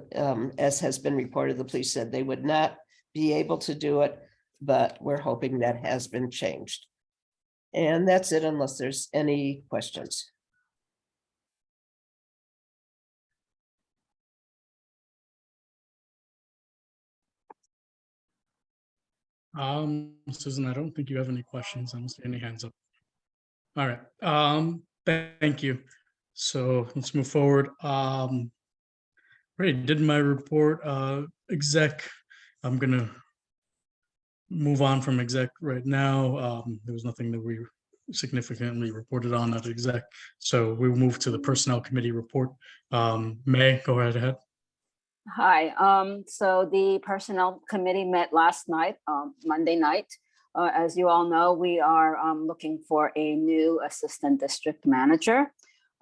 as has been reported, the police said they would not be able to do it, but we're hoping that has been changed. And that's it, unless there's any questions. Susan, I don't think you have any questions. I don't see any hands up. All right. Thank you. So let's move forward. Great, did my report, exec. I'm gonna move on from exec right now. There was nothing that we significantly reported on at exec. So we'll move to the personnel committee report. May, go right ahead. Hi, so the Personnel Committee met last night, Monday night. As you all know, we are looking for a new assistant district manager.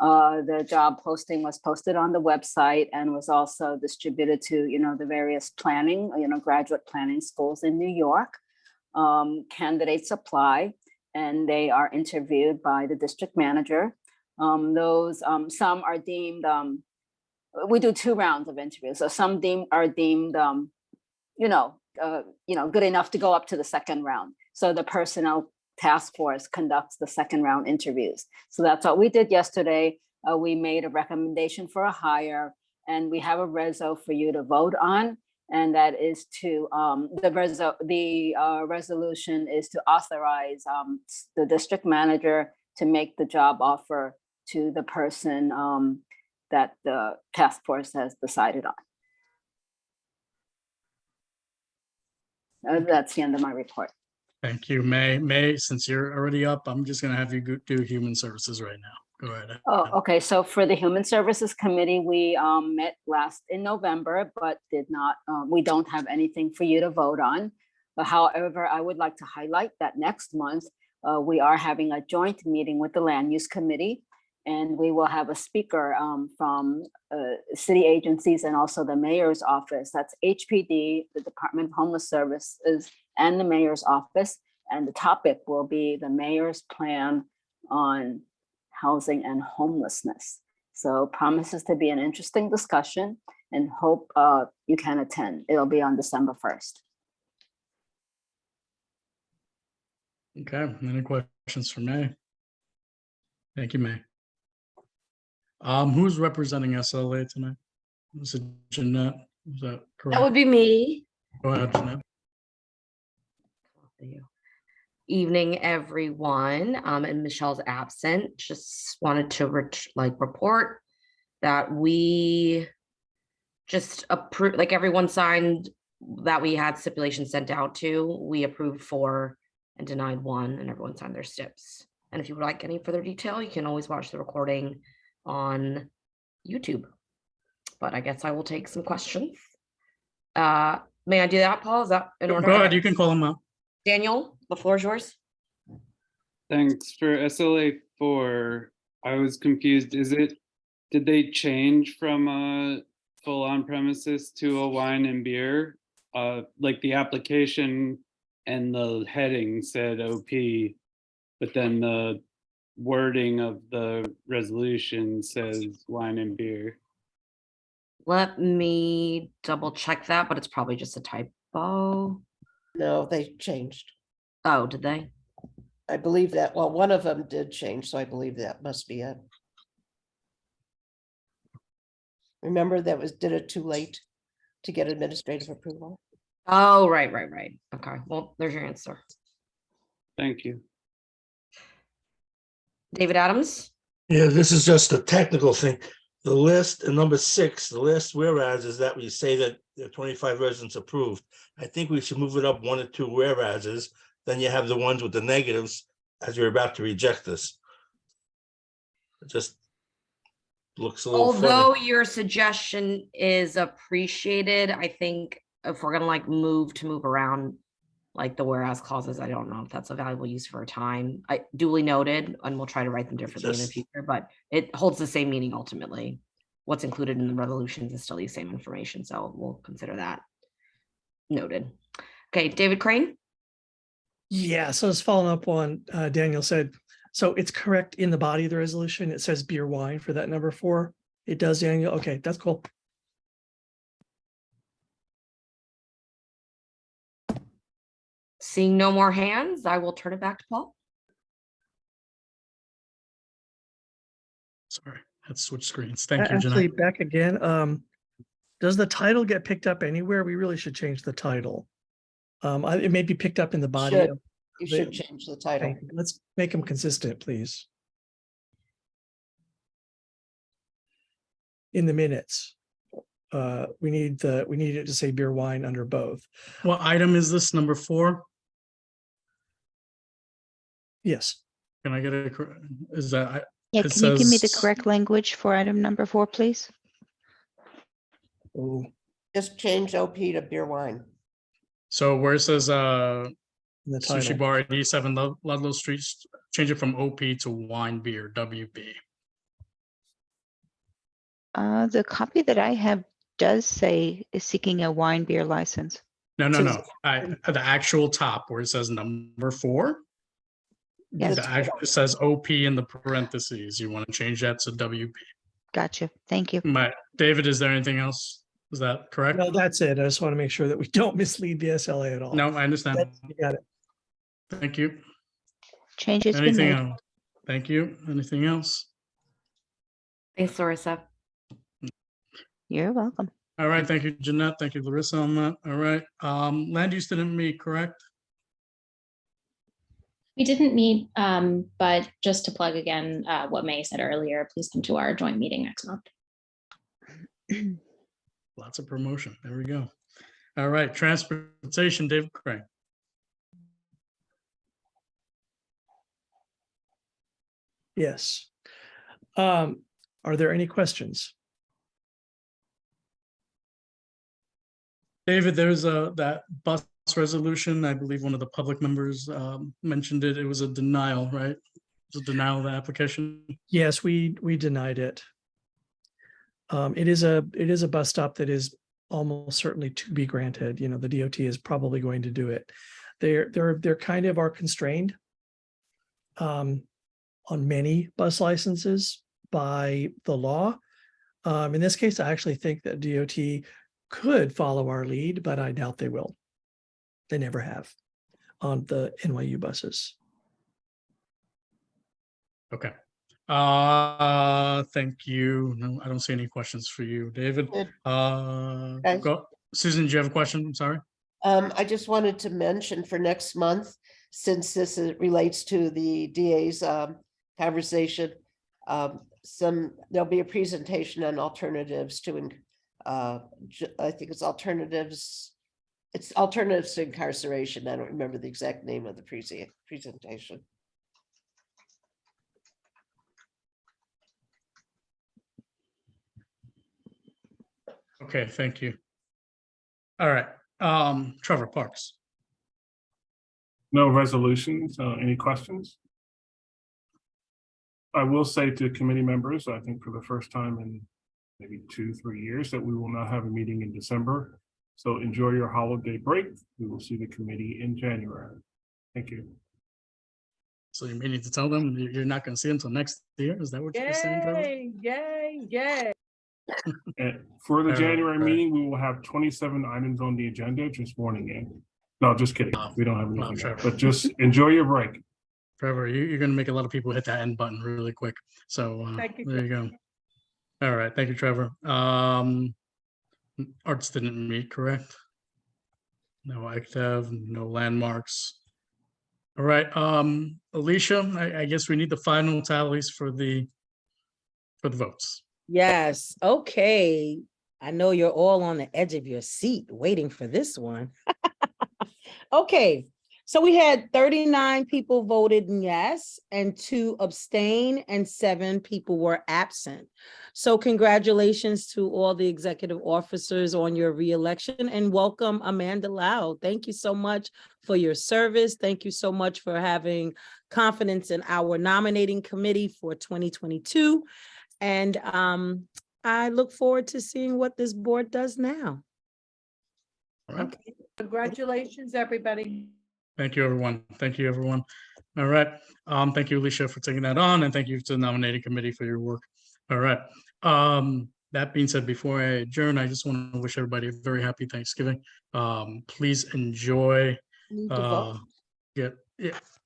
The job posting was posted on the website and was also distributed to, the various planning, graduate planning schools in New York. Candidates apply. and they are interviewed by the district manager. Some are deemed, we do 2 rounds of interviews. So some are deemed, good enough to go up to the second round. So the personnel task force conducts the second round interviews. So that's what we did yesterday. We made a recommendation for a hire, and we have a reso for you to vote on. And that is to, the resolution is to authorize the district manager to make the job offer to the person that the task force has decided on. That's the end of my report. Thank you, May. May, since you're already up, I'm just gonna have you do human services right now. Go ahead. Oh, okay. So for the Human Services Committee, we met last in November, but did not, we don't have anything for you to vote on. But however, I would like to highlight that next month, we are having a joint meeting with the Land Use Committee, and we will have a speaker from city agencies and also the mayor's office. That's HPD, the Department of Homeless Services, and the mayor's office. And the topic will be the mayor's plan on housing and homelessness. So promises to be an interesting discussion, and hope you can attend. It'll be on December 1st. Okay, any questions for May? Thank you, May. Who's representing SLA tonight? Is it Jeanette? Is that correct? That would be me. Go ahead, Jeanette. Evening, everyone. And Michelle's absent. Just wanted to report that we just approved, like everyone signed that we had stipulations sent out to. We approved 4 and denied 1, and everyone signed their stips. And if you would like any further detail, you can always watch the recording on YouTube. But I guess I will take some questions. May I do that, Paul? Is that in order? Go ahead, you can call them out. Daniel, the floor is yours. Thanks. For SLA 4, I was confused. Did they change from a full on premises to a wine and beer? Like the application and the heading said OP, but then the wording of the resolution says wine and beer. Let me double check that, but it's probably just a typo. No, they changed. Oh, did they? I believe that. Well, one of them did change, so I believe that must be it. Remember did it too late to get administrative approval? Oh, right. Okay, well, there's your answer. Thank you. David Adams? Yeah, this is just a technical thing. The list in number 6, the list whereas is that we say that there are 25 residents approved. I think we should move it up 1 or 2 whereases. Then you have the ones with the negatives as you're about to reject this. It just looks a little funny. Although your suggestion is appreciated, I think if we're gonna move around like the whereas clauses, I don't know if that's a valuable use for our time. I duly noted, and we'll try to write them differently in the future, but it holds the same meaning ultimately. What's included in the resolutions is still the same information, so we'll consider that noted. Okay, David Crane? Yeah, so it's following up on Daniel said, so it's correct in the body of the resolution. It says beer wine for that number 4. It does, Daniel. Okay, that's cool. Seeing no more hands, I will turn it back to Paul. Sorry, had to switch screens. Thank you, Actually, Jeanette. back again. Does the title get picked up anywhere? We really should change the title. It may be picked up in the body. You should change the title. Let's make them consistent, please. In the minutes, we need it to say beer wine under both. What item is this, number 4? Yes. Can I get a, is that? Yeah, it can you give me the says- correct language for item number 4, please? Oh, Just change OP to beer wine. So where it says the sushi title. bar at E7 Ludlow Street, change it from OP to wine beer, WB. The copy that I have does say is seeking a wine beer license. No. The actual top where it says number 4. Yes, It says OP in the parentheses. You want to change that to WP. gotcha. Thank you. David, is there anything else? Is that correct? No, that's it. I just want to make sure that we don't mislead the SLA at all. No, I understand. You got it. Thank you. Changes been Anything made. else? Thank you. Anything else? Thanks, Larissa. You're welcome. All right, thank you, Jeanette. Thank you, Larissa, on that. All right. Land use didn't meet, correct? We didn't meet, but just to plug again, what May said earlier, please come to our joint meeting next month. Lots of promotion. There we go. All right, transportation, David Crane. Yes. Are there any questions? David, there's that bus resolution. I believe one of the public members mentioned it. It was a denial, right? It was a denial of the application. Yes, we denied it. It is a bus stop that is almost certainly to be granted. You know, the DOT is probably going to do it. They're kind of are constrained on many bus licenses by the law. In this case, I actually think that DOT could follow our lead, but I doubt they will. They never have on the NYU buses. Okay. Thank you. No, I don't see any questions for you, David. Go. Susan, do you have a question? I'm sorry. I just wanted to mention for next month, since this relates to the DA's conversation, there'll be a presentation on alternatives to, I think it's alternatives to incarceration. I don't remember the exact name of the presentation. Okay, thank you. All right, Trevor Parks. No resolutions. Any questions? I will say to committee members, I think for the first time in maybe 2-3 years, that we will not have a meeting in December. So enjoy your holiday break. We will see the committee in January. Thank you. So you may need to tell them you're not going to see them until next year. Is that what you're saying, Trevor? Yay. And for the January meeting, we will have 27 items on the agenda, just warning you. No, just kidding. We don't have anything, Trevor. but just enjoy your break. Trevor, you're going to make a lot of people hit that end button really quick. So Thank you. there you go. All right, thank you, Trevor. Arts didn't meet, correct? No ICTEV, no landmarks. All right, Alicia, I guess we need the final tallies for the votes. Yes, okay. I know you're all on the edge of your seat waiting for this one. Okay, so we had 39 people voted yes and 2 abstain and 7 people were absent. So congratulations to all the executive officers on your re-election and welcome Amanda Lau. Thank you so much for your service. Thank you so much for having confidence in our nominating committee for 2022. And I look forward to seeing what this board does now. All right. Okay. Congratulations, everybody. Thank you, everyone. Thank you, everyone. All right. Thank you, Alicia, for taking that on, and thank you to the nominating committee for your work. All right. That being said, before I adjourn, I just want to wish everybody a very happy Thanksgiving. Please enjoy. Yeah,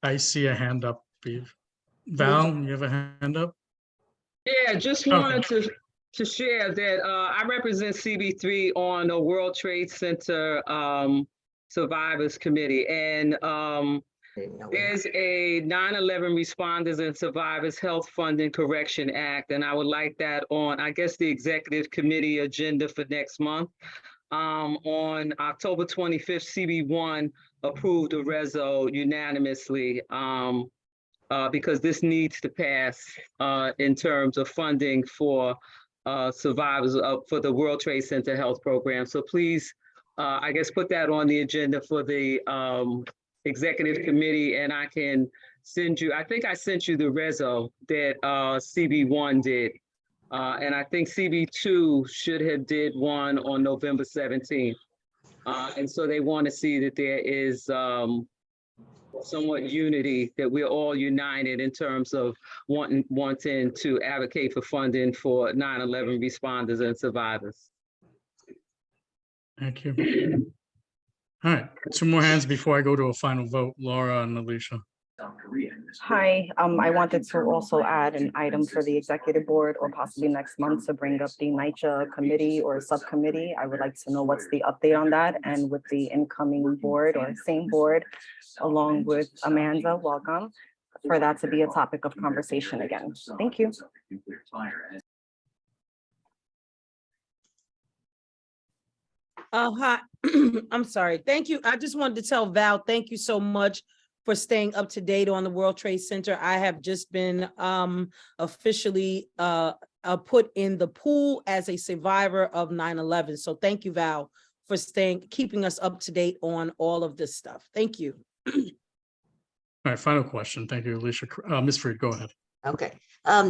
I see a hand up. Val, you have a hand up? Yeah, just wanted to share that I represent CB3 on the World Trade Center Survivors Committee, and there's a 9/11 Responders and Survivors Health Fund and Correction Act, and I would like that on, I guess, the executive committee agenda for next month. On October 25th, CB1 approved a reso unanimously because this needs to pass in terms of funding for survivors for the World Trade Center Health Program. So please, I guess, put that on the agenda for the executive committee, and I can send you, I think I sent you the reso that CB1 did. And I think CB2 should have did one on November 17th. And so they want to see that there is somewhat unity, that we're all united in terms of wanting to advocate for funding for 9/11 responders and survivors. Thank you. All right, two more hands before I go to a final vote. Laura and Alicia. Hi, I wanted to also add an item for the executive board or possibly next month to bring up the NYCHA committee or subcommittee. I would like to know what's the update on that, and with the incoming board or same board, along with Amanda, welcome, for that to be a topic of conversation again. Thank you. Hi, I'm sorry. Thank you. I just wanted to tell Val, thank you so much for staying up to date on the World Trade Center. I have just been officially put in the pool as a survivor of 9/11. So thank you, Val, for keeping us up to date on all of this stuff. Thank you. All right, final question. Thank you, Alicia. Ms. Freed, go ahead. Okay.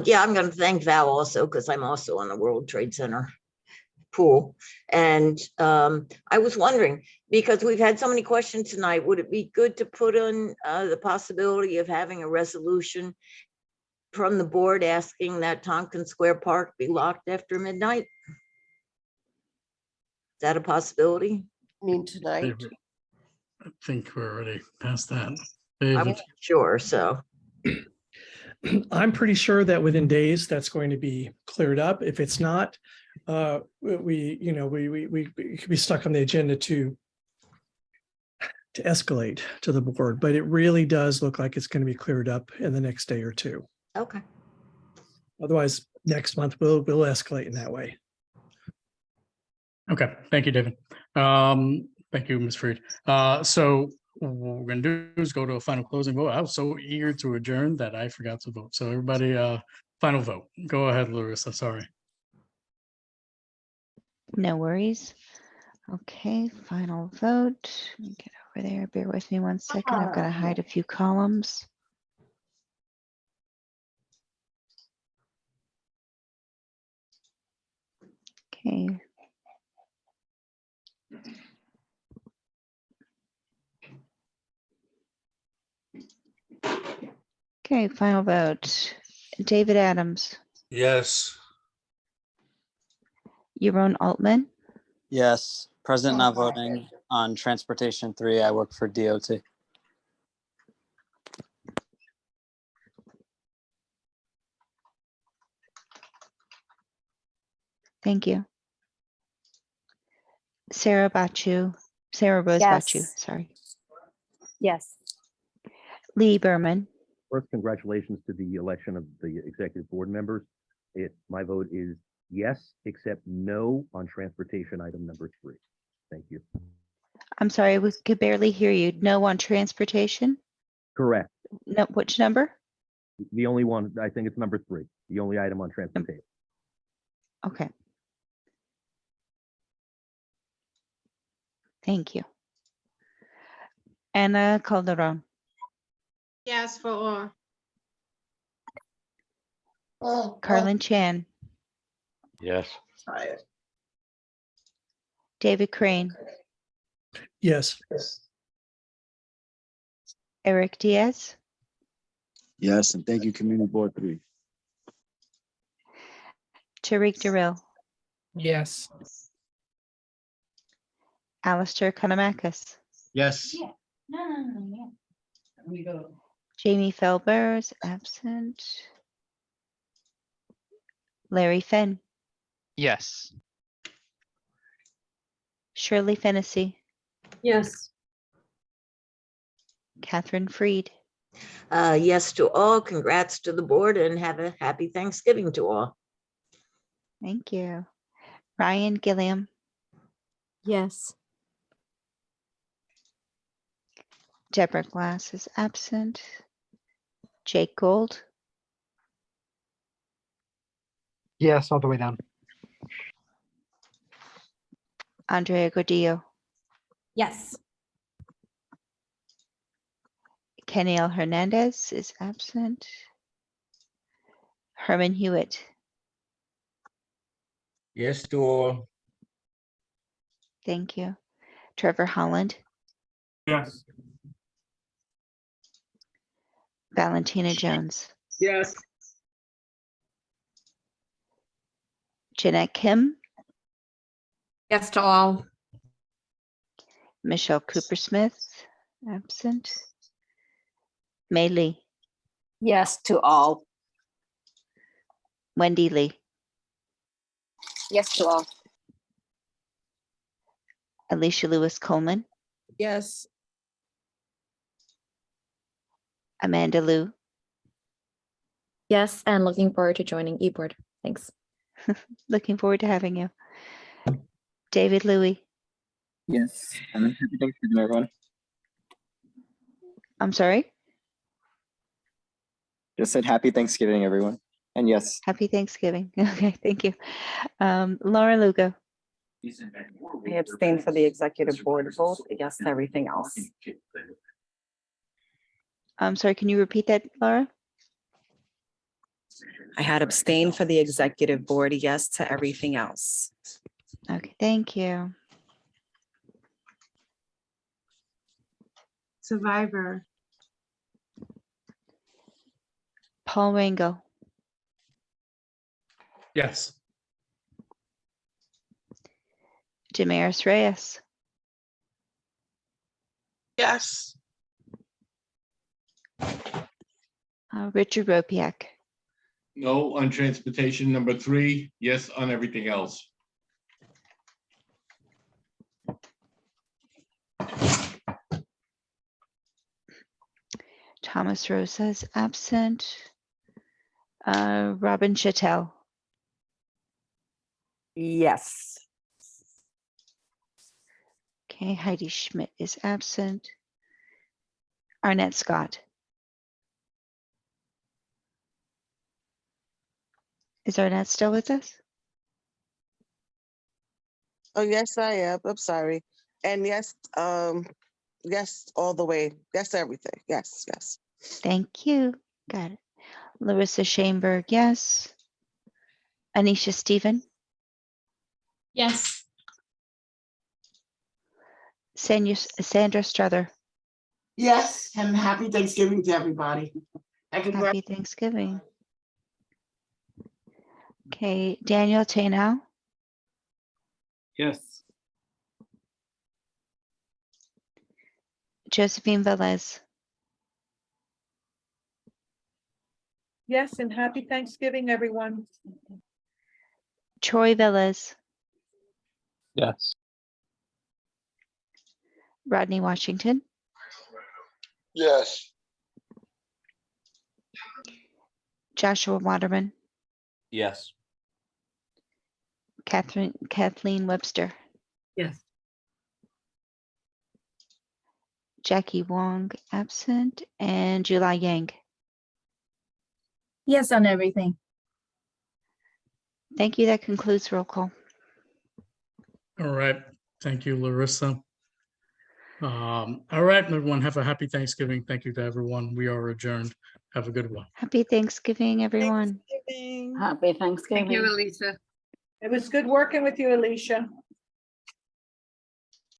Yeah, I'm going to thank Val also because I'm also on the World Trade Center pool. And I was wondering, because we've had so many questions tonight, would it be good to put on the possibility of having a resolution from the board asking that Tompkins Square Park be locked after midnight? Is that a possibility? I mean, tonight. I think we're already past that. I'm David. not sure, so. I'm pretty sure that within days that's going to be cleared up. If it's not, we could be stuck on the agenda to escalate to the board, but it really does look like it's going to be cleared up in the next day or two. Okay. Otherwise, next month we'll escalate in that way. Okay, thank you, David. Thank you, Ms. Freed. So what we're gonna do is go to a final closing vote. I was so eager to adjourn that I forgot to vote. So everybody, final vote. Go ahead, Larissa, sorry. No worries. Okay, final vote. Let me get over there. Bear with me 1 second. I've got to hide a few columns. Okay. Okay, final vote. David Adams, Yes. Yaron Altman, Yes, President not voting on Transportation 3. I work for DOT. thank you. Sarah Rose Bachu, Yes. sorry. Yes. Lee Berman, First, congratulations to the election of the executive board members. My vote is yes, except no on transportation item number 3. Thank you. I'm sorry, we could barely hear you. No on transportation? Correct. No, which number? The only one, I think it's number 3, the only item on transportation. Okay. Thank you. Anna Calderon, Yes, for all. Carlin Chan, Yes. David Crane, Yes. Eric Diaz, Yes, and thank you, Community Board 3. Tariq Darrell, Yes. Alistair Economacus, Yes. Jamie Felber is absent. Larry Finn, Yes. Shirley Fennessy, Yes. Catherine Freed, Yes to all. Congrats to the board and have a happy Thanksgiving to all. thank you. Ryan Gilliam, Yes. Deborah Glass is absent. Jake Gold, Yes, all the way down. Andrea Gordillo, Yes. Kenny L. Hernandez is absent. Herman Hewitt, Yes to all. thank you. Trevor Holland, Yes. Valentina Jones, Yes. Jeanette Kim, Yes to all. Michelle Cooper Smith, absent. Mei Lee, Yes to all. Wendy Lee, Yes to all. Alicia Lewis Coleman, Yes. Amanda Liu, Yes, and looking forward to joining eBoard. Thanks. looking forward to having you. David Louie, Yes, and happy Thanksgiving, everyone. I'm sorry, Just said happy Thanksgiving, everyone. And yes, happy Thanksgiving. Okay, thank you. Laura Lugo, I abstain for the executive board vote, yes to everything else. I'm sorry, can you repeat that, Laura? I had abstained for the executive board, yes to everything else. Okay, thank you. Survivor. Paul Rango, Yes. Damaris Reyes, Yes. Richard Ropiak, No on transportation number 3, yes on everything else. Thomas Rosas absent. Robin Chattel, Yes. okay, Heidi Schmidt is absent. Arnett Scott. Is Arnett still with us? Oh, yes, I am. I'm sorry. And yes, yes, all the way. Yes, everything. Yes, yes. Thank you. Got it. Larissa Shainberg, yes. Anisha Stephen, Yes. Sandra Struther. Yes, and happy Thanksgiving to everybody. And Happy Thanksgiving. Okay, Daniel Tainow, Yes. Josephine Velez, Yes, and happy Thanksgiving, everyone. Troy Velez, Yes. Rodney Washington, Yes. Joshua Waterman, Yes. Kathleen Webster, Yes. Jackie Wong absent, and July Yang. Yes on everything. Thank you. That concludes roll call. All right. Thank you, Larissa. All right, everyone. Have a happy Thanksgiving. Thank you to everyone. We are adjourned. Have a good one. Happy Thanksgiving, everyone. Happy Thanksgiving. Thank you, Elisa. It was good working with you, Alicia.